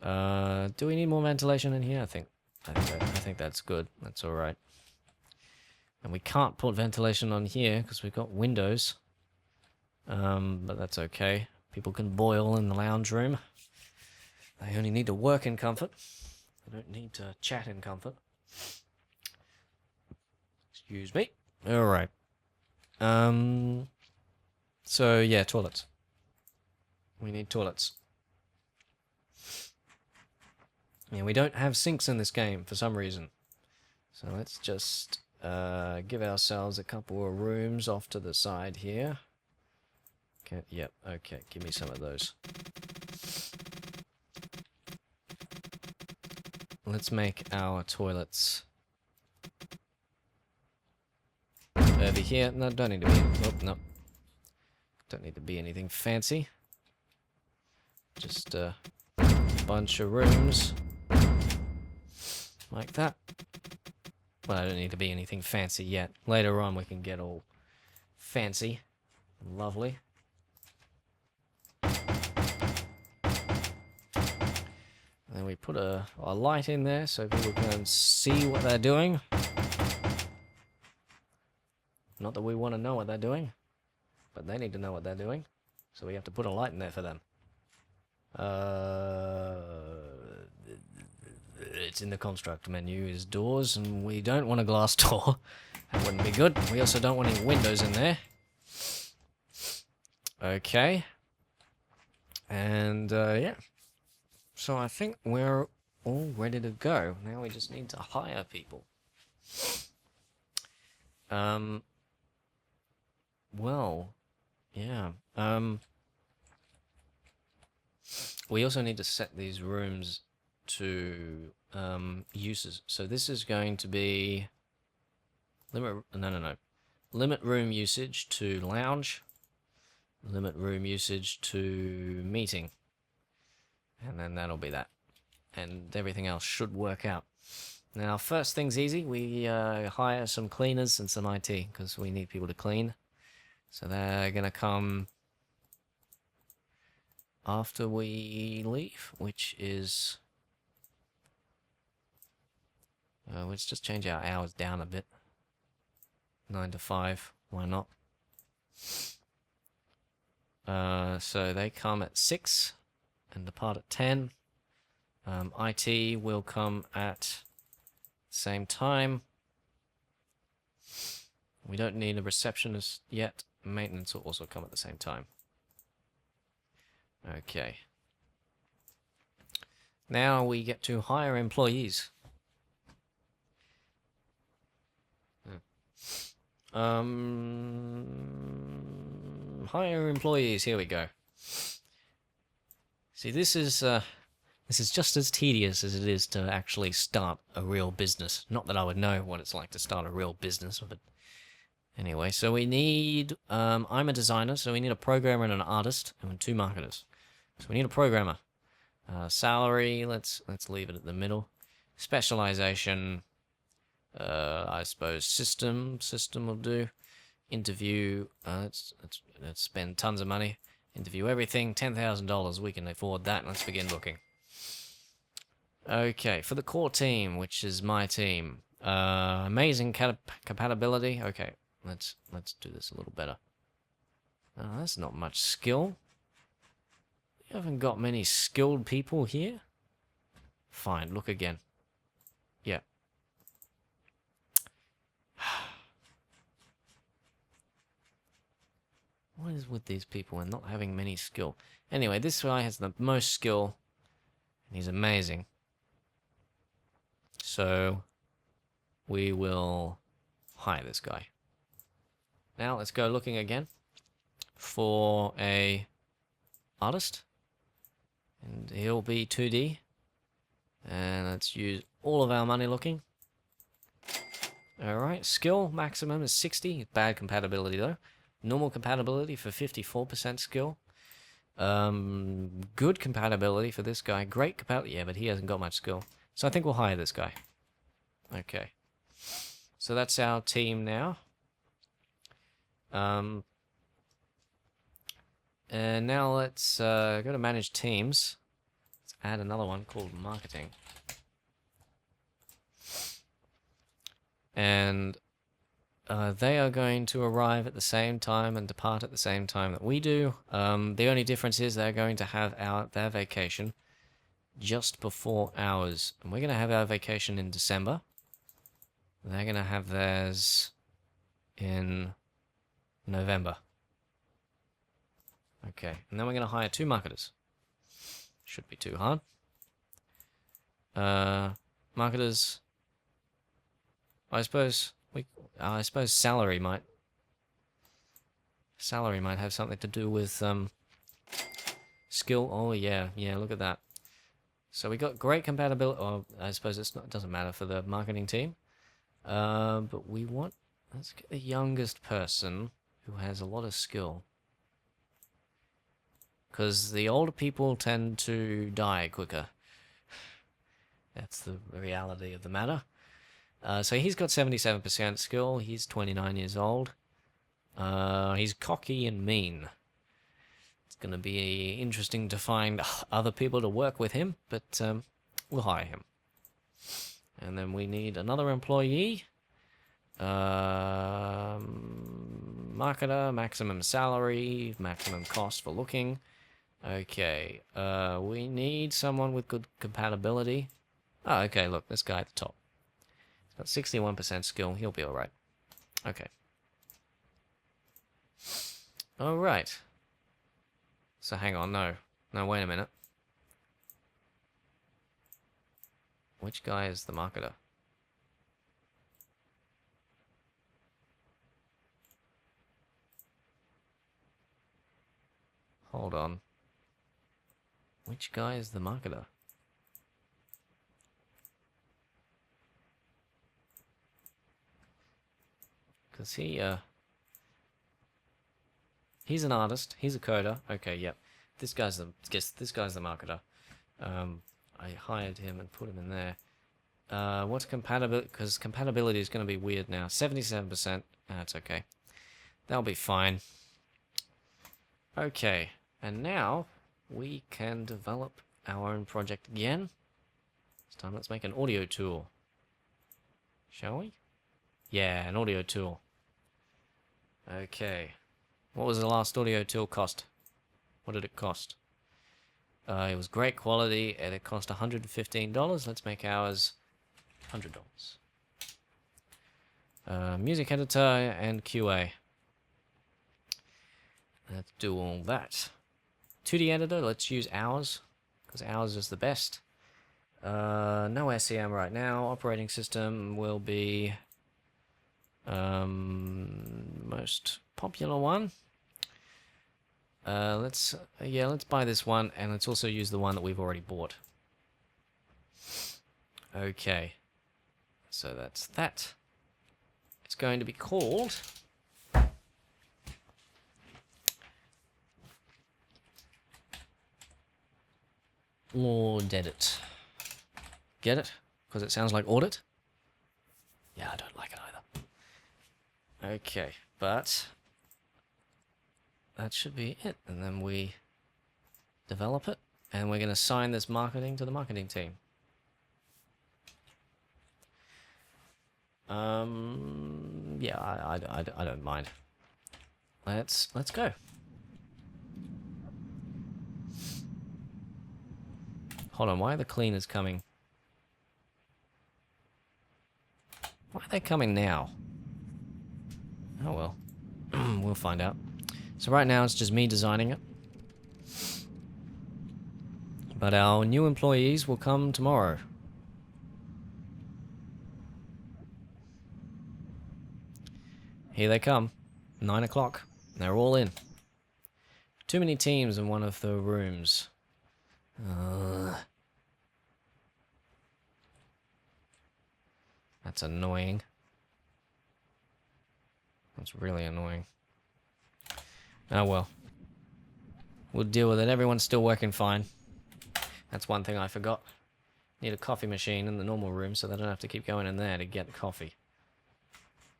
Do we need more ventilation in here? I think that's good. That's all right. And we can't put ventilation on here because we've got windows. But that's okay. People can boil in the lounge room. They only need to work in comfort. They don't need to chat in comfort. Excuse me. All right. So yeah, toilets. We need toilets. Yeah, we don't have sinks in this game for some reason. So let's just give ourselves a couple of rooms off to the side here. Okay, yep, okay, give me some of those. Let's make our toilets over here. No, don't need to be. Oh, no. Don't need to be anything fancy. Just a bunch of rooms like that. Well, I don't need to be anything fancy yet. Later on, we can get all fancy and lovely. And then we put a light in there so people can see what they're doing. Not that we want to know what they're doing, but they need to know what they're doing. So we have to put a light in there for them. It's in the construct menu is doors, and we don't want a glass door. That wouldn't be good. We also don't want any windows in there. Okay. And, yeah. So I think we're all ready to go. Now we just need to hire people. Well, yeah. We also need to set these rooms to uses. So this is going to be limit room usage to lounge, limit room usage to meeting, and then that'll be that, and everything else should work out. Now, first thing's easy. We hire some cleaners and some IT because we need people to clean. So they're gonna come after we leave, which is let's just change our hours down a bit. 9 to 5, why not? So they come at 6 and depart at 10. IT will come at the same time. We don't need a receptionist yet. Maintenance will also come at the same time. Okay. Now we get to hire employees. Hire employees. Here we go. See, this is just as tedious as it is to actually start a real business. Not that I would know what it's like to start a real business, but anyway. So we need. I'm a designer, so we need a programmer and an artist, and 2 marketers. So we need a programmer. Salary. Let's leave it at the middle. Specialization. I suppose system will do. Interview. Let's spend tons of money. Interview everything. $10,000. We can afford that. Let's begin looking. Okay, for the core team, which is my team. Amazing compatibility. Okay, let's do this a little better. That's not much skill. You haven't got many skilled people here. Fine, look again. Yeah. What is with these people and not having many skill? Anyway, this guy has the most skill, and he's amazing. So, we will hire this guy. Now let's go looking again for a artist, and he'll be 2D. And let's use all of our money looking. Alright, skill maximum is 60. Bad compatibility though. Normal compatibility for 54% skill. Good compatibility for this guy. Great compatibility. Yeah, but he hasn't got much skill. So I think we'll hire this guy. Okay. So that's our team now. And now let's go to manage teams. Let's add another one called marketing. And they are going to arrive at the same time and depart at the same time that we do. The only difference is they're going to have their vacation just before ours. And we're going to have our vacation in December. They're going to have theirs in November. Okay, and then we're going to hire 2 marketers. Should be too hard. Marketers. I suppose salary might have something to do with skill. Oh yeah, look at that. So we got great compatibility. Oh, I suppose it doesn't matter for the marketing team. But let's get the youngest person who has a lot of skill. Because the older people tend to die quicker. That's the reality of the matter. So he's got 77% skill. He's 29 years old. He's cocky and mean. It's going to be interesting to find other people to work with him, but we'll hire him. And then we need another employee. Marketer, maximum salary, maximum cost for looking. Okay, we need someone with good compatibility. Oh, okay, look, this guy at the top. He's got 61% skill, he'll be alright. Okay. Alright. So hang on, no, wait a minute. Which guy is the marketer? Hold on. Which guy is the marketer? Because he's an artist, he's a coder. Okay, yep. This guy's the marketer. I hired him and put him in there. What's compatibility? Because compatibility is going to be weird now. 77%. That's okay. That'll be fine. Okay, and now we can develop our own project again. This time let's make an audio tool. Shall we? Yeah, an audio tool. Okay. What was the last audio tool cost? What did it cost? It was great quality and it cost $115. Let's make ours $100. Music editor and QA. Let's do all that. 2D editor, let's use ours, because ours is the best. No SEM right now. Operating system will be most popular one. Let's buy this one, and let's also use the one that we've already bought. Okay, so that's that. It's going to be called Audit. Get it? Because it sounds like audit? Yeah, I don't like it either. Okay, but that should be it. And then we develop it, and we're going to assign this marketing to the marketing team. Yeah, I don't mind. Let's go. Hold on, why are the cleaners coming? Why are they coming now? Oh well. We'll find out. So right now it's just me designing it. But our new employees will come tomorrow. Here they come. 9 o'clock. They're all in. Too many teams in one of the rooms. That's annoying. That's really annoying. Oh well. We'll deal with it. Everyone's still working fine. That's one thing I forgot. Need a coffee machine in the normal room so they don't have to keep going in there to get coffee.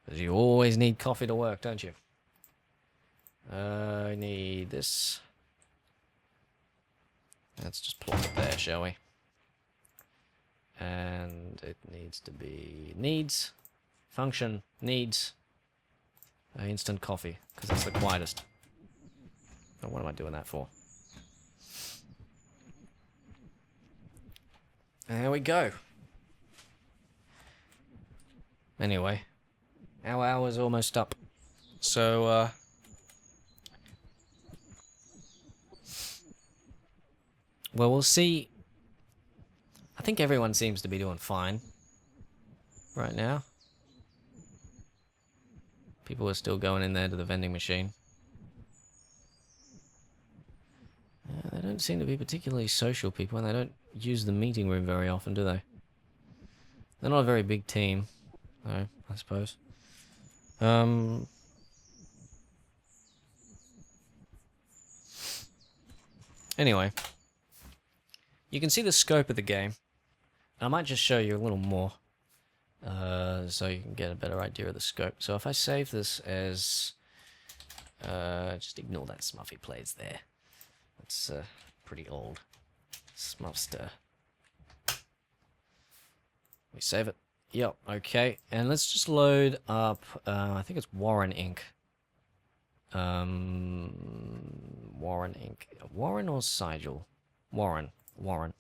Because you always need coffee to work, don't you? I need this. Let's just plop it there, shall we? And it needs to be... Needs. Function. Needs. Instant coffee. Because it's the quietest. Oh, what am I doing that for? There we go. Anyway. Our hour's almost up. So, well, we'll see. I think everyone seems to be doing fine right now. People are still going in there to the vending machine. They don't seem to be particularly social people, and they don't use the meeting room very often, do they? They're not a very big team, though, I suppose. Anyway. You can see the scope of the game. I might just show you a little more. So you can get a better idea of the scope. So if I save this as... just ignore that Smuffy plays there. It's pretty old. Smuffster. We save it. Yep, okay. And let's just load up, I think it's Warren Inc. Warren Inc. Warren or Sigil? Warren. Warren.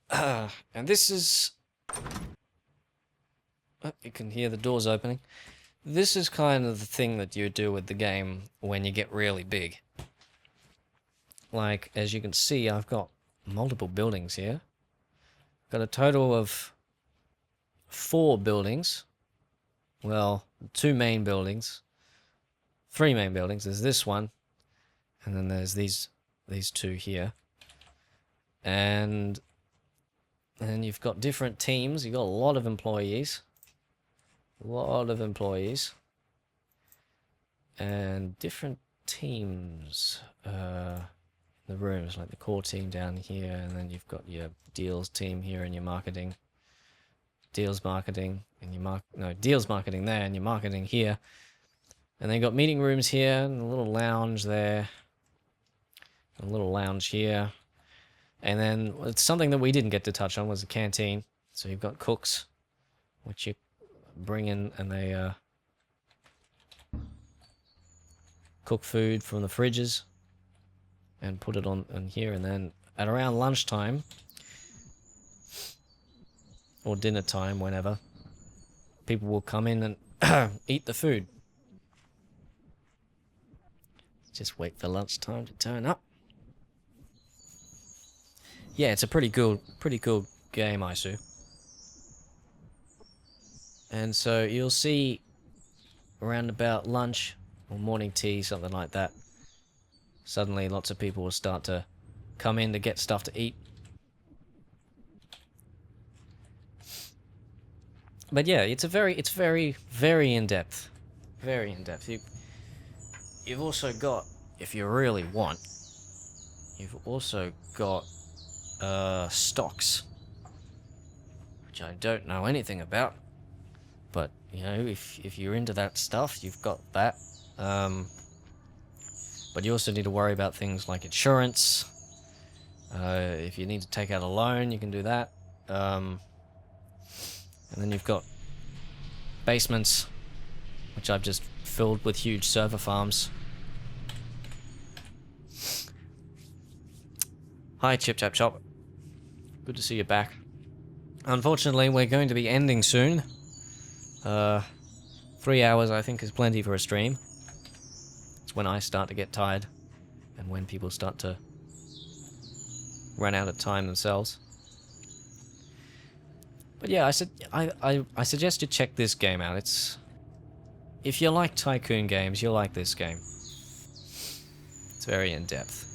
And this is... Oh, you can hear the doors opening. This is kind of the thing that you do with the game when you get really big. Like, as you can see, I've got multiple buildings here. Got a total of 4 buildings. Well, 2 main buildings. 3 main buildings. There's this one. And then there's these 2 here. And then you've got different teams. You've got a lot of employees. A lot of employees. And different teams. The rooms, like the core team down here, and then you've got your deals team here and your marketing. Deals marketing and your deals marketing there and your marketing here. And then you've got meeting rooms here and a little lounge there. A little lounge here. And then it's something that we didn't get to touch on was the canteen. So you've got cooks, which you bring in and they cook food from the fridges and put it on here. And then at around lunchtime or dinner time, whenever, people will come in and eat the food. Just wait for lunchtime to turn up. Yeah, it's a pretty cool game, Isu. And so you'll see around about lunch or morning tea, something like that, suddenly lots of people will start to come in to get stuff to eat. But yeah, it's very, very in-depth. Very in-depth. You've also got, if you really want, you've also got stocks, which I don't know anything about, but you know, if you're into that stuff, you've got that. But you also need to worry about things like insurance. If you need to take out a loan, you can do that. And then you've got basements, which I've just filled with huge server farms. Hi, Chip Chap Chop. Good to see you back. Unfortunately, we're going to be ending soon. 3 hours, I think, is plenty for a stream. It's when I start to get tired, and when people start to run out of time themselves. But yeah, I suggest you check this game out. If you like tycoon games, you'll like this game. It's very in-depth.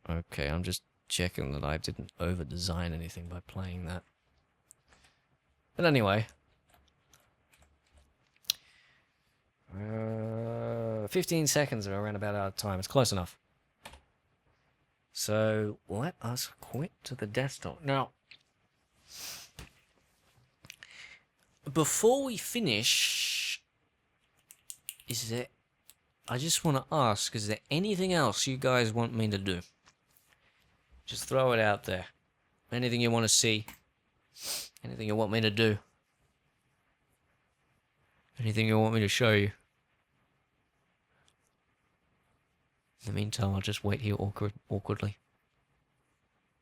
Okay, I'm just checking that I didn't over-design anything by playing that. But anyway. 15 seconds are around about out of time. It's close enough. So, let us quit to the desktop. Now, before we finish, I just want to ask, is there anything else you guys want me to do? Just throw it out there. Anything you want to see? Anything you want me to do? Anything you want me to show you? In the meantime, I'll just wait here awkwardly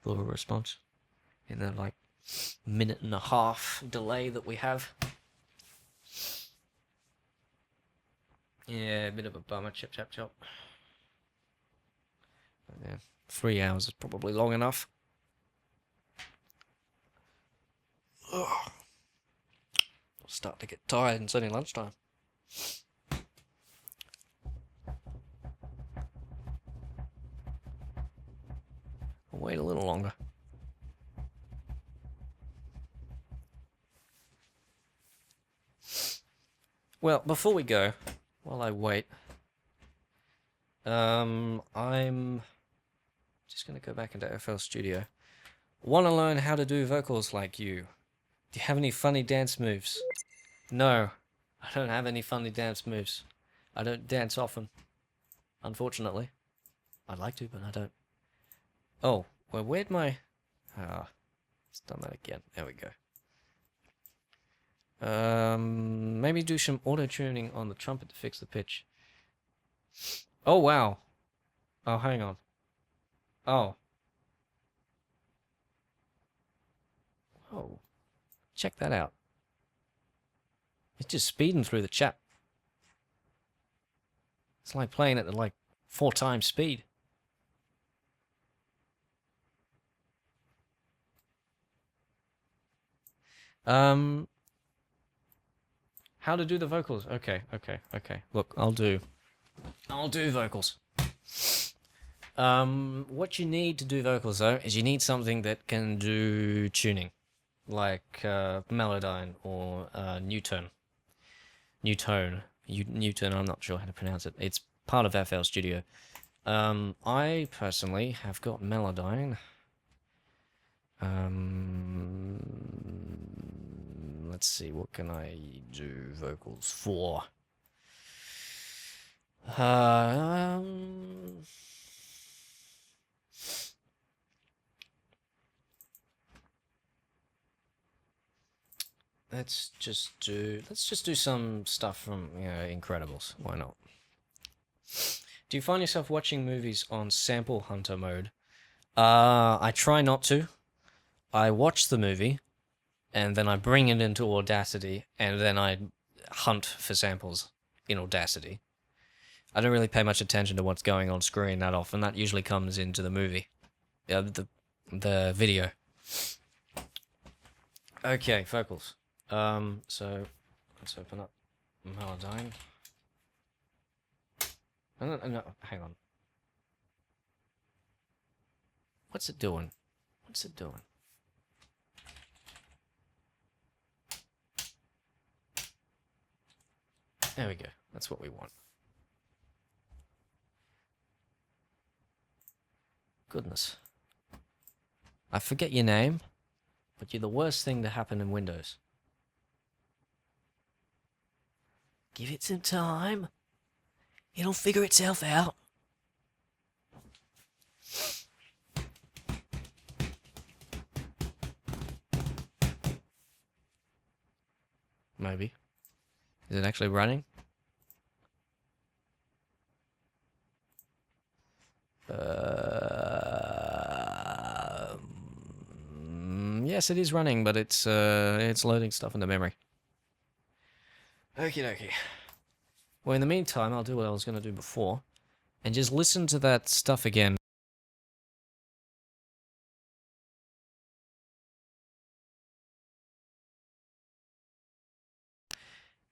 for a response. In the, like, minute and a half delay that we have. Yeah, a bit of a bummer. Chop, chop, chop. Yeah, 3 hours is probably long enough. Ugh. I'll start to get tired and it's only lunchtime. I'll wait a little longer. Well, before we go, while I wait, I'm just gonna go back into FL Studio. Want to learn how to do vocals like you? Do you have any funny dance moves? No, I don't have any funny dance moves. I don't dance often, unfortunately. I'd like to, but I don't. Oh, well, where'd my... Ah, it's done that again. There we go. Maybe do some auto-tuning on the trumpet to fix the pitch. Oh, wow. Oh, hang on. Oh. Oh. Check that out. It's just speeding through the chat. It's like playing it at like 4 times speed. How to do the vocals? Okay. Look, I'll do vocals. What you need to do vocals though is you need something that can do tuning, like Melodyne or Newtone. Newtone. I'm not sure how to pronounce it. It's part of FL Studio. I personally have got Melodyne. Let's see, what can I do vocals for? Let's just do some stuff from, you know, Incredibles. Why not? Do you find yourself watching movies on sample hunter mode? I try not to. I watch the movie, and then I bring it into Audacity, and then I hunt for samples in Audacity. I don't really pay much attention to what's going on screen that often. That usually comes into the movie. The video. Okay, vocals. So let's open up Melodyne. No, hang on. What's it doing? There we go. That's what we want. Goodness. I forget your name, but you're the worst thing to happen in Windows. Give it some time. It'll figure itself out. Maybe. Is it actually running? Yes, it is running, but it's loading stuff in the memory. Okie dokie. Well, in the meantime, I'll do what I was going to do before, and just listen to that stuff again.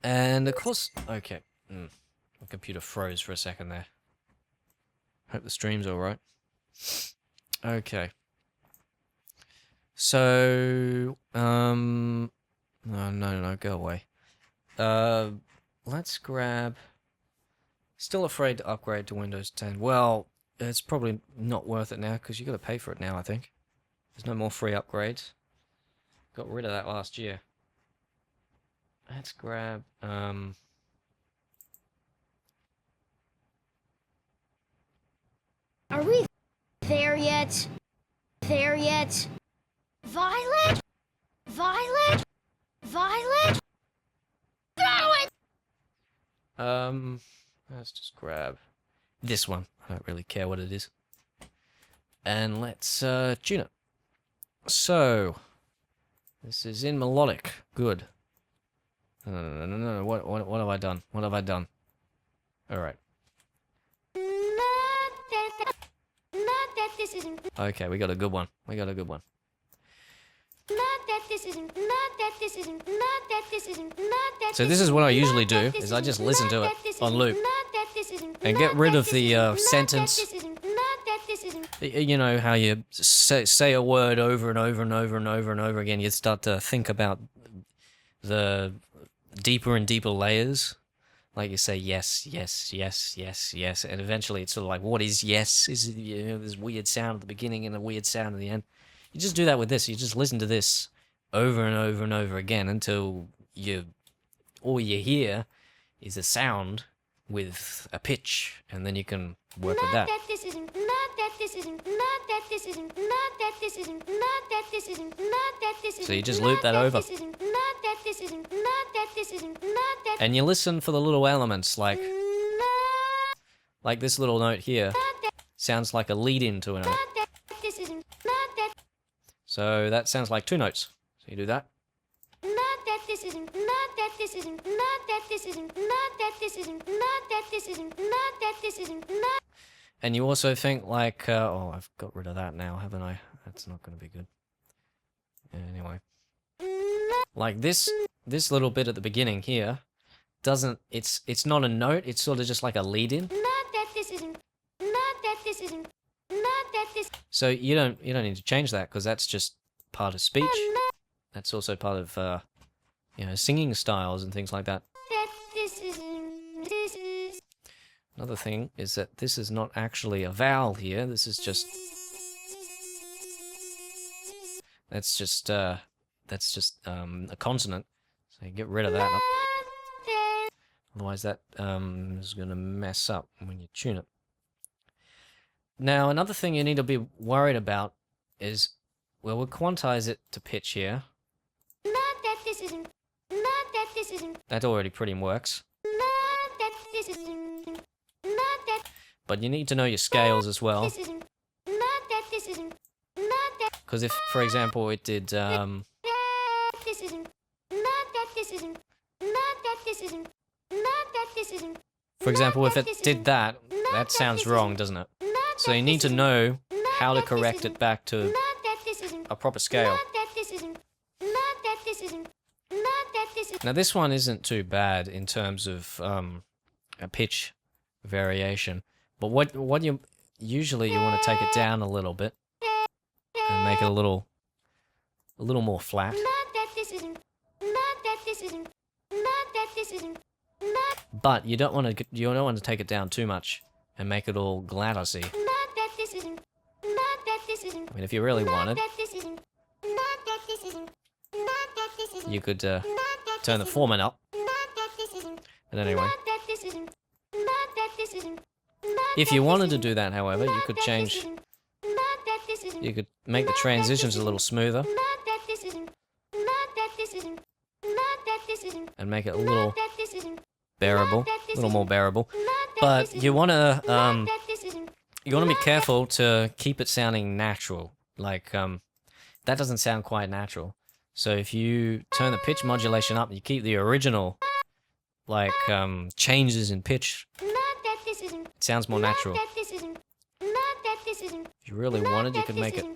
And of course, okay. My computer froze for a second there. Hope the stream's alright. Okay. So, no, go away. Let's grab... Still afraid to upgrade to Windows 10. Well, it's probably not worth it now, because you got to pay for it now, I think. There's no more free upgrades. Got rid of that last year. Let's grab, Are we there yet? There yet? Violet? Violet? Violet? Throw it! let's just grab this one. I don't really care what it is. And let's, tune it. So, this is in melodic. Good. No. What have I done? What have I done? Alright. Not that this isn't. Okay, we got a good one. We got a good one. Not that this isn't. Not that this isn't. Not that this isn't. Not that. So this is what I usually do, is I just listen to it on loop. And get rid of the sentence. You know how you say a word over and over and over and over and over again. You start to think about the deeper and deeper layers. Like you say yes, yes, yes, yes, yes, and eventually it's sort of like, what is yes? Is it, you know, this weird sound at the beginning and a weird sound at the end. You just do that with this. You just listen to this over and over and over again until all you hear is a sound with a pitch, and then you can work with that. So you just loop that over. And you listen for the little elements, like this little note here sounds like a lead into a note. So that sounds like two notes. So you do that. And you also think like, oh, I've got rid of that now, haven't I? That's not going to be good. Anyway. Like this little bit at the beginning here doesn't, it's not a note, it's sort of just like a lead-in. So you don't need to change that, because that's just part of speech. That's also part of, you know, singing styles and things like that. Another thing is that this is not actually a vowel here. This is just... That's just a consonant. So you get rid of that. Otherwise that is going to mess up when you tune it. Now, another thing you need to be worried about is, well, we'll quantize it to pitch here. That already pretty works. But you need to know your scales as well. Because if, for example, it did, for example, if it did that, that sounds wrong, doesn't it? So you need to know how to correct it back to a proper scale. Now this one isn't too bad in terms of a pitch variation, but what you usually you want to take it down a little bit and make it a little more flat. But you don't want to take it down too much and make it all glattersy. I mean, if you really wanted, you could turn the format up. But anyway, if you wanted to do that, however, you could change. You could make the transitions a little smoother and make it a little bearable, a little more bearable. But you want to be careful to keep it sounding natural. Like that doesn't sound quite natural. So if you turn the pitch modulation up, you keep the original like changes in pitch, it sounds more natural. If you really wanted, you could make it.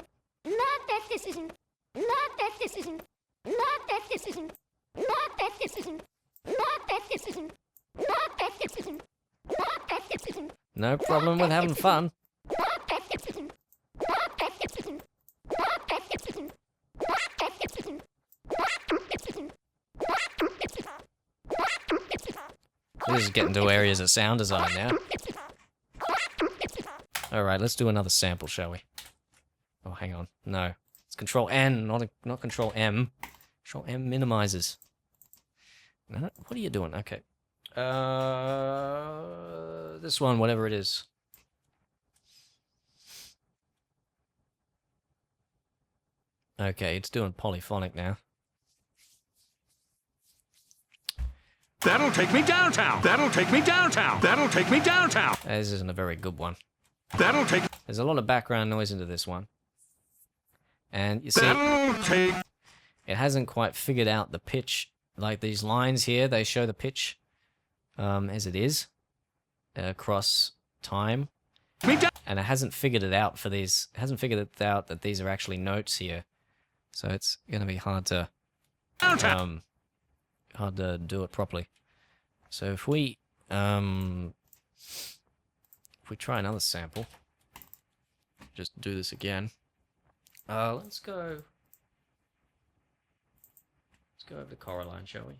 No problem with having fun. This is getting to areas of sound design now. Alright, let's do another sample, shall we? Oh, hang on. No. It's Control N, not Control M. Control M minimizes. No, what are you doing? Okay. This one, whatever it is. Okay, it's doing polyphonic now. That'll take me downtown. That'll take me downtown. That'll take me downtown. This isn't a very good one. That'll take. There's a lot of background noise into this one. And you see, That'll take. it hasn't quite figured out the pitch. Like these lines here, they show the pitch as it is across time. Me down. And it hasn't figured it out for these. It hasn't figured it out that these are actually notes here. So it's going to be hard to Downtown. hard to do it properly. So if we try another sample, just do this again. Let's go over to Coraline, shall we?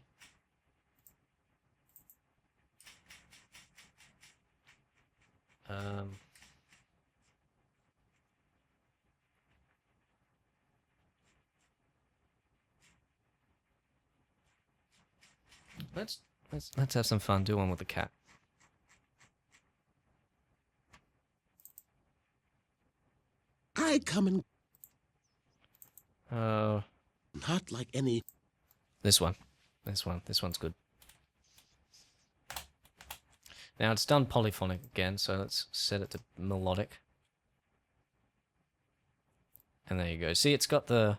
Let's have some fun. Do one with the cat. I come and Uh, not like any. this one. This one's good. Now it's done polyphonic again, so let's set it to melodic. And there you go. See, it's got the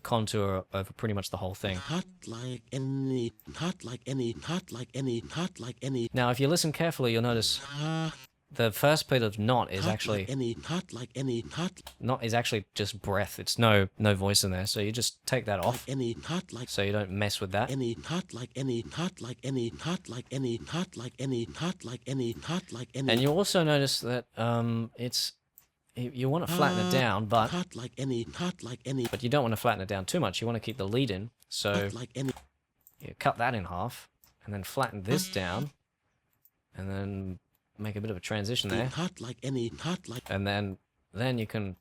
contour over pretty much the whole thing. Not like any. Not like any. Not like any. Not like any. Now, if you listen carefully, you'll notice the first bit of not is Not actually like any. Not like any. not is actually just breath. It's no voice in there. So you just take that Like off, any. Not like so you don't mess with that. any. Not like any. Not like any. Not like any. Not like any. Not like any. Not like any. And you also notice that you want to flatten it down, but Not like any. Not like any. you don't want to flatten it down too much. You want to keep the lead in. So Not like any. you cut that in half, and then flatten this down, and then make a bit of a transition there, Not like any. Not like and then you can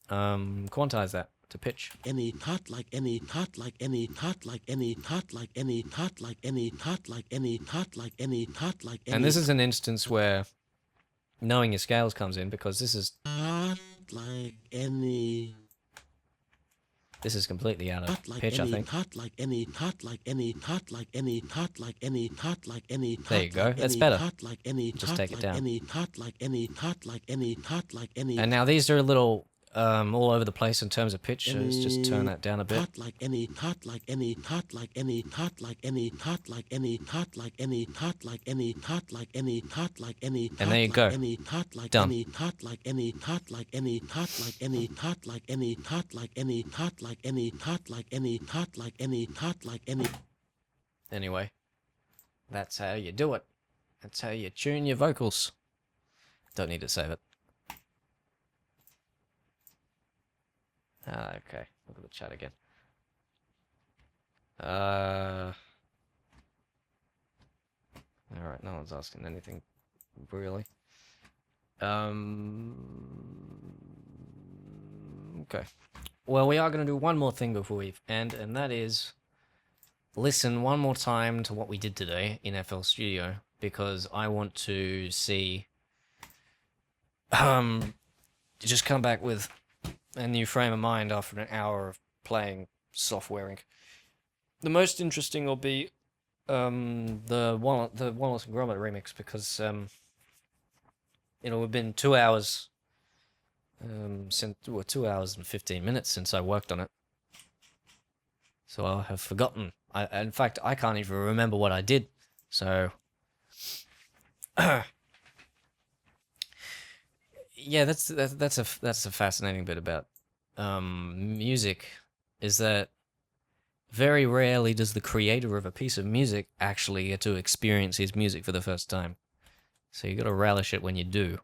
quantize that to pitch. any. Not like any. Not like any. Not like any. Not like any. Not like any. Not like any. Not like any. Not like any. And this is an instance where knowing your scales comes in, because this is Not like any. completely out of Not like pitch, I any. think. Not like any. Not like any. Not like any. Not like any. Not like any. There you not go. like That's any, better. Not like any. Just not take it like down. Any, not like any. Not like any. Not like any. And now these are a little all over the place in terms of pitch, so let's just turn that down a bit. Not like any. Not like any. Not like any. Not like any. Not like any. Not like any. Not like any. Not like any. Not like any. And there you go. Not like Done. any. Not like any. Not like any. Not like any. Not like any. Not like any. Not like any. Not like any. Not like any. Not like any. Anyway, that's how you do it. That's how you tune your vocals. Don't need to save it. Okay, look at the chat again. Alright, no one's asking anything, really. Okay. Well, we are going to do one more thing before we end, and that is listen one more time to what we did today in FL Studio, because I want to see just come back with a new frame of mind after an hour of playing Softwaring. The most interesting will be the Wallace and Gromit remix, because we've been 2 hours since 2 hours and 15 minutes since I worked on it, so I have forgotten. In fact, I can't even remember what I did. So yeah, that's a fascinating bit about music, is that very rarely does the creator of a piece of music actually get to experience his music for the first time. So you got to relish it when you do.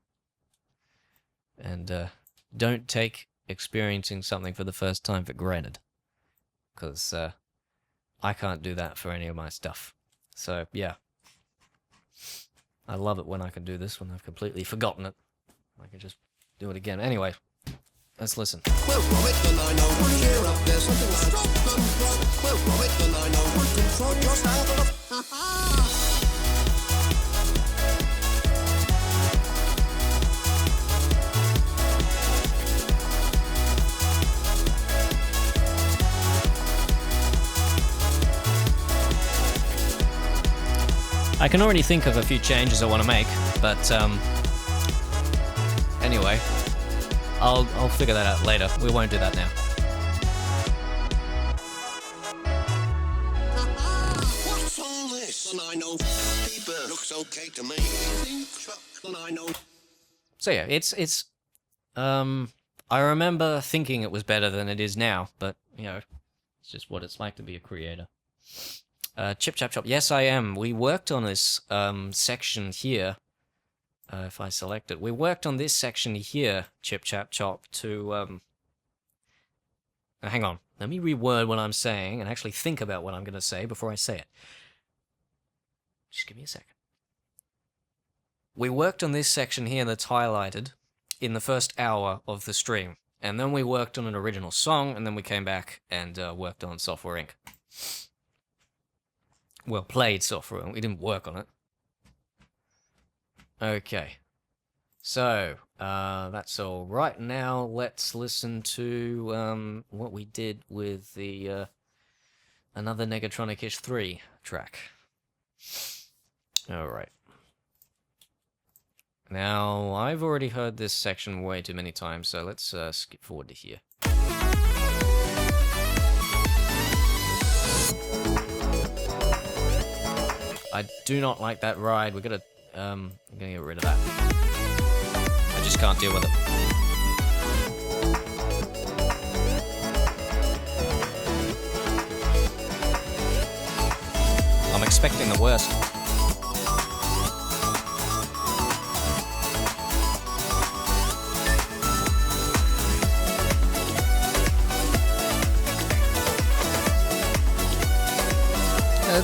And don't take experiencing something for the first time for granted. Because I can't do that for any of my stuff. So, yeah. I love it when I can do this, when I've completely forgotten it. I can just do it again. Anyway, let's listen. We'll blow it, and I know we'll cheer up. There's something like stop and drop. We'll blow it, and I know we'll control your angle of ha-ha. I can already think of a few changes I want to make, but anyway, I'll figure that out later. We won't do that now. What's all this? And I know people looks okay to me. And I know. So yeah, it's I remember thinking it was better than it is now, but you know, it's just what it's like to be a creator. Chip Chap Chop. Yes, I am. We worked on this section here. If I select it, we worked on this section here, Chip Chap Chop, to hang on. Let me reword what I'm saying and actually think about what I'm going to say before I say it. Just give me a second. We worked on this section here that's highlighted in the first hour of the stream, and then we worked on an original song, and then we came back and worked on Software Inc. Well, played Software Inc. We didn't work on it. Okay. So, that's all right. Now, let's listen to what we did with the another Negatronic-ish 3 track. Alright. Now, I've already heard this section way too many times, so let's skip forward to here. I do not like that ride. We're gonna get rid of that. I just can't deal with it. I'm expecting the worst.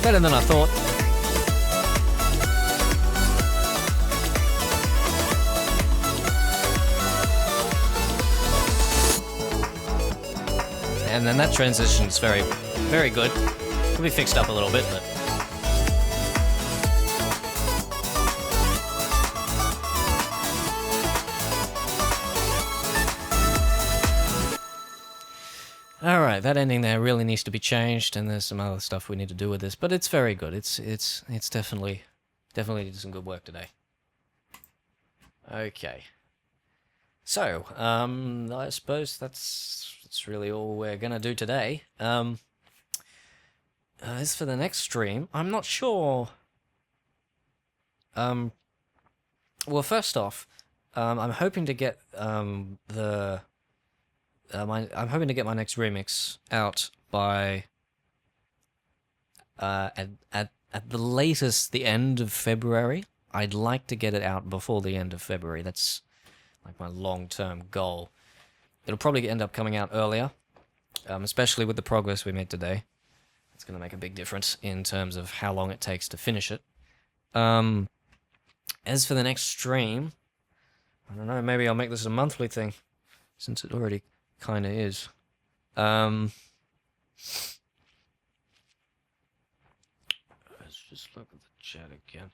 Better than I thought. And then that transition is very, very good. Could be fixed up a little bit, but... Alright, that ending there really needs to be changed, and there's some other stuff we need to do with this, but it's very good. It's definitely did some good work today. Okay. So, I suppose that's really all we're gonna do today. As for the next stream, I'm not sure. Well, first off, I'm hoping to get I'm hoping to get my next remix out by at the latest the end of February. I'd like to get it out before the end of February. That's like my long-term goal. It'll probably end up coming out earlier, especially with the progress we made today. It's going to make a big difference in terms of how long it takes to finish it. As for the next stream, I don't know, maybe I'll make this a monthly thing, since it already kind of is. Let's just look at the chat again.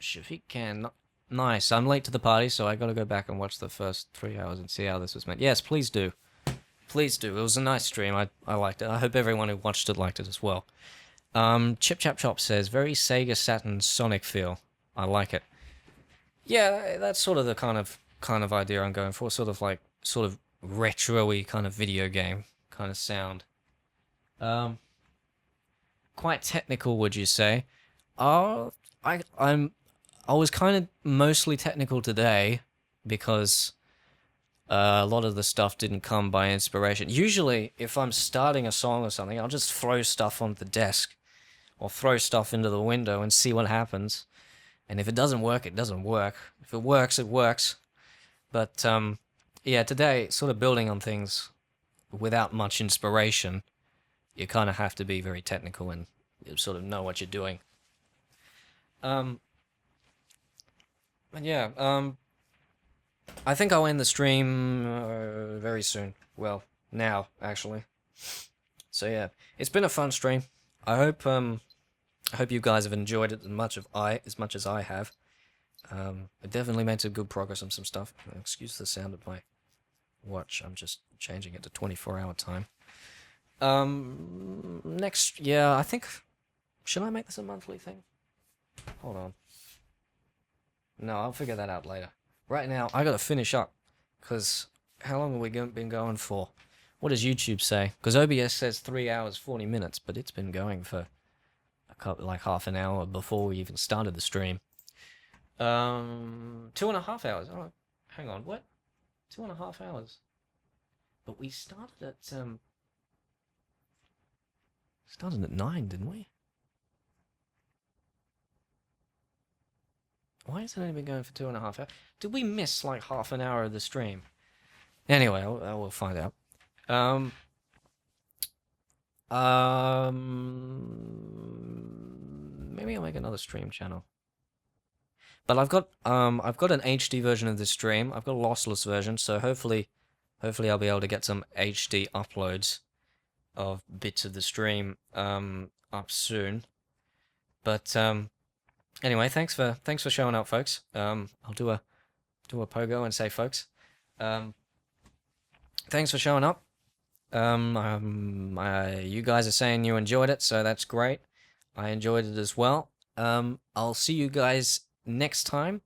Shafiq Khan, nice. I'm late to the party, so I gotta go back and watch the first 3 hours and see how this was made. Yes, please do. Please do. It was a nice stream. I liked it. I hope everyone who watched it liked it as well. Chip Chap Chop says, very Sega Saturn Sonic feel. I like it. Yeah, that's sort of the kind of idea I'm going for. Sort of retro-y kind of video game kind of sound. Quite technical, would you say? I was kind of mostly technical today because A lot of the stuff didn't come by inspiration. Usually, if I'm starting a song or something, I'll just throw stuff on the desk or throw stuff into the window and see what happens. And if it doesn't work, it doesn't work. If it works, it works. But yeah, today, sort of building on things without much inspiration, you kind of have to be very technical and sort of know what you're doing. And yeah, I think I'll end the stream very soon. Well, now actually. So yeah, it's been a fun stream. I hope you guys have enjoyed it as much as I have. I definitely made some good progress on some stuff. Excuse the sound of my watch. I'm just changing it to 24-hour time. Next, yeah, I think. Should I make this a monthly thing? Hold on. No, I'll figure that out later. Right now, I gotta finish up, because how long have we been going for? What does YouTube say? Because OBS says 3 hours, 40 minutes, but it's been going for like half an hour before we even started the stream. 2.5 hours. Oh, hang on, what? 2.5 hours. But we started at 9, didn't we? Why has it only been going for 2.5 hours? Did we miss like half an hour of the stream? Anyway, I will find out. Maybe I'll make another stream channel. But I've got an HD version of this stream. I've got a lossless version, so hopefully I'll be able to get some HD uploads of bits of the stream up soon. But anyway, thanks for showing up, folks. I'll do a pogo and say, folks, thanks for showing up. You guys are saying you enjoyed it, so that's great. I enjoyed it as well. I'll see you guys next time.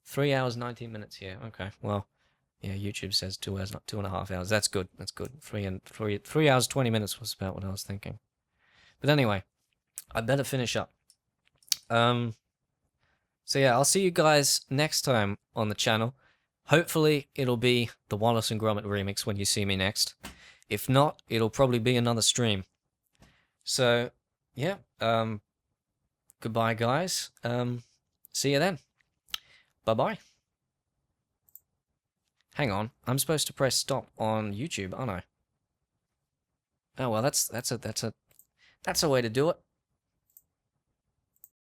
3 hours 19 minutes here. Okay, well, yeah, YouTube says 2 hours, not 2.5 hours. That's good. That's good. 3 hours 20 minutes was about what I was thinking. But anyway, I better finish up. So yeah, I'll see you guys next time on the channel. Hopefully, it'll be the Wallace and Gromit remix when you see me next. If not, it'll probably be another stream. So, yeah, goodbye, guys. See you then. Bye-bye. Hang on, I'm supposed to press stop on YouTube, aren't I? Oh well, that's a way to do it.